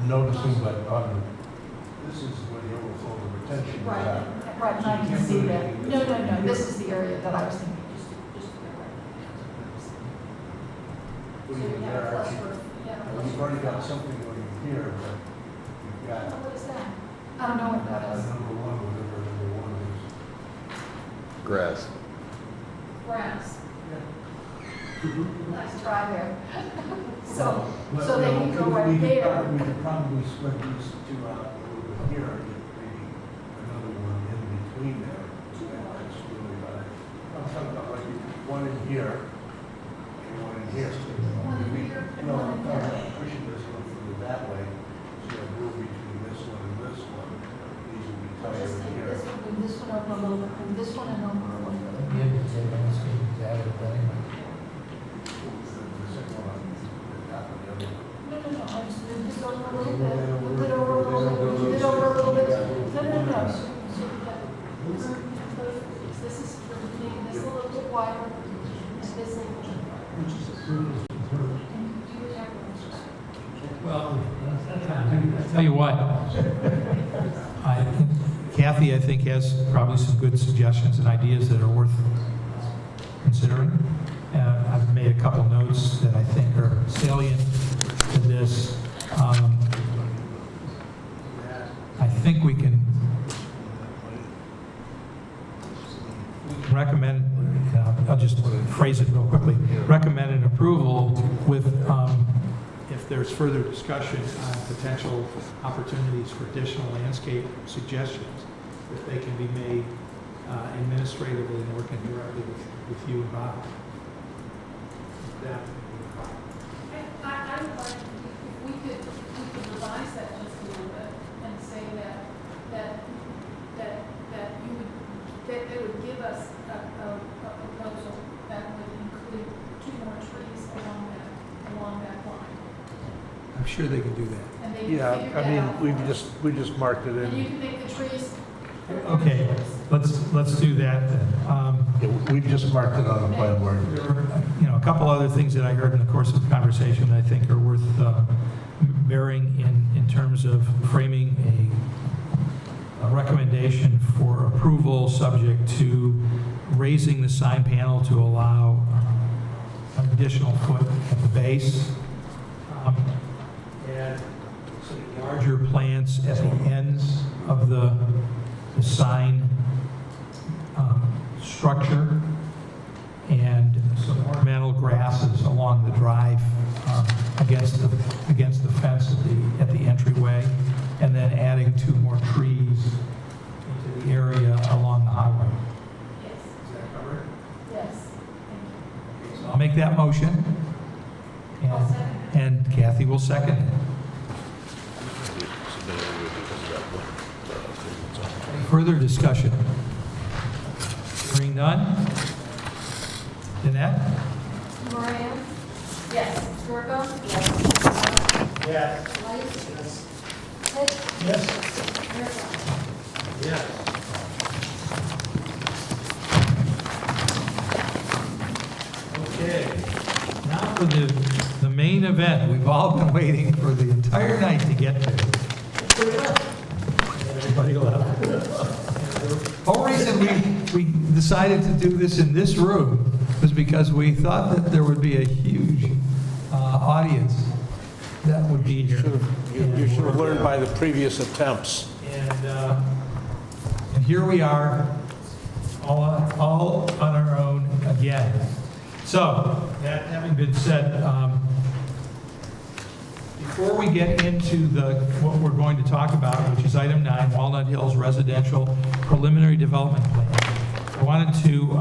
noticing, but this is where the overflow of the retention is at. Right, and I can see that. No, this is the area that I was thinking, just What do you mean there? You've already got something going here, but you've got. What is that? I don't know what that is. Number 1, whatever number 1 is. Grass. Grass. Nice try there. So they can go right there. We could probably spread these 2 out a little bit here and get maybe another one in between there. That's really high. I'm talking about like one in here and one in here. One in here and No, one in I'm here. pushing this one further that way. So you have room between this one and this one. These will be tighter Just in take here. this one over a little bit, and this one and over a little bit. No, I just move this over a little bit, move it over a little bit, move it over a little bit. No. So we got this is making this a little bit wider, and this a little bit wider. Well, tell you what, Kathy, I think, has probably some good suggestions and ideas that are worth considering. I've made a couple notes that I think are salient to this. I think we can recommend, I'll just phrase it real quickly, recommend an approval with, if there's further discussion on potential opportunities for additional landscape suggestions, if they can be made administratively and working directly with you and Bob. That I would like, if we could revise that just a little bit and say that they would give us a proposal that would include 2 more trees along that line. I'm sure they can do that. And they can figure that out. we just marked it And you in. can make the trees. Okay, let's do that then. Yeah, we've just marked it on the plan board. There were, a couple other things that I heard in the course of the conversation that I think are worth bearing in terms of framing a recommendation for approval subject to raising the sign panel to allow an additional foot at the base. Add some larger plants at the ends of the sign structure, and some ornamental grasses along the drive against the fence at the entryway, and then adding 2 more trees into the area along the highway. Yes. Is that covered? Yes. motion. And Kathy will second it. Any further discussion? Hearing none? Danette? Moran? Yes. Storko? Yes. Yes. Light? Yes. Pitts? Yes. Mirabella? Yes. Okay. Now for the main event. We've all been waiting for the entire night to get to. Everybody left. The whole reason we decided to do this in this room was because we thought that there would be a huge audience that would be here. You should have learned by the previous attempts. And here we are, all on our own again. So, that having been said, before we get into what we're going to talk about, which is item 9, Walnut Hills Residential Preliminary Development Plan, I wanted to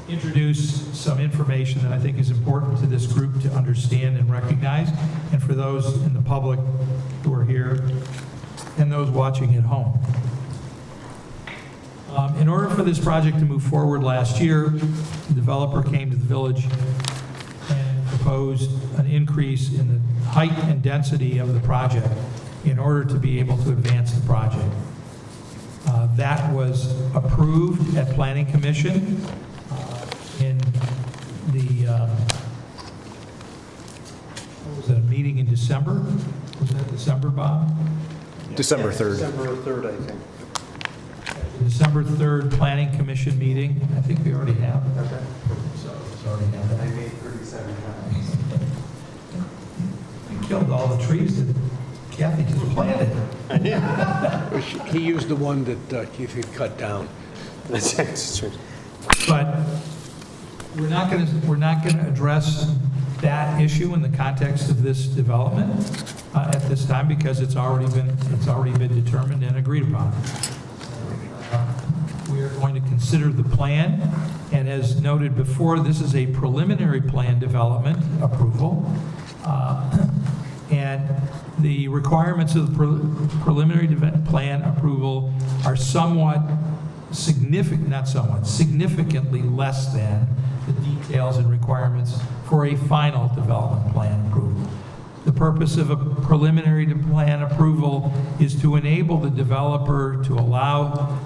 introduce some information that I think is important to this group to understand and recognize, and for those in the public who are here and those watching at home. In order for this project to move forward last year, the developer came to the village and proposed an increase in the height and density of the project in order to be able to advance the project. That was approved at Planning Commission in the, what was that, a meeting in December? Was that December, Bob? December 3rd. December 3rd, I think. December 3rd Planning Commission meeting. I think we already have it. Okay. So it's already have it. I made 37 copies. We killed all the trees that Kathy just planted. He used the one that Keith had cut down. But we're not going to address that issue in the context of this development at this time because it's already been determined and agreed upon. We are going to consider the plan, and as noted before, this is a preliminary plan development approval. And the requirements of the preliminary plan approval are significantly less than the details and requirements for a final development plan approval. The purpose of a preliminary plan approval is to enable the developer to allow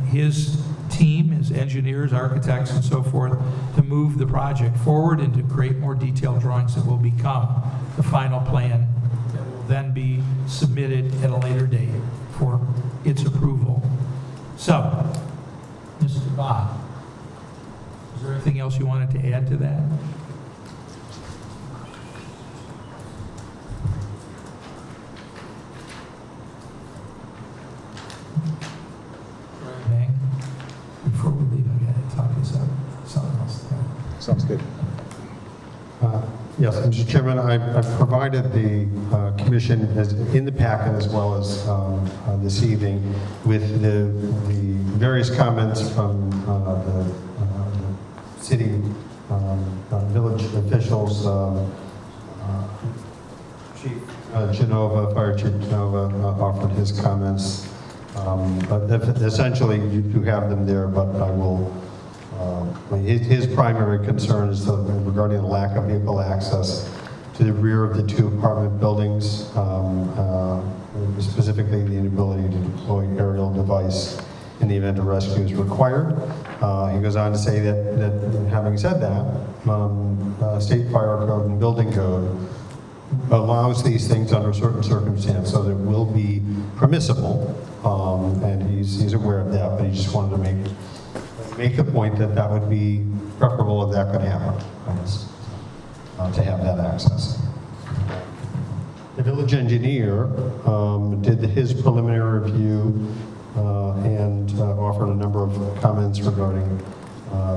his team, his engineers, architects, and so forth, to move the project forward and to create more detailed drawings that will become the final plan that will then be submitted at a later date for its approval. So, Mr. Bob, is there anything else you wanted to add to that? Before we leave, I got to talk this up. Something else. Sounds good. Yes, Mr. Chairman, I've provided the commission in the packet as well as this evening with the various comments from the city, village officials, Chief Genova, Fire Chief Genova offered his comments. But essentially, you do have them there, but I will, his primary concern is regarding the lack of vehicle access to the rear of the two apartment buildings, specifically the inability to deploy aerial device in the event a rescue is required. He goes on to say that having said that, state fire code and building code allows these things under certain circumstances, so that will be permissible. And he's aware of that, but he just wanted to make the point that would be preferable if that could happen, to have that access. The village engineer did his preliminary review and offered a number of comments regarding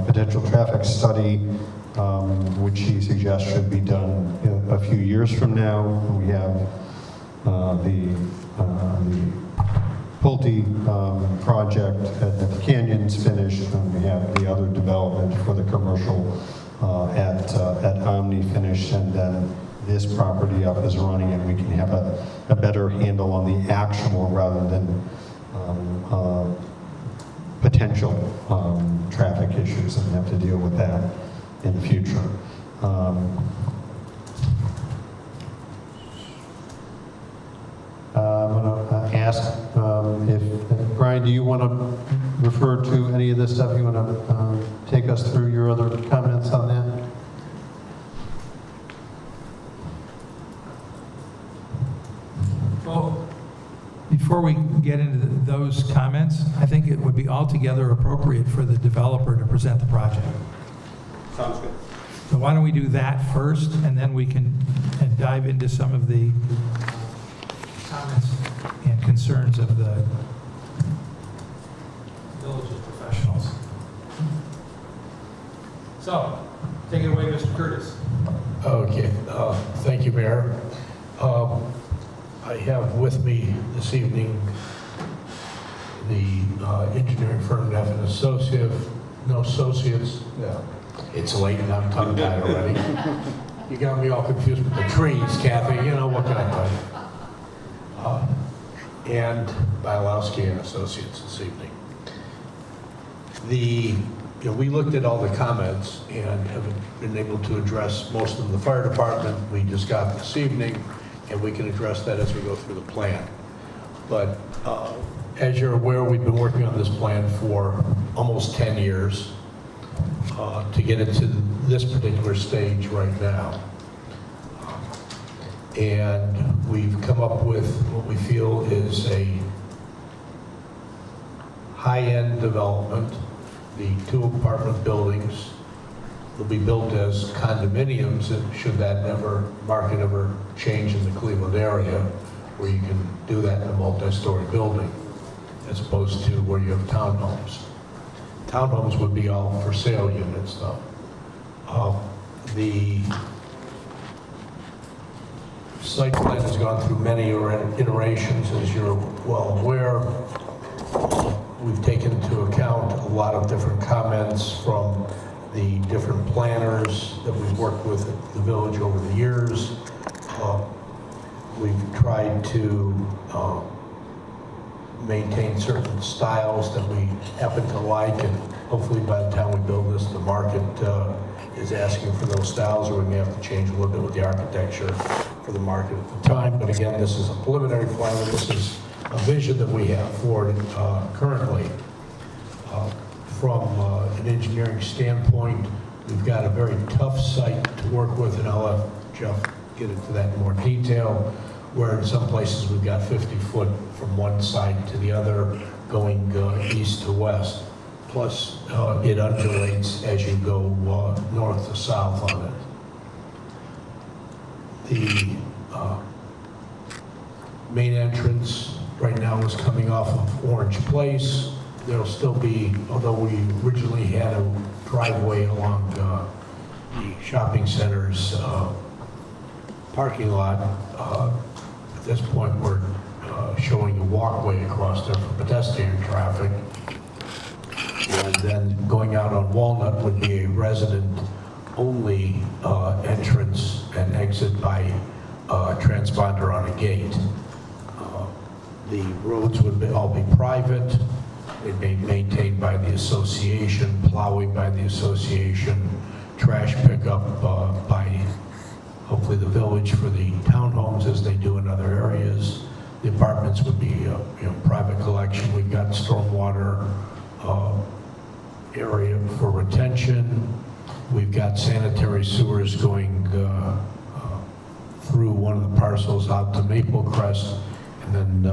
potential traffic study, which he suggests should be done a few years from now. We have the Pulte project at the Canyons finished, and we have the other development for the commercial at Omni finished, and then this property up is running, and we can have a better handle on the actual rather than potential traffic issues and have to deal with that in the future. I'm going to ask if, Brian, do you want to refer to any of this stuff? You want to take us through your other comments on that? Well, before we get into those comments, I think it would be altogether appropriate for the developer to present the project. Sounds good. So why don't we do that first, and then we can dive into some of the comments and concerns of the village's professionals. So, take it away, Mr. Curtis. Okay, thank you, Mayor. I have with me this evening the engineering firm, Neff and Associates. No, it's late and I'm tongue-tied already. You got me all confused with the trees, Kathy, you know, what can I tell you? And Bialowski and Associates this evening. We looked at all the comments and have been able to address most of them. The fire department we just got this evening, and we can address that as we go through the plan. But as you're aware, we've been working on this plan for almost 10 years to get it to this particular stage right now. And we've come up with what we feel is a high-end development. The 2 apartment buildings will be built as condominiums, and should that market ever change in the Cleveland area, where you can do that in a multi-story building, as opposed to where you have townhomes. Townhomes would be all for sale units, though. The site plan has gone through many iterations, as you're well aware. We've taken into account a lot of different comments from the different planners that we've worked with at the village over the years. We've tried to maintain certain styles that we happen to like, and hopefully by the time we build this, the market is asking for those styles, or we may have to change a little bit with the architecture for the market at the time. But again, this is a preliminary plan, and this is a vision that we have for it currently. From an engineering standpoint, we've got a very tough site to work with, and I'll have Jeff get into that in more detail, where in some places we've got 50 foot from one side to the other, going east to west. Plus, it undulates as you go north to south on it. The main entrance right now is coming off of Orange Place. There'll still be, although we originally had a driveway along the shopping center's parking lot, at this point we're showing a walkway across there for pedestrian traffic. And then going out on Walnut would be a resident-only entrance and exit by transponder on a gate. The roads would all be private. They'd be maintained by the association, plowing by the association, trash pickup by hopefully the village for the townhomes as they do in other areas. The apartments would be private collection. We've got stormwater area for retention. We've got sanitary sewers going through one of the parcels out to Maple Crest, and then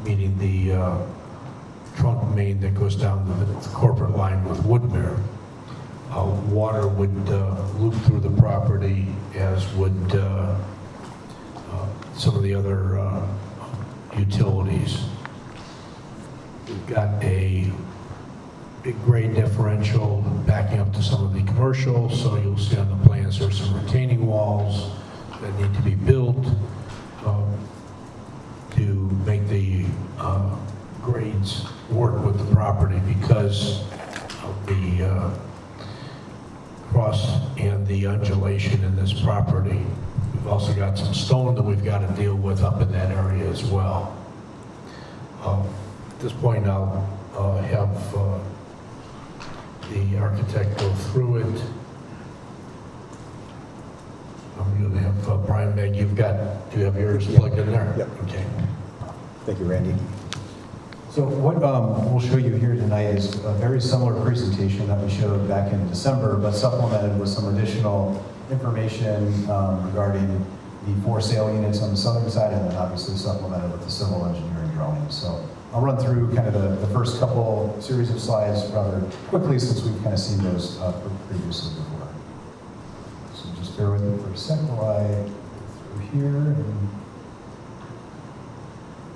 meeting the trunk main that goes down the corporate line with Woodmere. Water would loop through the property, as would some of the other utilities. We've got a big grade differential backing up to some of the commercial, so you'll see on the plans there's some retaining walls that need to be built to make the the property because of the cross and the undulation in this property. We've also got some stone that we've got to deal with up in that area as well. At this point, I'll have the architect go through it. I'm going to have Brian Meg, do you have yours plugged in there? Yep. Okay. Thank you, Randy. So what we'll show you here tonight is a very similar presentation that we showed back in December, but supplemented with some additional information regarding the for sale units on the southern side, and then obviously supplemented with the civil engineering drawings. So I'll run through kind of the first couple series of slides rather quickly, since we've kind of seen those previously before. So just bear with me for a second while I go through here.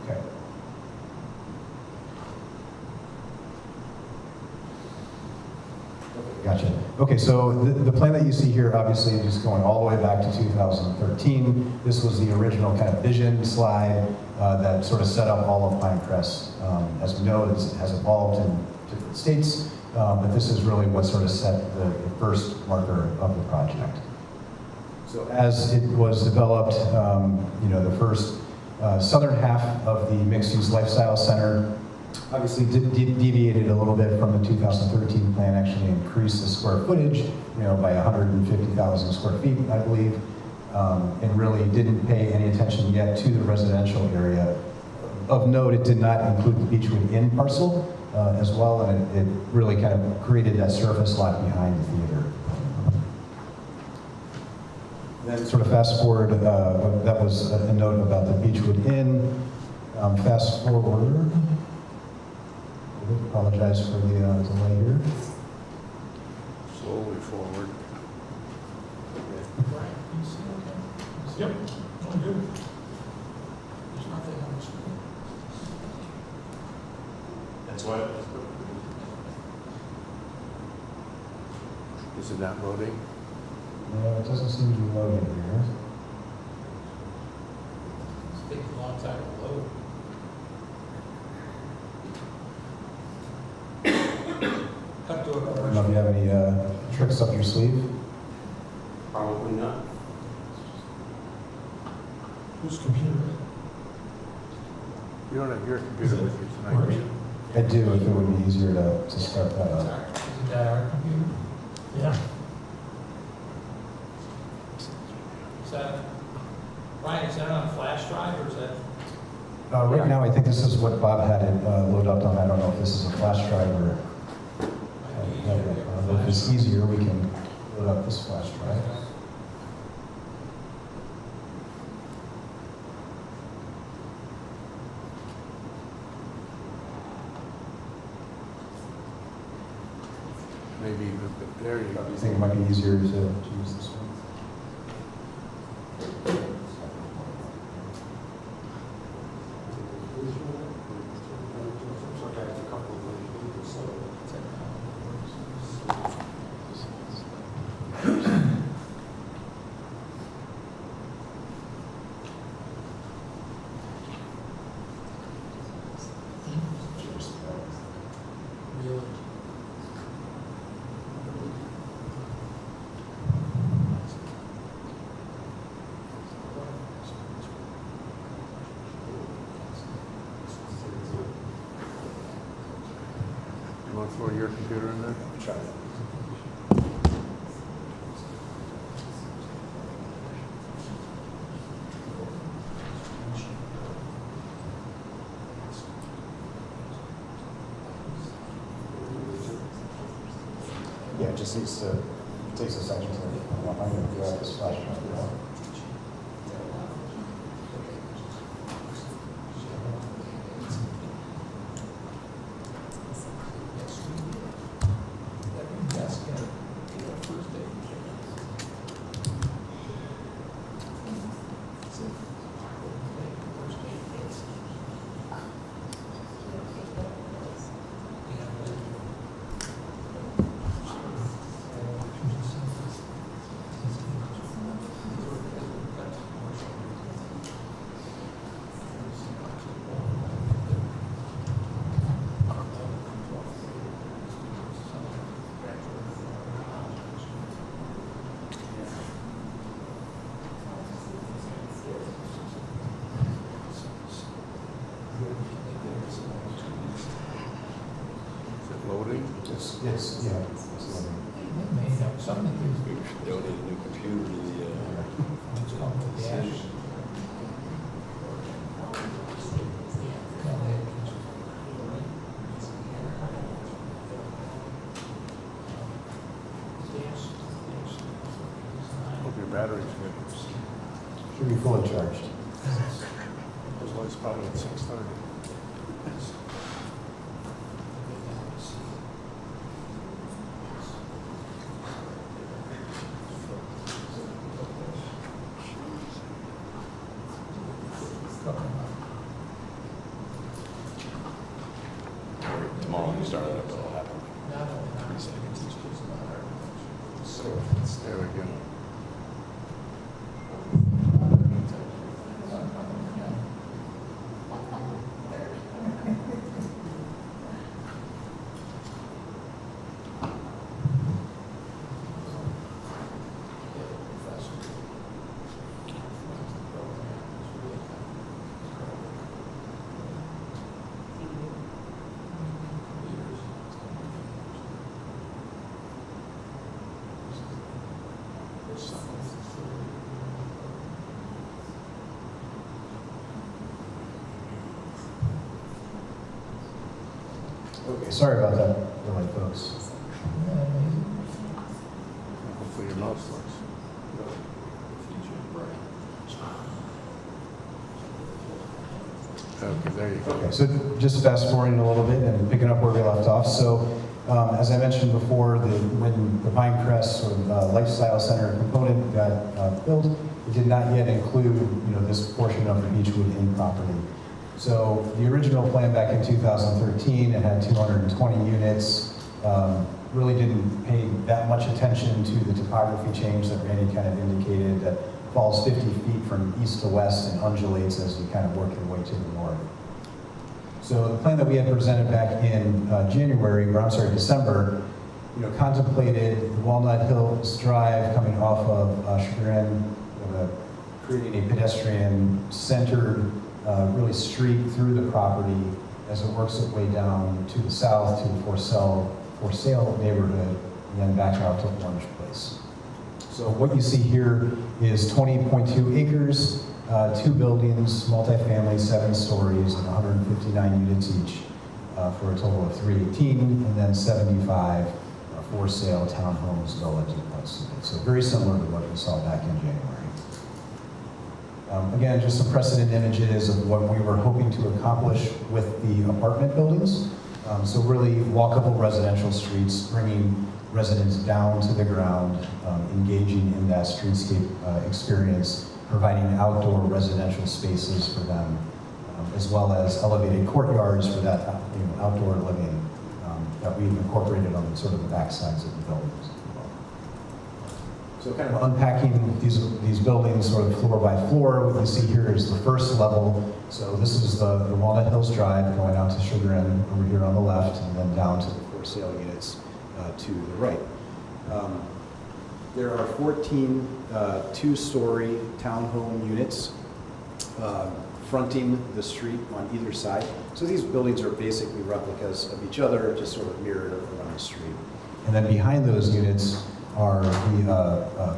Okay. Gotcha. Okay, so the plan that you see here, obviously, just going all the way back to 2013. This was the original kind of vision slide that sort of set up all of Pinecrest. As we know, it has evolved in different states, but this is really what sort of set the first marker of the project. So as it was developed, the first southern half of the mixed-use lifestyle center obviously deviated a little bit from the 2013 plan, actually increased the square footage, by 150,000 square feet, I believe, and really didn't pay any attention yet to the residential area. Of note, it did not include the Beechwood Inn parcel as well, and it really kind of created that surface lot behind the theater. Then sort of fast forward, that was a note about the Beechwood Inn. Fast forward. Apologize for the delay here. Slowly forward. Yep, all good. There's nothing on the screen. That's what? Is it not loading? No, it doesn't seem to be loading here. It's taking a long time to load. I don't know if you have any tricks up your sleeve. Probably not. Whose computer? You don't have your computer with you tonight, do you? I do, if it would be easier to start that up. Isn't that our computer? Yeah. Is that, Ryan, is that on a flash drive or is that? Right now, I think this is what Bob had it load up on. I don't know if this is a flash drive or... if it's easier, we can load up this flash drive. Maybe, there you go. Do you think it might be easier to use this one? You want to throw your computer in there? Try that. Yeah, it just needs to, it takes a second to, I'm going to grab this flash drive. It's, yeah. Something Donate a new computer to the city. Hope your battery's good. Should be fully charged. Otherwise, probably at 6:30. Tomorrow when you start it up, it'll happen. 3 seconds. There we go. Okay, sorry about that, delay, folks. Hopefully your mouse works. Okay, there you go. Okay, so just fast forwarding a little bit and picking up where we left off. So, as I mentioned before, when the Pinecrest sort of lifestyle center component got built, it did not yet include, this portion of the Beechwood Inn property. So the original plan back in 2013, it had 220 units. Really didn't pay that much attention to the topography change that Randy kind of indicated, that falls 50 feet from east to west and undulates as you kind of work your way to the north. So the plan that we had presented back in December, contemplated the Walnut Hills Drive coming off of Sugar Inn, creating a pedestrian-centered really street through the property as it works its way down to the south to the for sale neighborhood and then back out to Orange Place. So what you see here is 20.2 acres, 2 buildings, multifamily, 7 stories, and 159 units each for a total of 318, and then 75 for sale townhomes, villas, and plus. So very similar to what we saw back in January. Again, just some precedent images of what we were hoping to accomplish with the apartment buildings. So really walkable residential streets, bringing residents down to the ground, engaging in that streetscape experience, providing outdoor residential spaces for them, as well as elevated courtyards for that outdoor living that we've incorporated on sort of the back sides of the buildings. So kind of unpacking these buildings sort of floor by floor, what you see here is the first level. So this is the Walnut Hills Drive going out to Sugar Inn over here on the left, and then down to the for sale units to the right. There are 14 two-story townhome units fronting the street on either side. So these buildings are basically replicas of each other, just sort of mirrored around the street. And then behind those units are the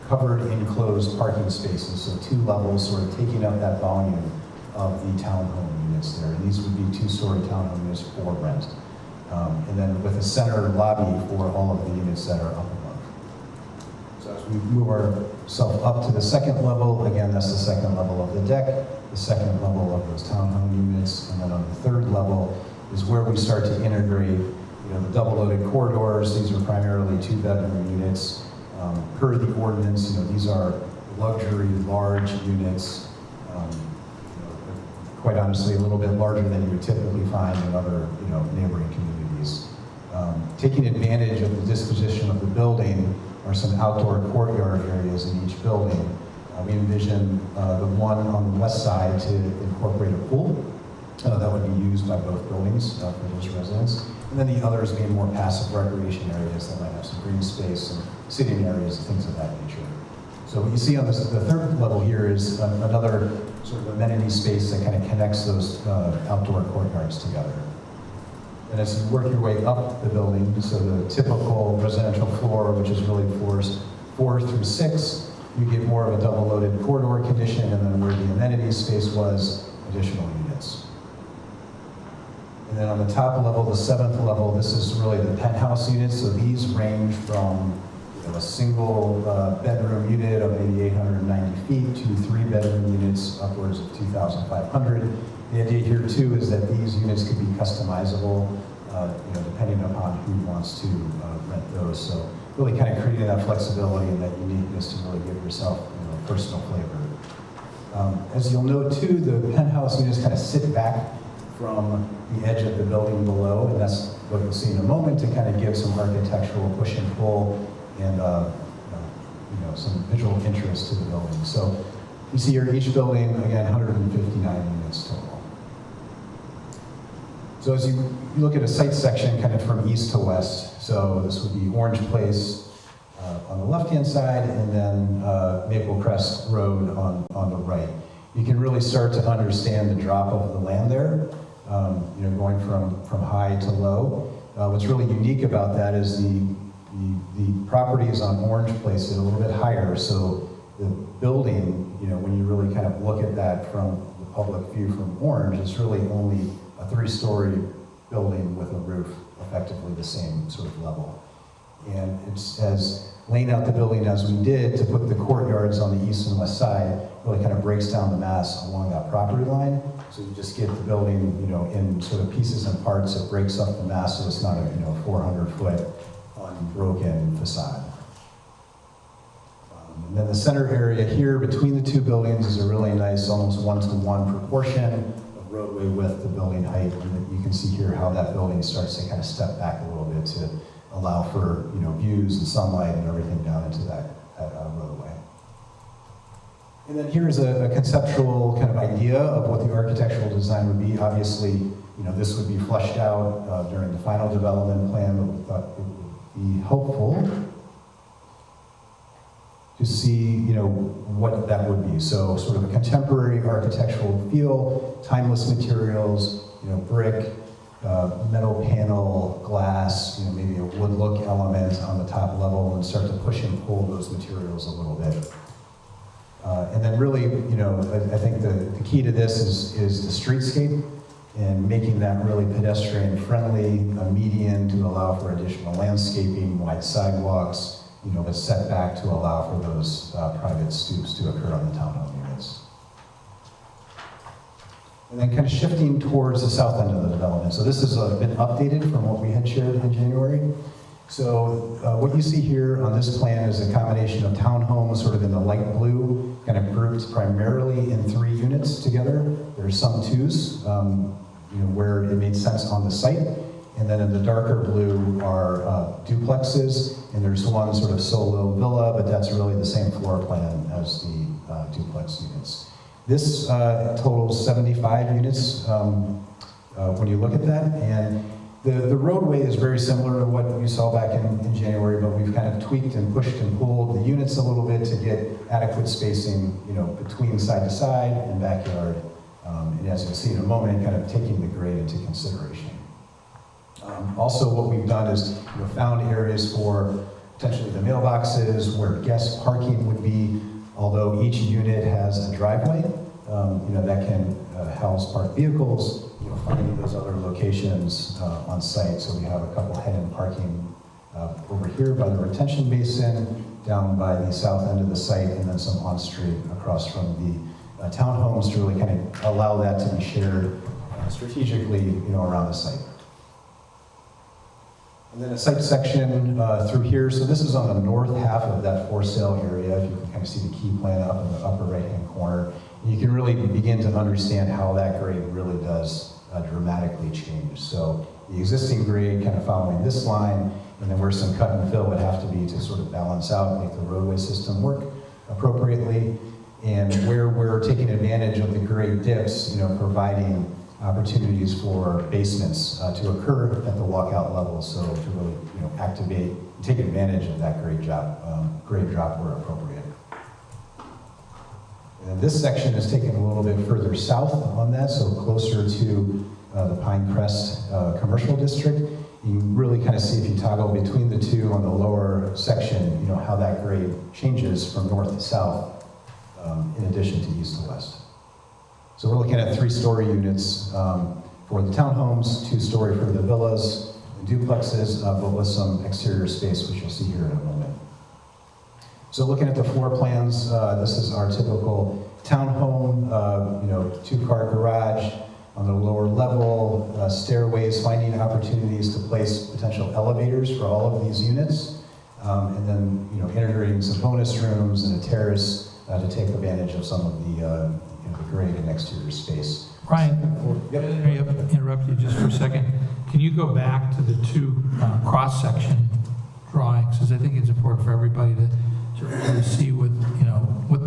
covered enclosed parking spaces, so 2 levels sort of taking up that volume of the townhome units there. And these would be 2-story townhome units for rent. And then with a center lobby for all of the units that are up above. So as we move ourselves up to the second level, again, that's the second level of the deck, the second level of those townhome units, and then on the third level is where we start to integrate the double-loaded corridors. These are primarily 2-bedroom units. Per the ordinance, these are luxury, large units. Quite honestly, a little bit larger than you would typically find in other, neighboring communities. Taking advantage of the disposition of the building are some outdoor courtyard areas in each building. We envision the one on the west side to incorporate a pool that would be used by both buildings for those residents. And then the others being more passive recreation areas that might have some green space and sitting areas and things of that nature. So what you see on the third level here is another sort of amenity space that kind of connects those outdoor courtyards together. And as you work your way up the building, so the typical residential floor, which is really floors 4 through 6, you get more of a double-loaded corridor condition, and then where the amenities space was, additional units. And then on the top level, the 7th level, this is really the penthouse units. So these range from a single bedroom unit of maybe 890 feet to 3-bedroom units upwards of 2,500. The idea here too is that these units could be customizable, depending upon who wants to rent those. So really kind of creating that flexibility and that uniqueness to really give yourself personal flavor. As you'll note too, the penthouse units kind of sit back from the edge of the building below, and that's what you'll see in a moment to kind of give some architectural push and pull and some visual interest to the building. So you see here each building, again, 159 units total. So as you look at a site section kind of from east to west, so this would be Orange Place on the left-hand side, and then Maple Crest Road on the right. You can really start to understand the drop of the land there, going from high to low. What's really unique about that is the properties on Orange Place is a little bit higher, so the building, when you really kind of look at that from the public view from Orange, it's really only a 3-story building with a roof, effectively the same sort of level. And it's as laying out the building as we did to put the courtyards on the east and west side, really kind of breaks down the mass along that property line. So you just get the building, in sort of pieces and parts. It breaks up the mass, so it's not a 400-foot unbroken facade. And then the center area here between the two buildings is a really nice, almost 1-to-1 proportion of roadway width to building height. And you can see here how that building starts to kind of step back a little bit to allow for views and sunlight and everything down into that roadway. And then here's a conceptual kind of idea of what the architectural design would be. Obviously, this would be fleshed out during the final development plan, but we thought it would be helpful to see, what that would be. So sort of a contemporary architectural feel, timeless materials, brick, metal panel, glass, maybe a wood look element on the top level, and start to push and pull those materials a little bit. And then really, I think the key to this is the streetscape and making that really pedestrian friendly, a median to allow for additional landscaping, wide sidewalks, but set back to allow for those private stoops to occur on the townhome units. And then kind of shifting towards the south end of the development. So this has been updated from what we had shared in January. So what you see here on this plan is a combination of townhomes sort of in the light blue, kind of grouped primarily in 3 units together. There's some 2s, where it made sense on the site. And then in the darker blue are duplexes, and there's one sort of solo villa, but that's really the same floor plan as the duplex units. This totals 75 units when you look at that, and the roadway is very similar to what you saw back in January, but we've kind of tweaked and pushed and pulled the units a little bit to get adequate spacing, between side to side and backyard. And as you'll see in a moment, kind of taking the grade into consideration. Also, what we've done is found areas for potentially the mailboxes where guest parking would be, although each unit has a driveway, that can house parked vehicles, finding those other locations on site. So we have a couple hidden parking over here by the retention basin, down by the south end of the site, and then some on-street across from the townhomes to really kind of allow that to be shared strategically, around the site. And then a site section through here. So this is on the north half of that for sale area. If you can kind of see the key plan up in the upper right-hand corner, and you can really begin to understand how that grade really does dramatically change. So the existing grade kind of following this line, and then where some cut and fill would have to be to sort of balance out, make the roadway system work appropriately, and where we're taking advantage of the grade dips, providing opportunities for basements to occur at the walkout level, so to really activate and take advantage of that grade drop where appropriate. And this section is taken a little bit further south on that, so closer to the Pine Crest Commercial District. You can really kind of see if you toggle between the two on the lower section, how that grade changes from north to south, in addition to east to west. So we're looking at 3-story units for the townhomes, 2-story for the villas, duplexes, but with some exterior space, which you'll see here in a moment. So looking at the floor plans, this is our typical townhome, 2-car garage on the lower level, stairways, finding opportunities to place potential elevators for all of these units, and then integrating some bonus rooms and a terrace to take advantage of some of the grade and exterior space. Brian, can I interrupt you just for a second? Can you go back to the 2 cross-section drawings? Because I think it's important for everybody to really see what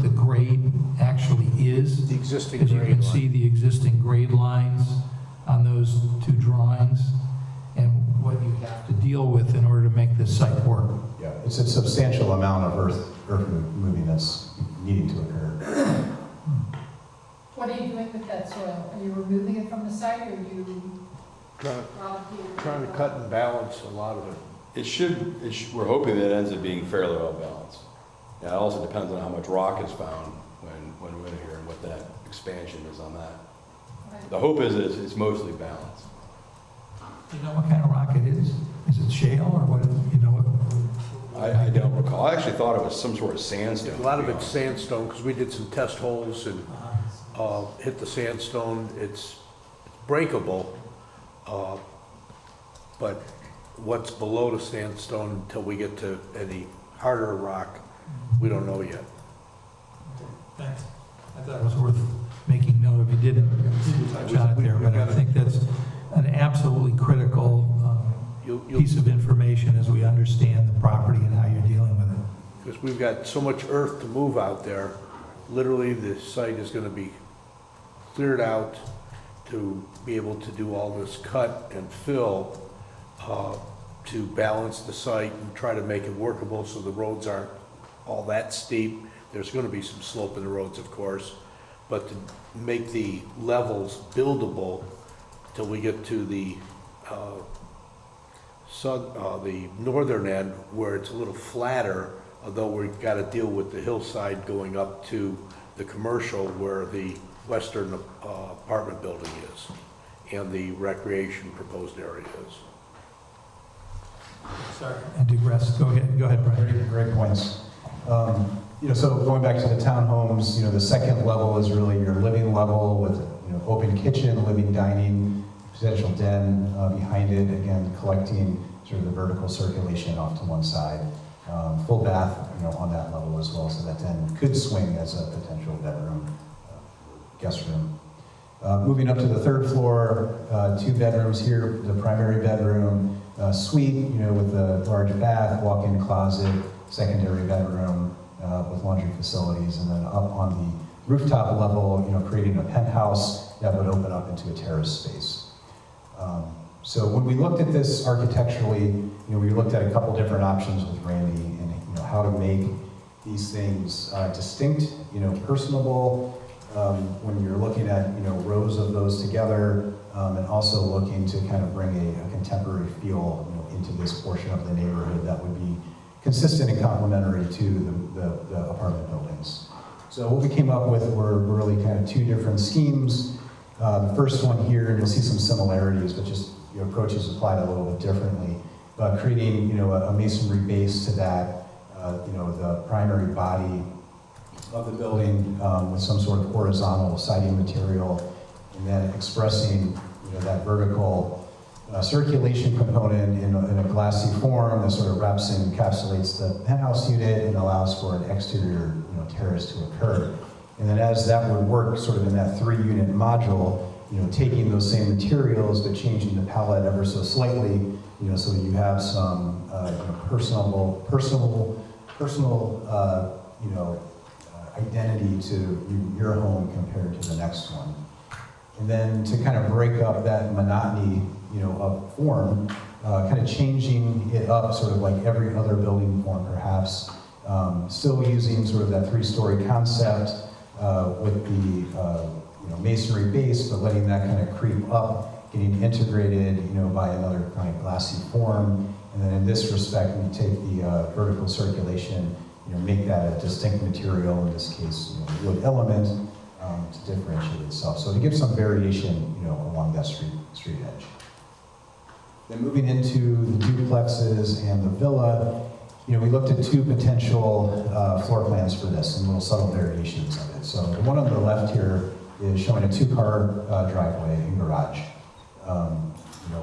the grade actually is. The existing As you grade can line. see the existing grade lines on those 2 drawings and what you have to deal with in order to make this site work. Yeah, it's a substantial amount of earth moving that's needing to occur. What are you doing with that soil? Are you removing it from the site, or are you Trying to cut and balance a lot of it. We're hoping that it ends up being fairly well balanced. Now, it also depends on how much rock is found when we're in here and what that expansion is on that. The hope is that it's mostly balanced. Do you know what kind of rock it is? Is it shale or what? I don't recall. I actually thought it was some sort of sandstone. A lot of it's sandstone, because we did some test holes and hit the sandstone. It's breakable, but what's below the sandstone until we get to any harder rock, we don't know yet. Thanks. I thought it was worth making note of. You didn't touch on it there, but I think that's an absolutely critical piece of information as we understand the property and how you're dealing with it. Because we've got so much earth to move out there, literally the site is going to be cleared out to be able to do all this cut and fill to balance the site and try to make it workable so the roads aren't all that steep. There's going to be some slope in the roads, of course, but to make the levels buildable till we get to the the northern end where it's a little flatter, although we've got to deal with the hillside going up to the commercial where the western apartment building is and the recreation proposed area is. Sorry, I digress. Go ahead, Brian. Great points. So going back to the townhomes, the second level is really your living level with open kitchen, living dining, potential den behind it, again, collecting sort of the vertical circulation off to one side. Full bath, on that level as well, so that den could swing as a potential bedroom, guest room. Moving up to the 3rd floor, 2 bedrooms here, the primary bedroom, suite, with a large bath, walk-in closet, secondary bedroom with laundry facilities, and then up on the rooftop level, creating a penthouse that would open up into a terrace space. So when we looked at this architecturally, we looked at a couple different options with Randy and how to make these things distinct, personable, when you're looking at rows of those together, and also looking to kind of bring a contemporary feel into this portion of the neighborhood that would be consistent and complementary to the apartment buildings. So what we came up with were really kind of 2 different schemes. The first one here, you'll see some similarities, but just approaches applied a little bit differently. But creating a masonry base to that, the primary body of the building with some sort of horizontal siding material, and then expressing that vertical circulation component in a glassy form that sort of wraps and encapsulates the penthouse unit and allows for an exterior terrace to occur. And then as that would work sort of in that 3-unit module, taking those same materials but changing the palette ever so slightly, so that you have some personal identity to your home compared to the next one. And then to kind of break up that monotony, of form, kind of changing it up sort of like every other building form perhaps, still using sort of that 3-story concept with the masonry base, but letting that kind of creep up getting integrated, by another kind of glassy form. And then in this respect, we take the vertical circulation, make that a distinct material, in this case, wood element, to differentiate itself. So to give some variation, along that street edge. Then moving into the duplexes and the villa, we looked at two potential floor plans for this and little subtle variations of it. So the one on the left here is showing a 2-car driveway and garage.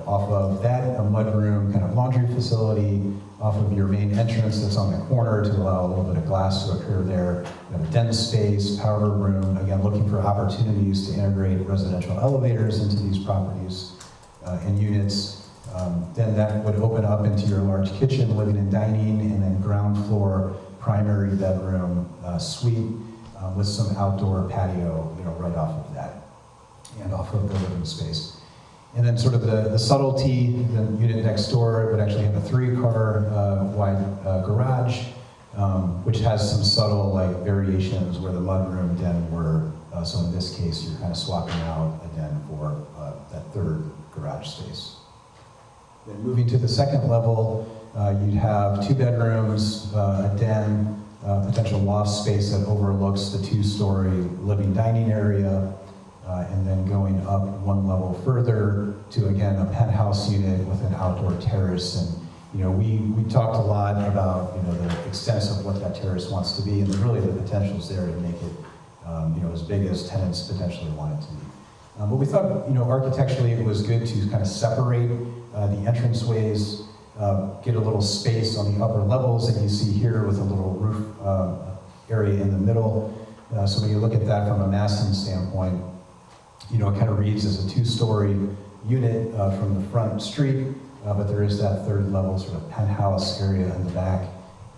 Off of that, a mudroom kind of laundry facility, off of your main entrance that's on the corner to allow a little bit of glass to occur there. A den space, powder room, again, looking for opportunities to integrate residential elevators into these properties and units. Then that would open up into your large kitchen, living and dining, and then ground floor, primary bedroom, suite, with some outdoor patio, right off of that, and off of the living space. And then sort of the subtlety, the unit next door would actually have a 3-car wide garage, which has some subtle variations where the mudroom den were. So in this case, you're kind of swapping out a den for that 3rd garage space. Then moving to the 2nd level, you'd have 2 bedrooms, a den, potential loft space that overlooks the 2-story living dining area, and then going up 1 level further to, again, a penthouse unit with an outdoor terrace. And, we talked a lot about, the extent of what that terrace wants to be, and really the potential's there to make it, as big as tenants potentially want it to be. But we thought, architecturally it was good to kind of separate the entranceways, get a little space on the upper levels that you see here with a little roof area in the middle. So when you look at that from a massing standpoint, it kind of reads as a 2-story unit from the front street, but there is that 3rd level sort of penthouse area in the back.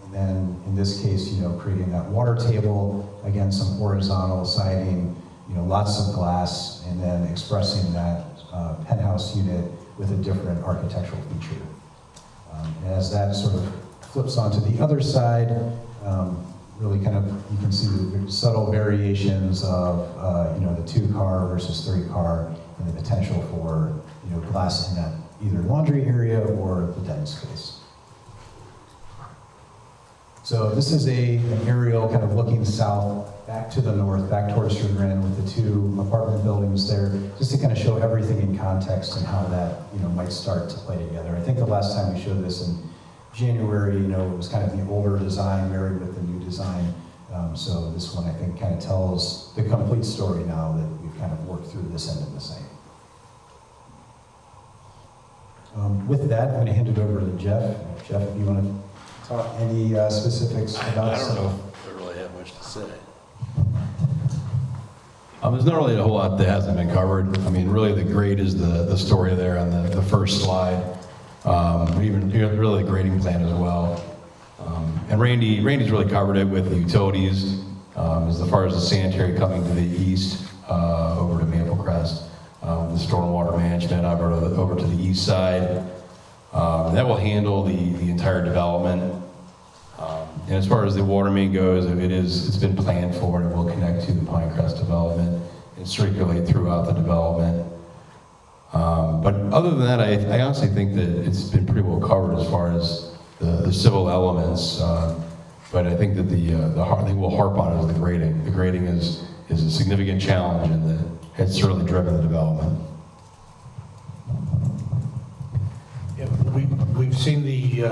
And then in this case, creating that water table, again, some horizontal siding, lots of glass, and then expressing that penthouse unit with a different architectural feature. And as that sort of flips onto the other side, really kind of, you can see the subtle variations of, the 2-car versus 3-car, and the potential for, glass in that either laundry area or the den space. So this is an aerial kind of looking south, back to the north, back towards Chagrin with the 2 apartment buildings there, just to kind of show everything in context and how that, might start to play together. I think the last time we showed this in January, it was kind of the older design married with the new design. So this one, I think, kind of tells the complete story now that we've kind of worked through this end of the same. With that, I'm going to hand it over to Jeff. Jeff, if you want to talk any specifics about I don't know if I really have much to say. There's not really a whole lot that hasn't been covered. I mean, really the grade is the story there on the first slide. Even really the grading plan as well. And Randy's really covered it with the utilities, as far as the sanitary coming to the east, over to Maple Crest, the stormwater management over to the east side. That will handle the entire development. And as far as the water main goes, it's been planned for, and it will connect to the Pinecrest development and circulate throughout the development. But other than that, I honestly think that it's been pretty well covered as far as the civil elements. But I think that the thing we'll harp on is the grading. The grading is a significant challenge, and it's certainly driven the development. Yeah, we've seen the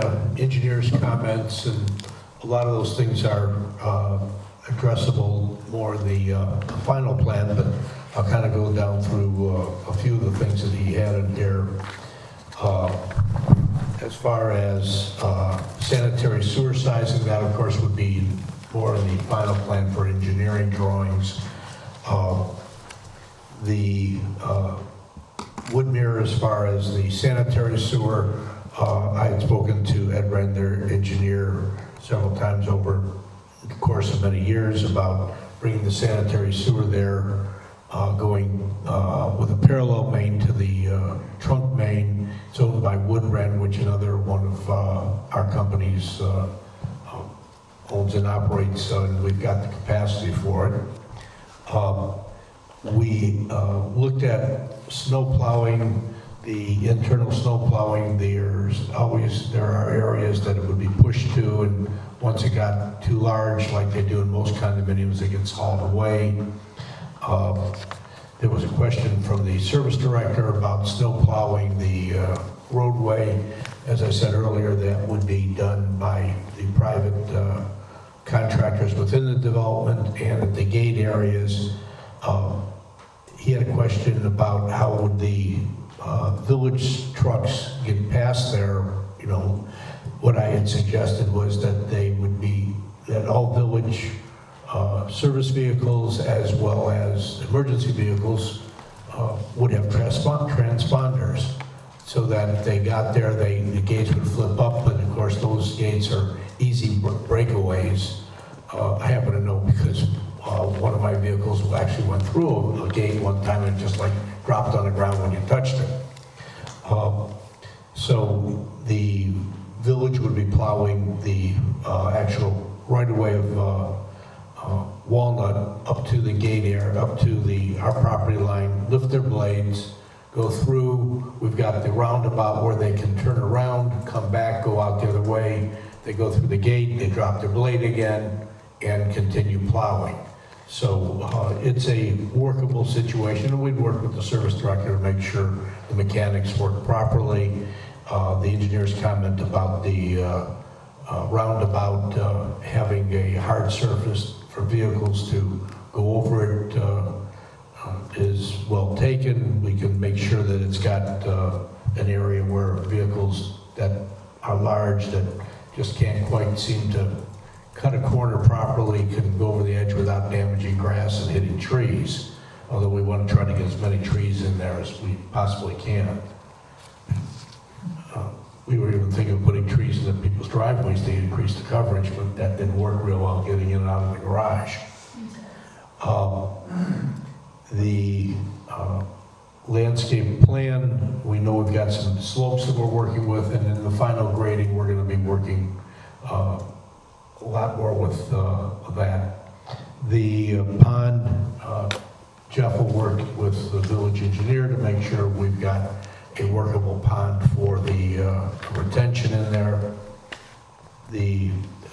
engineer's comments, and a lot of those things are addressable more in the final plan, but I'll kind of go down through a few of the things that he had in here. As far as sanitary sewer sizing, that of course would be more in the final plan for engineering drawings. The Woodmere, as far as the sanitary sewer, I had spoken to Ed Wren, their engineer, several times over the course of many years about bringing the sanitary sewer there, going with a parallel main to the trunk main. It's owned by Woodwren, which another one of our companies owns and operates, and we've got the capacity for it. We looked at snow plowing, the internal snow plowing. There are areas that it would be pushed to, and once it got too large, like they do in most condominiums, it gets hauled away. There was a question from the service director about snow plowing the roadway. As I said earlier, that would be done by the private contractors within the development and at the gate areas. He had a question about how would the village trucks get past there. You know, what I had suggested was that that all village service vehicles as well as emergency vehicles would have transponders, so that if they got there, the gates would flip up, and of course those gates are easy breakaways. I happen to know because one of my vehicles actually went through a gate one time and just like dropped on the ground when you touched it. So the village would be plowing the actual right-of-way of Walnut up to the gate area, up to our property line, lift their blades, go through. We've got the roundabout where they can turn around, come back, go out the other way. They go through the gate, they drop their blade again, and continue plowing. So it's a workable situation, and we'd work with the service director to make sure the mechanics work properly. The engineer's comment about the roundabout having a hard surface for vehicles to go over it is well taken. We can make sure that it's got an area where vehicles that are large that just can't quite seem to cut a corner properly can go over the edge without damaging grass and hitting trees, although we want to try to get as many trees in there as we possibly can. We were even thinking of putting trees in people's driveways to increase the coverage, but that didn't work real well getting in and out of the garage. The landscape plan, we know we've got some slopes that we're working with, and in the final grading, we're going to be working a lot more with that. The pond, Jeff will work with the village engineer to make sure we've got a workable pond for the retention in there. The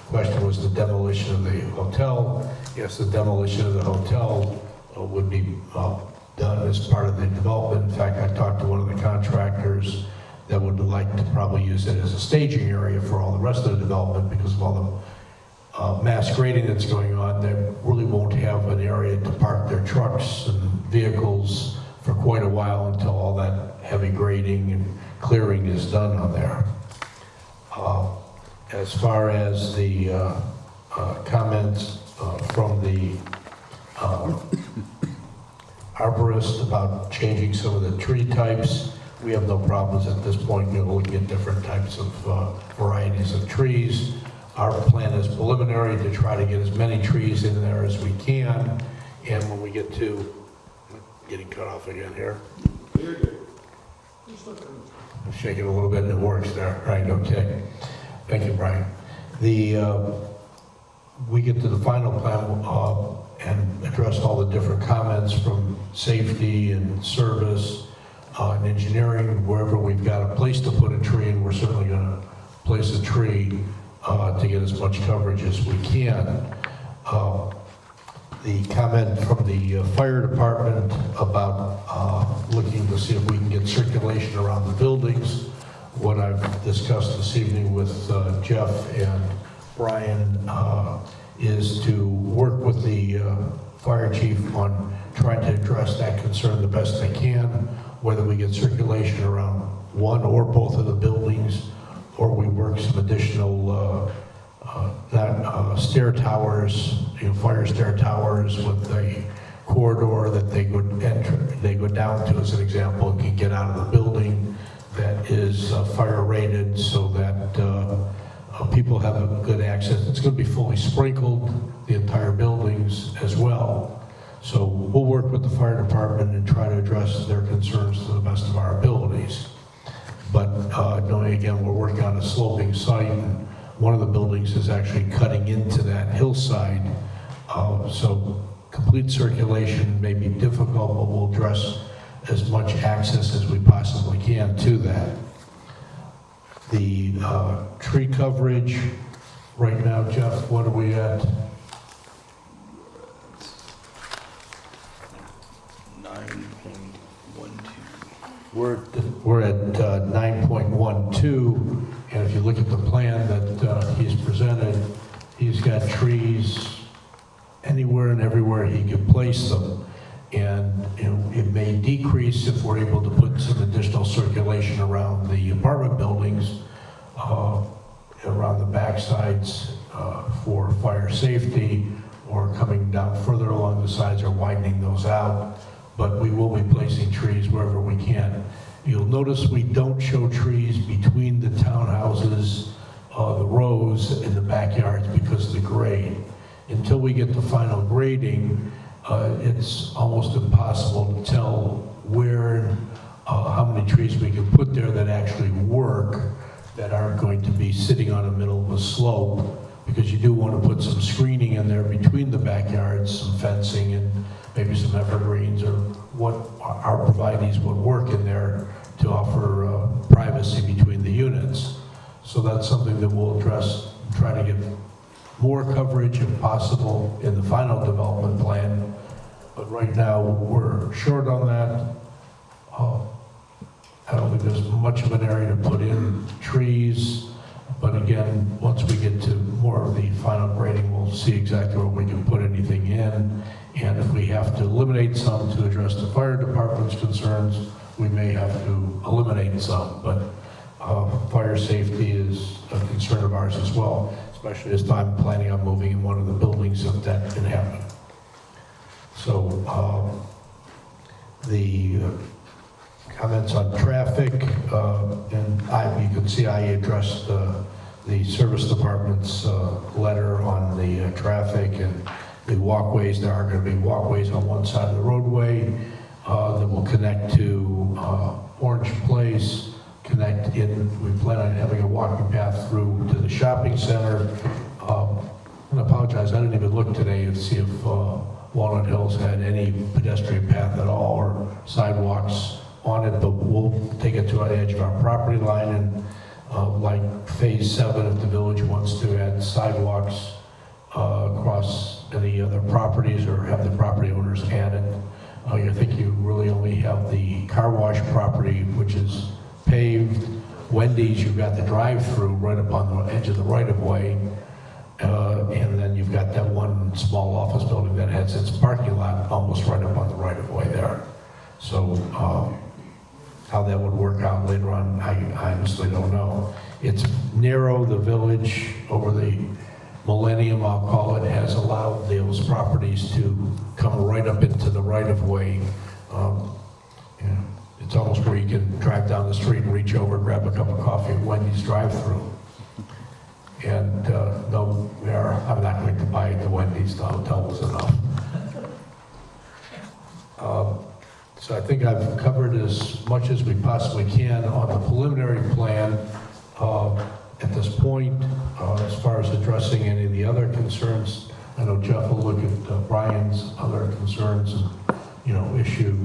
question was the demolition of the hotel. Yes, the demolition of the hotel would be done as part of the development. In fact, I talked to one of the contractors that would like to probably use it as a staging area for all the rest of the development because of all the mass grading that's going on. They really won't have an area to park their trucks and vehicles for quite a while until all that heavy grading and clearing is done on there. As far as the comments from the arborist about changing some of the tree types, we have no problems at this point. We're looking at different types of varieties of trees. Our plan is preliminary to try to get as many trees in there as we can, and when we get to getting cut off again here. I'm shaking a little bit and it works there. Right, okay. Thank you, Brian. We get to the final plan and address all the different comments from safety and service and engineering. Wherever we've got a place to put a tree, and we're certainly going to place a tree to get as much coverage as we can. The comment from the fire department about looking to see if we can get circulation around the buildings. What I've discussed this evening with Jeff and Brian is to work with the fire chief on trying to address that concern the best they can, whether we get circulation around one or both of the buildings, or we work some additional stair towers, fire stair towers with a corridor that they go down to, as an example, and can get out of the building that is fire rated, so that people have a good access. It's going to be fully sprinkled, the entire buildings as well. So we'll work with the fire department and try to address their concerns to the best of our abilities. But knowing again, we're working on a sloping site, and one of the buildings is actually cutting into that hillside. So complete circulation may be difficult, but we'll address as much access as we possibly can to that. The tree coverage, right now, Jeff, what are we at? 9.12. We're at 9.12, and if you look at the plan that he's presented, he's got trees anywhere and everywhere he can place them. And it may decrease if we're able to put some additional circulation around the apartment buildings, around the backsides for fire safety, or coming down further along the sides or widening those out. But we will be placing trees wherever we can. You'll notice we don't show trees between the townhouses, the rows in the backyards because of the grade. Until we get the final grading, it's almost impossible to tell where, how many trees we can put there that actually work, that aren't going to be sitting on the middle of a slope, because you do want to put some screening in there between the backyards, some fencing and maybe some evergreens, or what our providees would work in there to offer privacy between the units. So that's something that we'll address, try to get more coverage if possible in the final development plan. But right now, we're short on that. I don't think there's much of an area to put in trees. But again, once we get to more of the final grading, we'll see exactly where we can put anything in. And if we have to eliminate some to address the fire department's concerns, we may have to eliminate some. But fire safety is a concern of ours as well, especially as I'm planning on moving in one of the buildings if that can happen. So the comments on traffic, and you can see I addressed the service department's letter on the traffic and the walkways. There are going to be walkways on one side of the roadway that will connect to Orange Place, connect in. We plan on having a walking path through to the shopping center. I apologize, I didn't even look today to see if Walnut Hills had any pedestrian path at all or sidewalks on it, but we'll take it to the edge of our property line, and like phase 7, if the village wants to add sidewalks across any other properties or have the property owners add it. I think you really only have the car wash property, which is paved. Wendy's, you've got the drive-through right up on the edge of the right-of-way. And then you've got that one small office building that has its parking lot almost right up on the right-of-way there. So how that would work out later on, I honestly don't know. It's narrow. The village, over the millennium, I'll call it, has allowed those properties to come right up into the right-of-way. It's almost where you can drive down the street and reach over, grab a cup of coffee at Wendy's drive-through. And no, I'm not going to buy the Wendy's. The hotel was enough. So I think I've covered as much as we possibly can on the preliminary plan at this point. As far as addressing any of the other concerns, I know Jeff will look at Brian's other concerns and, issue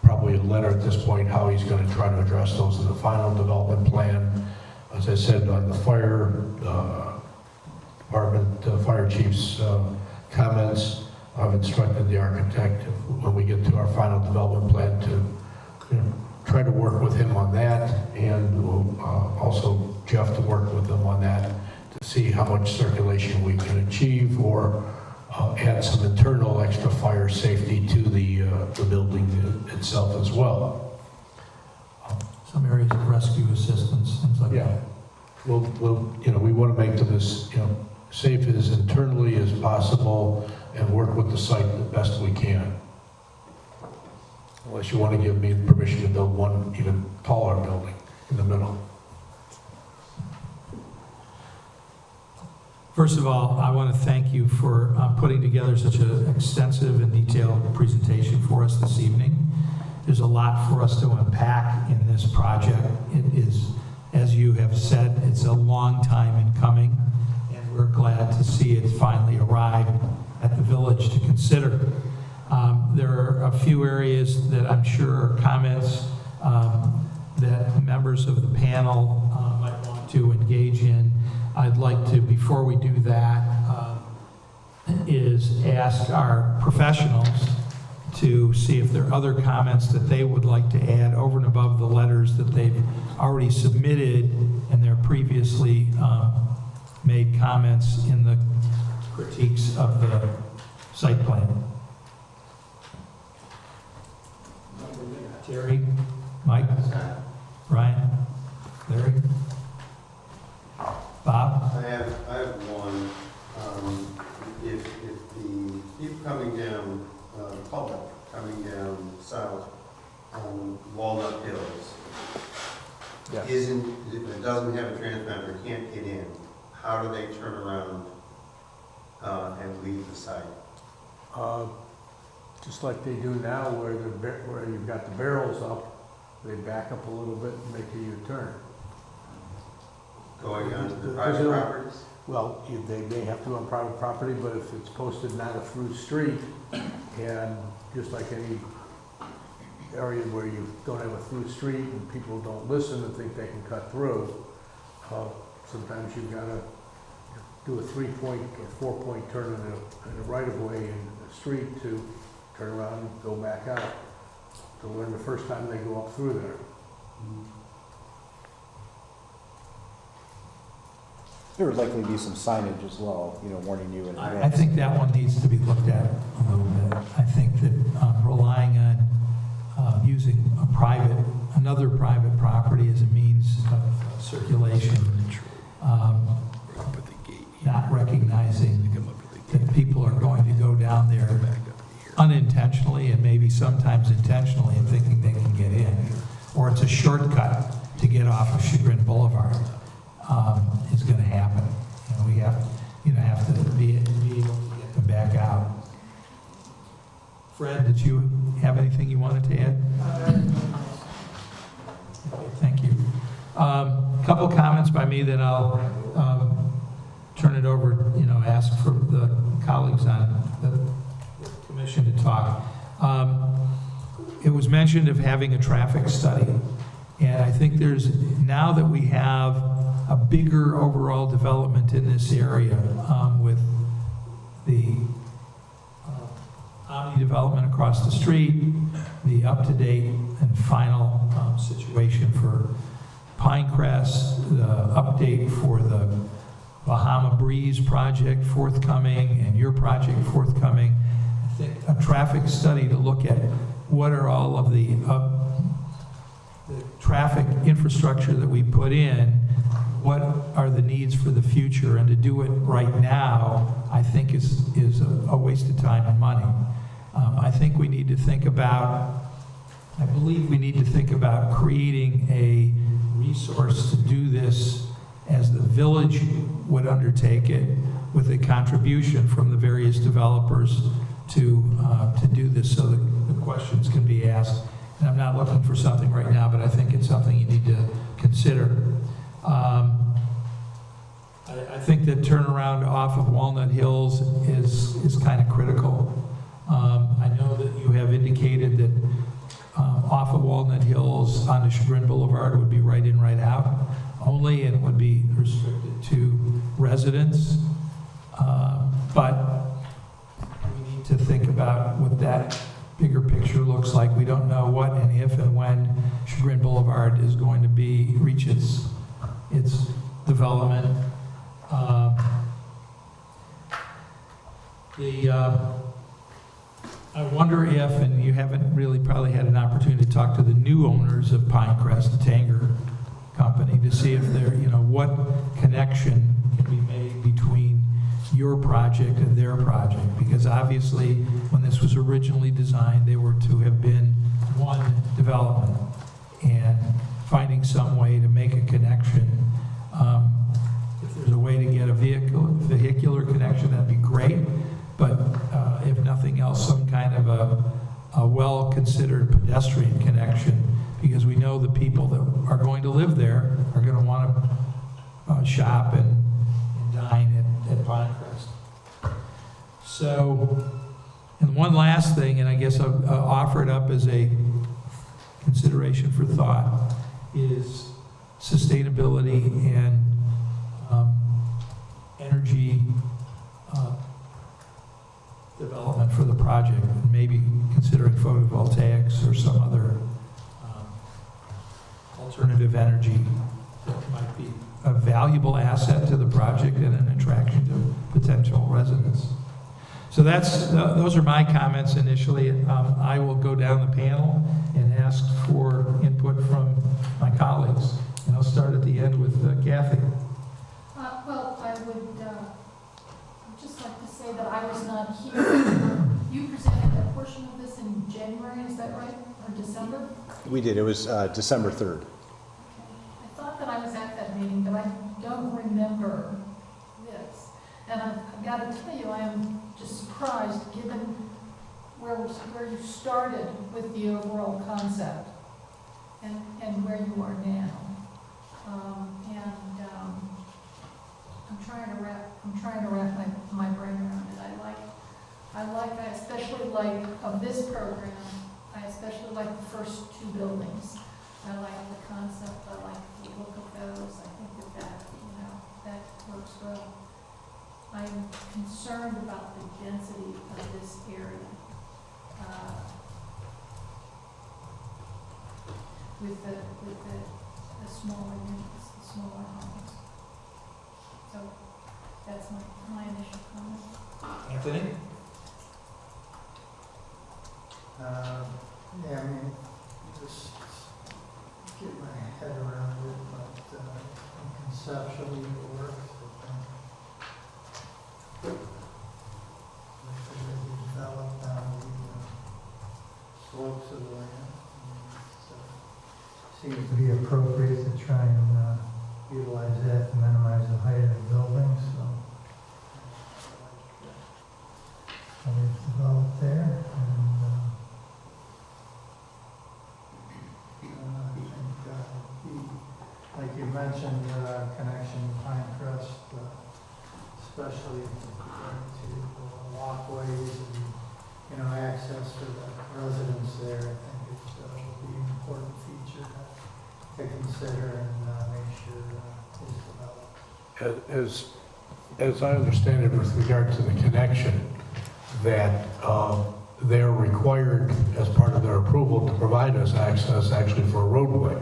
probably a letter at this point, how he's going to try to address those in the final development plan. As I said, on the fire department, fire chief's comments, I've instructed the architect when we get to our final development plan to try to work with him on that, and also Jeff to work with them on that to see how much circulation we can achieve, or add some internal extra fire safety to the building itself as well. Some areas of rescue assistance, things like that. We'll, we want to make them as, safe as internally as possible and work with the site the best we can. Unless you want to give me permission to build one even taller building in the middle. First of all, I want to thank you for putting together such an extensive and detailed presentation for us this evening. There's a lot for us to unpack in this project. It is, as you have said, it's a long time in coming, and we're glad to see it finally arrive at the village to consider. a few areas that I'm sure are comments that members of the panel might want to engage in. I'd like to, before we do that, is ask our professionals to see if there are other comments that they would like to add over and above the letters that they've already submitted and their previously made comments in the critiques of the site plan. Terry, Mike, Brian, Larry, Bob? I have one. If the people coming down, public coming down south on Walnut Hills it doesn't have a transponder, can't get in, how do they turn around and leave the site? Just like they do now, where you've got the barrels up, they back up a little bit and make a U-turn. Going onto the private properties? Well, they may have to on private property, but if it's posted not a through street, and just like any area where you don't have a through street and people don't listen and think they can cut through, sometimes you've got to do a 3-point or 4-point turn in a right-of-way in the street to turn around and go back out, to learn the first time they go up through there. There would likely be some signage as well, warning you in advance. I think that one needs to be looked at a little bit. I think that relying on using another private property as a means of circulation, not recognizing that people are going to go down there unintentionally and maybe sometimes intentionally and thinking they can get in, or it's a shortcut to get off of Chagrin Boulevard, is going to happen. We have to be able to get them back out. Fred, did you have anything you wanted to add? Okay, thank you. Couple comments by me, then I'll turn it over, ask for the colleagues on the commission to talk. It was mentioned of having a traffic study, and I think now that we have a bigger overall development in this area with the Omni development across the street, the up-to-date and final situation for Pinecrest, the update for the Bahama Breeze project forthcoming, and your project forthcoming. I think a traffic study to look at what are all of the traffic infrastructure that we put in, what are the needs for the future, and to do it right now, I think is a waste of time and money. I think we need to think about, I believe we need to think about creating a resource to do this as the village would undertake it, with a contribution from the various developers to do this, so the questions can be asked. And I'm not looking for something right now, but I think it's something you need to consider. I think that turnaround off of Walnut Hills is kind of critical. I know that you have indicated that off of Walnut Hills onto Chagrin Boulevard would be right in, right out only, and it would be restricted to residents. But we need to think about what that bigger picture looks like. We don't know what and if and when Chagrin Boulevard is going to reach its development. I wonder if, and you haven't really probably had an opportunity to talk to the new owners of Pinecrest, the Tanger Company, to see if what connection can be made between your project and their project. Because obviously, when this was originally designed, they were to have been one development. And finding some way to make a connection, if there's a way to get a vehicular connection, that'd be great. But if nothing else, some kind of a well-considered pedestrian connection, because we know the people that are going to live there are going to want to shop and dine at Pinecrest. So And one last thing, and I guess I'll offer it up as a consideration for thought, is sustainability and energy development for the project, and maybe considering photovoltaics or some other alternative energy that might be a valuable asset to the project and an attraction to potential residents. So those are my comments initially. I will go down the panel and ask for input from my colleagues. And I'll start at the end with Kathy. Well, I would just like to say that I was not here. You presented a portion of this in January, is that right? Or December? We did. It was December 3rd. I thought that I was at that meeting, but I don't remember this. And I've got to tell you, I am just surprised, given where you started with the overall concept and where you are now. I'm trying to wrap my brain around it. I especially like of this program. I especially like the first two buildings. I like the concept. I like the look of those. I think that works well. I'm concerned about the density of this area with the smaller units, the smaller homes. So that's my initial comment. Anthony? Yeah, I mean, just get my head around it, but conceptually it works. Develop down the slopes of the land. Seems to be appropriate to try and utilize that to minimize the height of the buildings, so. We've developed there, and I think, like you mentioned, connection to Pinecrest, especially to walkways and, access for the residents there, I think it will be an important feature to consider and make sure is developed. As I understand it with regard to the connection, that they're required as part of their approval to provide us access actually for a roadway.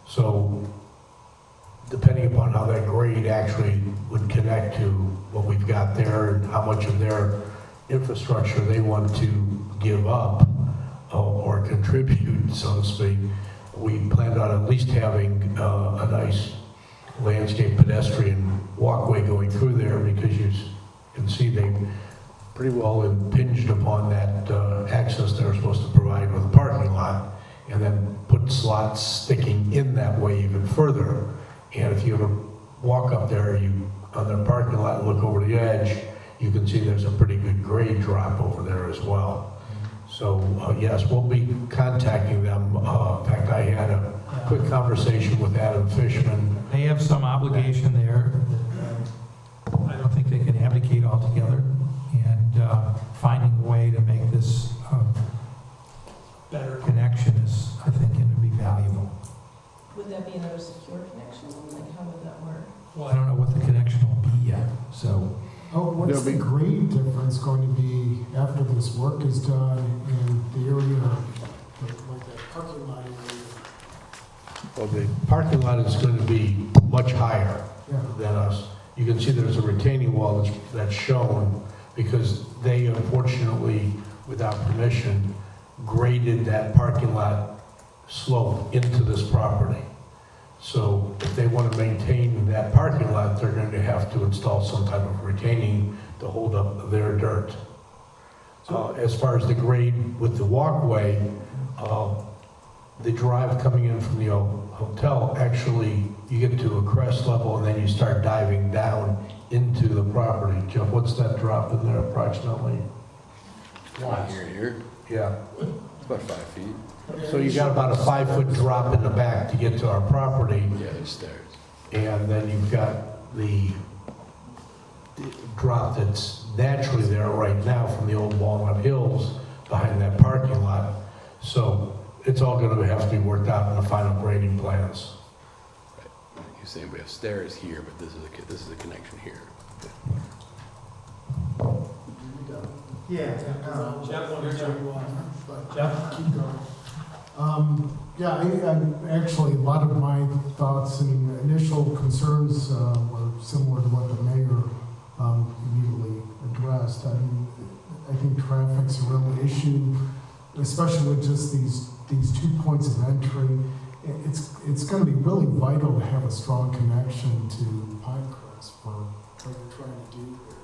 So depending upon how that grade actually would connect to what we've got there and how much of their infrastructure they want to give up or contribute, so to speak, we planned on at least having a nice landscape pedestrian walkway going through there, because you can see they pretty well impinged upon that access they're supposed to provide with a parking lot, and then put slots sticking in that way even further. And if you ever walk up there, on their parking lot and look over the edge, you can see there's a pretty good grade drop over there as well. So yes, we'll be contacting them. In fact, I had a quick conversation with Adam Fishman. They have some obligation there. I don't think they can abdicate altogether, and finding a way to make this better connection is, I think, going to be valuable. Would that be another secure connection? Like, how would that work? Well, I don't know what the connection will be yet, so. What's the grade difference going to be after this work is done in the area, like that parking lot area? Well, the parking lot is going to be much higher than us. You can see there's a retaining wall that's shown, because they unfortunately, without permission, graded that parking lot slope into this property. So if they want to maintain that parking lot, they're going to have to install some type of retaining to hold up their dirt. As far as the grade with the walkway, the drive coming in from the hotel, actually, you get to a crest level and then you start diving down into the property. Jeff, what's that drop in there approximately? Here. Yeah. It's about 5 feet. So you got about a 5-foot drop in the back to get to our property. Yeah, there's stairs. And then you've got the drop that's naturally there right now from the old Walnut Hills behind that parking lot. So it's all going to have to be worked out in the final grading plans. You're saying we have stairs here, but this is a connection here. Yeah. Jeff, Jeff? keep going. Yeah, I actually, a lot of my thoughts and initial concerns were similar to what the mayor immediately addressed. I mean, I think traffic's a real issue, especially with just these 2 points of entry. It's going to be really vital to have a strong connection to Pinecrest for what you're trying to do here.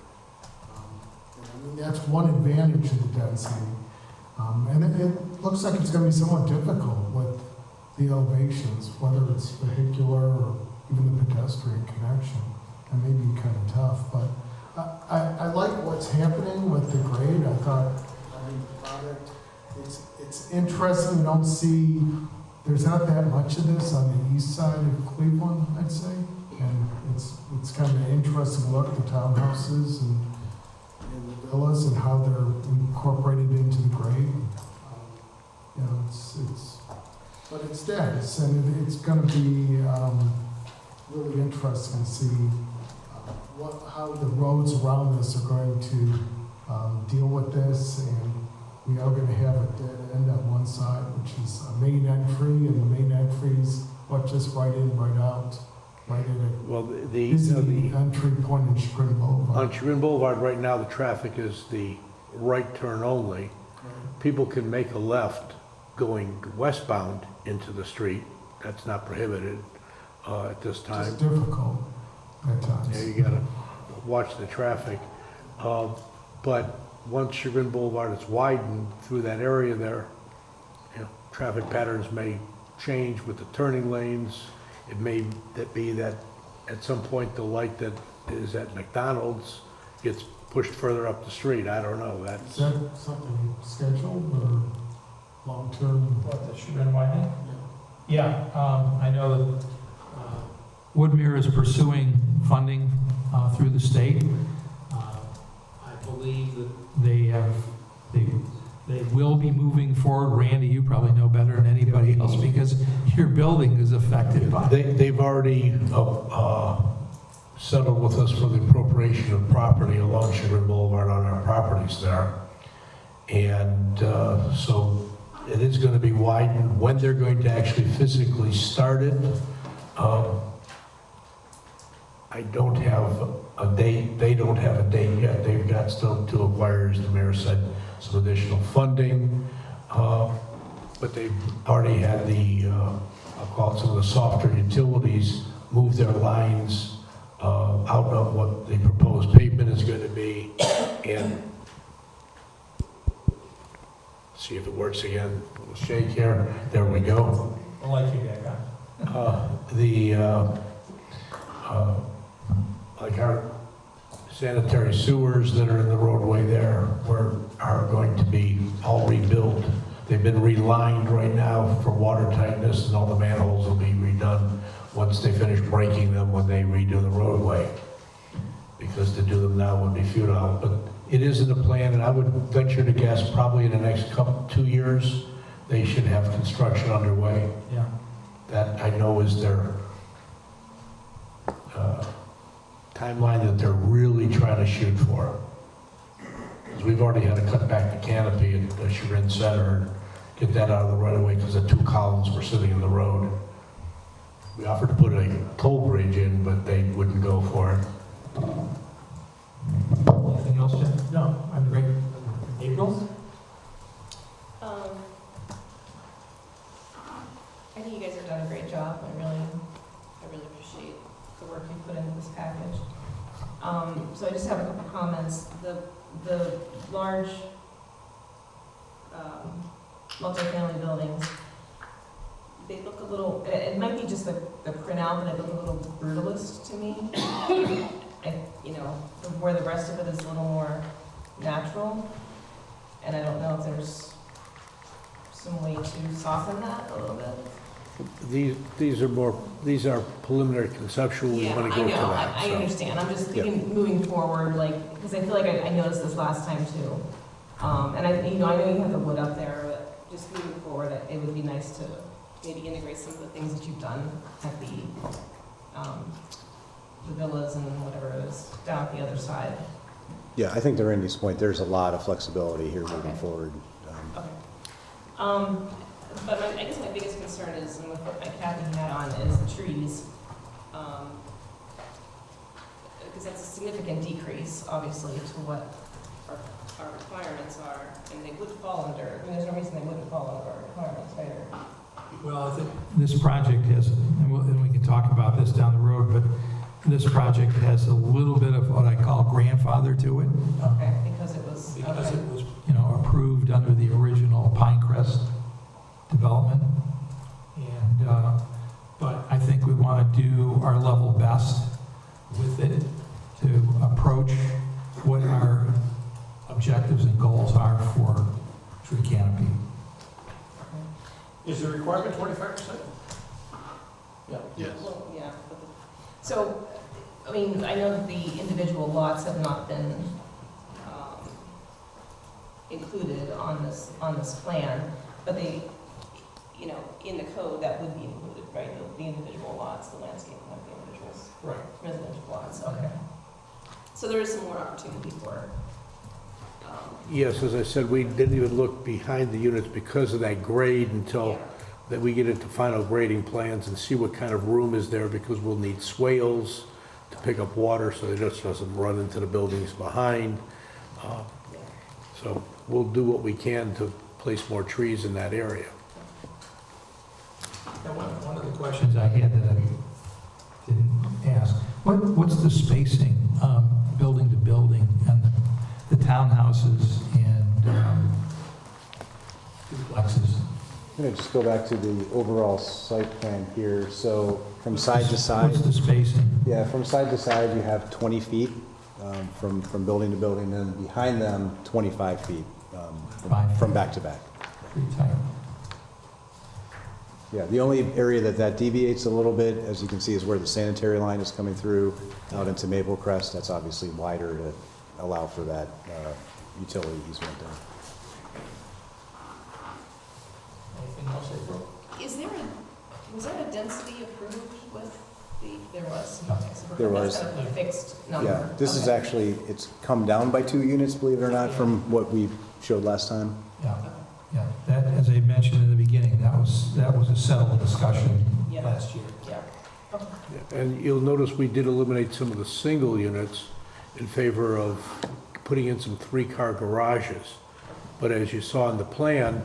And I mean, that's one advantage of the density. And it looks like it's going to be somewhat difficult with the elevations, whether it's vehicular or even the pedestrian connection. It may be kind of tough, but I like what's happening with the grade. I mean, the product, it's interesting. We don't see, there's not that much of this on the east side of Cleveland, I'd say. And it's kind of an interesting look, the townhouses and the villas and how they're incorporated into the grade. You know, but it's dense, and it's going to be really interesting to see how the roads around this are going to deal with this, and we are going to have a dead end on one side, which is a main entry, and the main entry is just right in, right out, right in it. Well, the entry point in Chagrin Boulevard. On Chagrin Boulevard, right now, the traffic is the right turn only. People can make a left going westbound into the street. That's not prohibited at this time. It's difficult at times. Yeah, you gotta watch the traffic. But once Chagrin Boulevard is widened through that area there, you know, traffic patterns may change with the turning lanes. It may be that at some point the light that is at McDonald's gets pushed further up the street. I don't know. Is that something scheduled or long-term? What, the Chagrin widening? Yeah, I know that Woodmere is pursuing funding through the state. I believe that they will be moving forward. Randy, you probably know better than anybody else because your building is affected by it. They've already settled with us for the appropriation of property along Chagrin Boulevard on our properties there. And so it is going to be widened. When they're going to actually physically start it, I don't have a date. They don't have a date yet. They've got still to acquire, as the mayor said, some additional funding. But they've already had I'll call it some of the softer utilities move their lines out of what the proposed pavement is going to be. And see if it works again. A little shake here. There we go. I'll let you get that. Like our sanitary sewers that are in the roadway there are going to be all rebuilt. They've been relined right now for water tightness, and all the manholes will be redone once they finish breaking them when they redo the roadway. Because to do them now would be futile, but it is in the plan, and I would venture to guess probably in the next 2 years, they should have construction underway. Yeah. That I know is their timeline that they're really trying to shoot for. Because we've already had to cut back the canopy at the Chagrin Center and get that out of the right of way because the 2 columns were sitting in the road. We offered to put a toll bridge in, but they wouldn't go for it. Anything else, Jeff? No, I'm great. April? I think you guys have done a great job. I really appreciate the work you put into this package. So I just have a couple comments. The large multifamily buildings, they look a little, it might be just the printout, but they look a little brutalist to me. And, you know, where the rest of it is a little more natural. And I don't know if there's some way to soften that a little bit. These are preliminary conceptual, we Yeah, want to go I to know, that. I so. understand, I'm just thinking, moving forward, like, because I feel like I noticed this last time too. And I know you have the wood up there, but just moving forward, it would be nice to maybe integrate some of the things that you've done at the villas and whatever it is down at the other side. Yeah, I think to Randy's point, there's a lot of flexibility here moving forward. But I guess my biggest concern is, and what Kathy had on, is the trees. Because that's a significant decrease, obviously, to what our requirements are, and they would fall under, I mean, there's no reason they wouldn't fall under our requirements either. Well, I think this project has, and we can talk about this down the road, but this project has a little bit of what I call grandfather to it. Okay, because it was. Because it was, approved under the original Pinecrest development. And, but I think we want to do our level best with it to approach what our objectives and goals are for tree canopy. Is the requirement 25%? Yeah. Yes. Well, yeah. So, I mean, I know that the individual lots have not been included on this plan, but they, in the code, that would be included, right? The individual lots, the landscape of the individuals. Right. Residential lots, okay. So there is some more opportunity for. Yes, as I said, we didn't even look behind the units because of that grade until that we get into final grading plans and see what kind of room is there, because we'll need swales to pick up water so it just doesn't run into the buildings behind. So we'll do what we can to place more trees in that area. Now, one of the questions I had that I didn't ask, what's the spacing, building to building, and the townhouses and duplexes? I'm going to just go back to the overall site plan here. So from side to side. What's the spacing? Yeah, from side to side, you have 20 feet from building to building, and behind them, 25 feet from back to back. Pretty tight. Yeah, the only area that deviates a little bit, as you can see, is where the sanitary line is coming through out into Maple Crest. That's obviously wider to allow for that utility easement there. Anything else, April? Was there a density approved with there was? There was. That's kind of a fixed number. Yeah, this is actually, it's come down by 2 units, believe it or not, from what we showed last time. Yeah, that, as I mentioned in the beginning, that was a settled discussion last year. Yeah. And you'll notice we did eliminate some of the single units in favor of putting in some 3-car garages. But as you saw in the plan,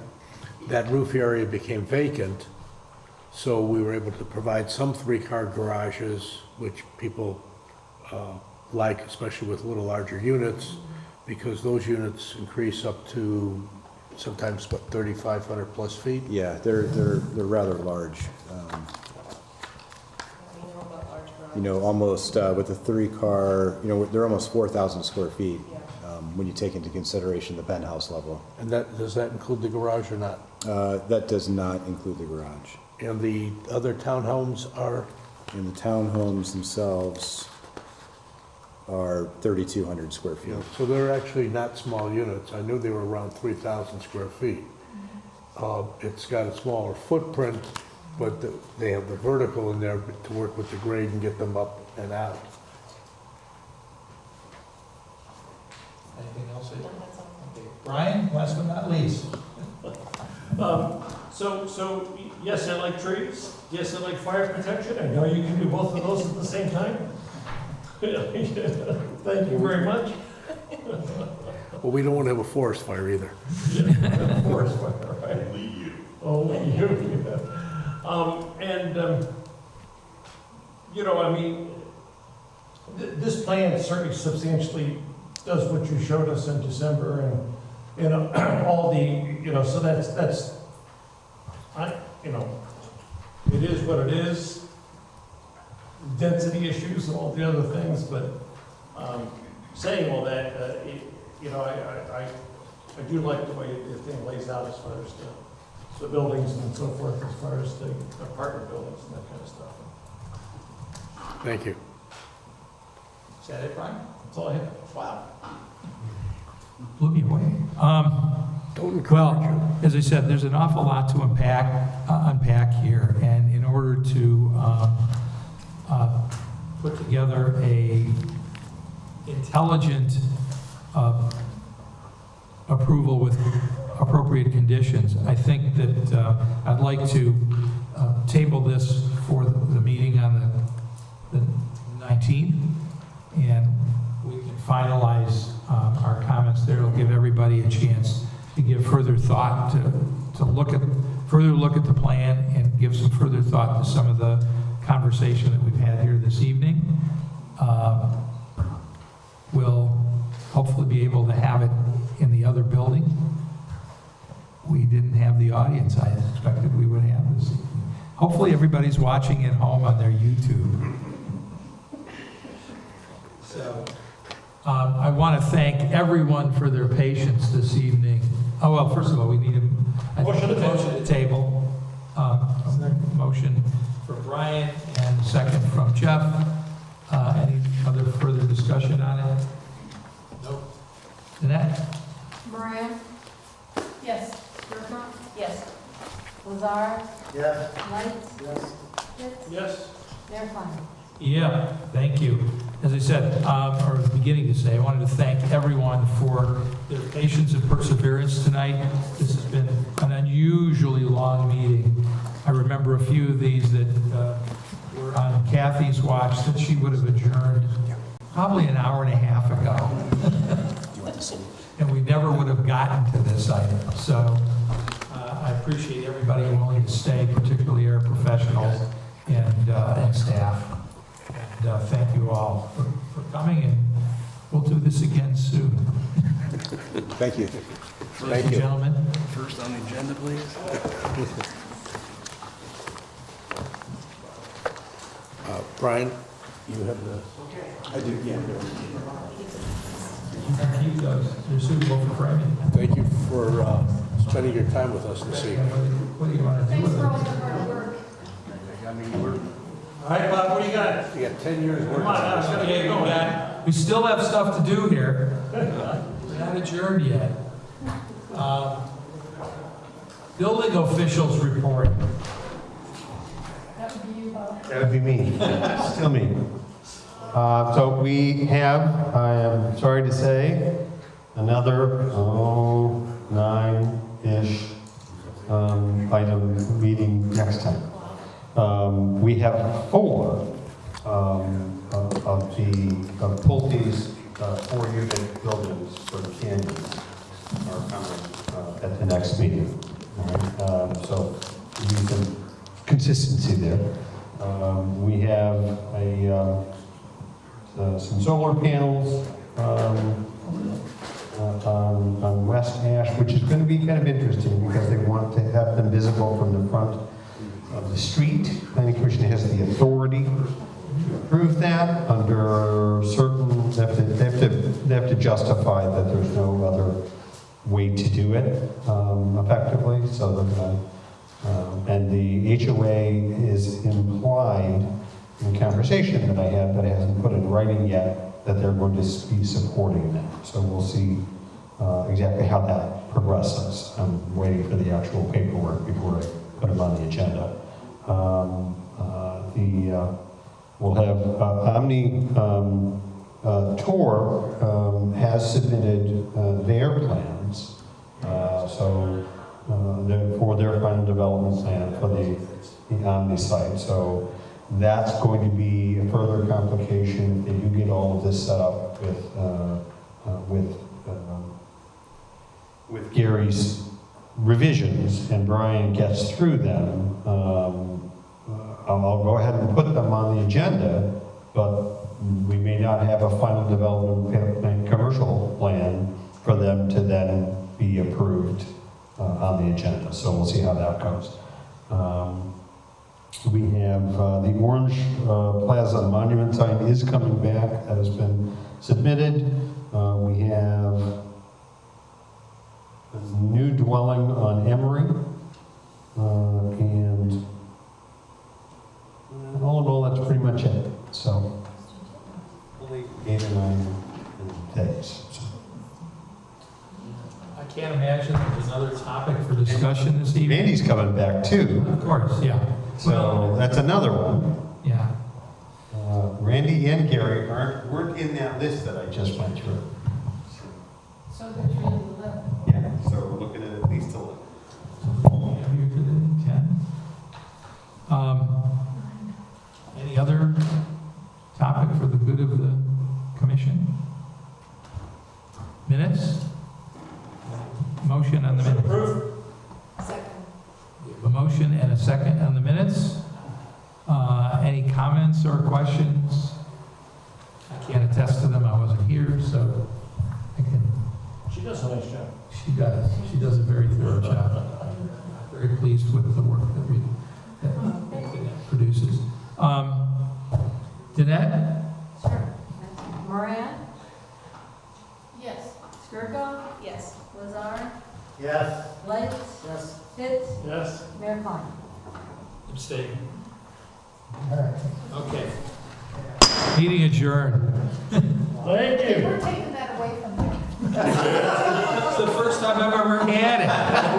that roof area became vacant, so we were able to provide some 3-car garages, which people like, especially with little larger units, because those units increase up to sometimes, 3,500 plus feet? Yeah, they're rather large. Almost with a 3-car, they're almost 4,000 square feet when you take into consideration the penthouse level. And does that include the garage or not? That does not include the garage. And the other townhomes are? And the townhomes themselves are 3,200 square feet. So they're actually not small units. I knew they were around 3,000 square feet. It's got a smaller footprint, but they have the vertical in there to work with the grade and get them up and out. Anything else, April? Okay. Brian, last but not least. So yes, I like trees. Yes, I like fire protection. I know you can do both of those at the same time. Thank you very much. Well, we don't want to have a forest fire either. Forest fire, right? Only you. Only you, yeah. I mean, this plan certainly substantially does what you showed us in December, and all the, so that's, it is what it is. Density issues and all the other things, but saying all that, I do like the way the thing lays out as far as the buildings and so forth, as far as the apartment buildings and that kind of stuff. Thank you. Is that it, Brian? That's all I have. Wow. Blew me away. Well, as I said, there's an awful lot to unpack here, and in order to put together a intelligent approval with appropriate conditions, I think that I'd like to table this for the meeting on the 19th, and we can finalize our comments there. It'll give everybody a chance to give further thought, to look at the plan and give some further thought to some of the conversation that we've had here this evening. We'll hopefully be able to have it in the other building. We didn't have the audience I expected we would have this evening. Hopefully everybody's watching at home on their YouTube. So I want to thank everyone for their patience this evening. Oh, well, first of all, we need a motion to table. A motion from Brian and a second from Jeff. Any other further discussion on it? Nope. Jeanette? Moran? Yes. Gerber? Yes. Lazar? Yes. Light? Yes. Pitts? Yes. Mayor Klein? Yeah, thank you. As I said, or was beginning to say, I wanted to thank everyone for their patience and perseverance tonight. This has been an unusually long meeting. I remember a few of these that were on Kathy's watch that she would have adjourned probably an hour and a half ago. And we never would have gotten to this item. So I appreciate everybody willing to stay, particularly our professionals and staff. And thank you all for coming, and we'll do this again soon. Thank you. Ladies and gentlemen. First on the agenda, please. Brian, you have the... I do, yeah. Keep those. They're suitable for framing. Thank you for spending your time with us this evening. What do you want to do Thanks with for all it? your hard work. I mean, we're... All right, Bob, what do you got? You got 10 years worth Come on, now, it's of gonna this. get going. We still have stuff to do here. We're not adjourned yet. Building officials report. That would be you, Bob. That would be me, still me. So we have, I am sorry to say, another 9-ish item meeting next time. We have 4 of the Pulte's 4-unit buildings for the canyons are coming at the next meeting. All right? So we need some consistency there. We have some solar panels on West Ash, which is going to be kind of interesting because they want to have them visible from the front of the street. Planning Commission has the authority to approve that under certain, they have to justify that there's no other way to do it effectively. So that, and the HOA is implied in conversation that I had, but it hasn't put in writing yet, that they're going to be supporting that. So we'll see exactly how that progresses. I'm waiting for the actual paperwork before I put them on the agenda. We'll have Omni Tour has submitted their plans, for their final development plan for the Omni site. So that's going to be a further complication. If you get all of this set up with Gary's revisions and Brian gets through them, I'll go ahead and put them on the agenda, but we may not have a final development plan, commercial plan for them to then be approved on the agenda. So we'll see how that goes. We have the Orange Plaza Monument sign is coming back. That has been submitted. We have a new dwelling on Emory there's another topic for discussion this evening. Randy's coming back too. Of course, yeah. So that's another one. Yeah. Randy and Gary weren't in that list that I just went through. So there's really 11. Yeah, so we're looking at least 11. Here to the 10. Any other topic for the good of the commission? Minutes? Motion on the minutes. Second. We have a motion and a second on the minutes. Any comments or questions? I can't attest to them, I wasn't here, so I can. She does a nice job. She does. She does a very thorough job. I'm very pleased with the work that produces. Danette? Sure. Moran? Yes. Skirko? Yes. Lazar? Yes. Lights? Yes. Pitts? Yes. Mayor Klein? Abstain. Okay. Meeting adjourned. Thank you. We're taking that away from you. It's the first time I've ever had it.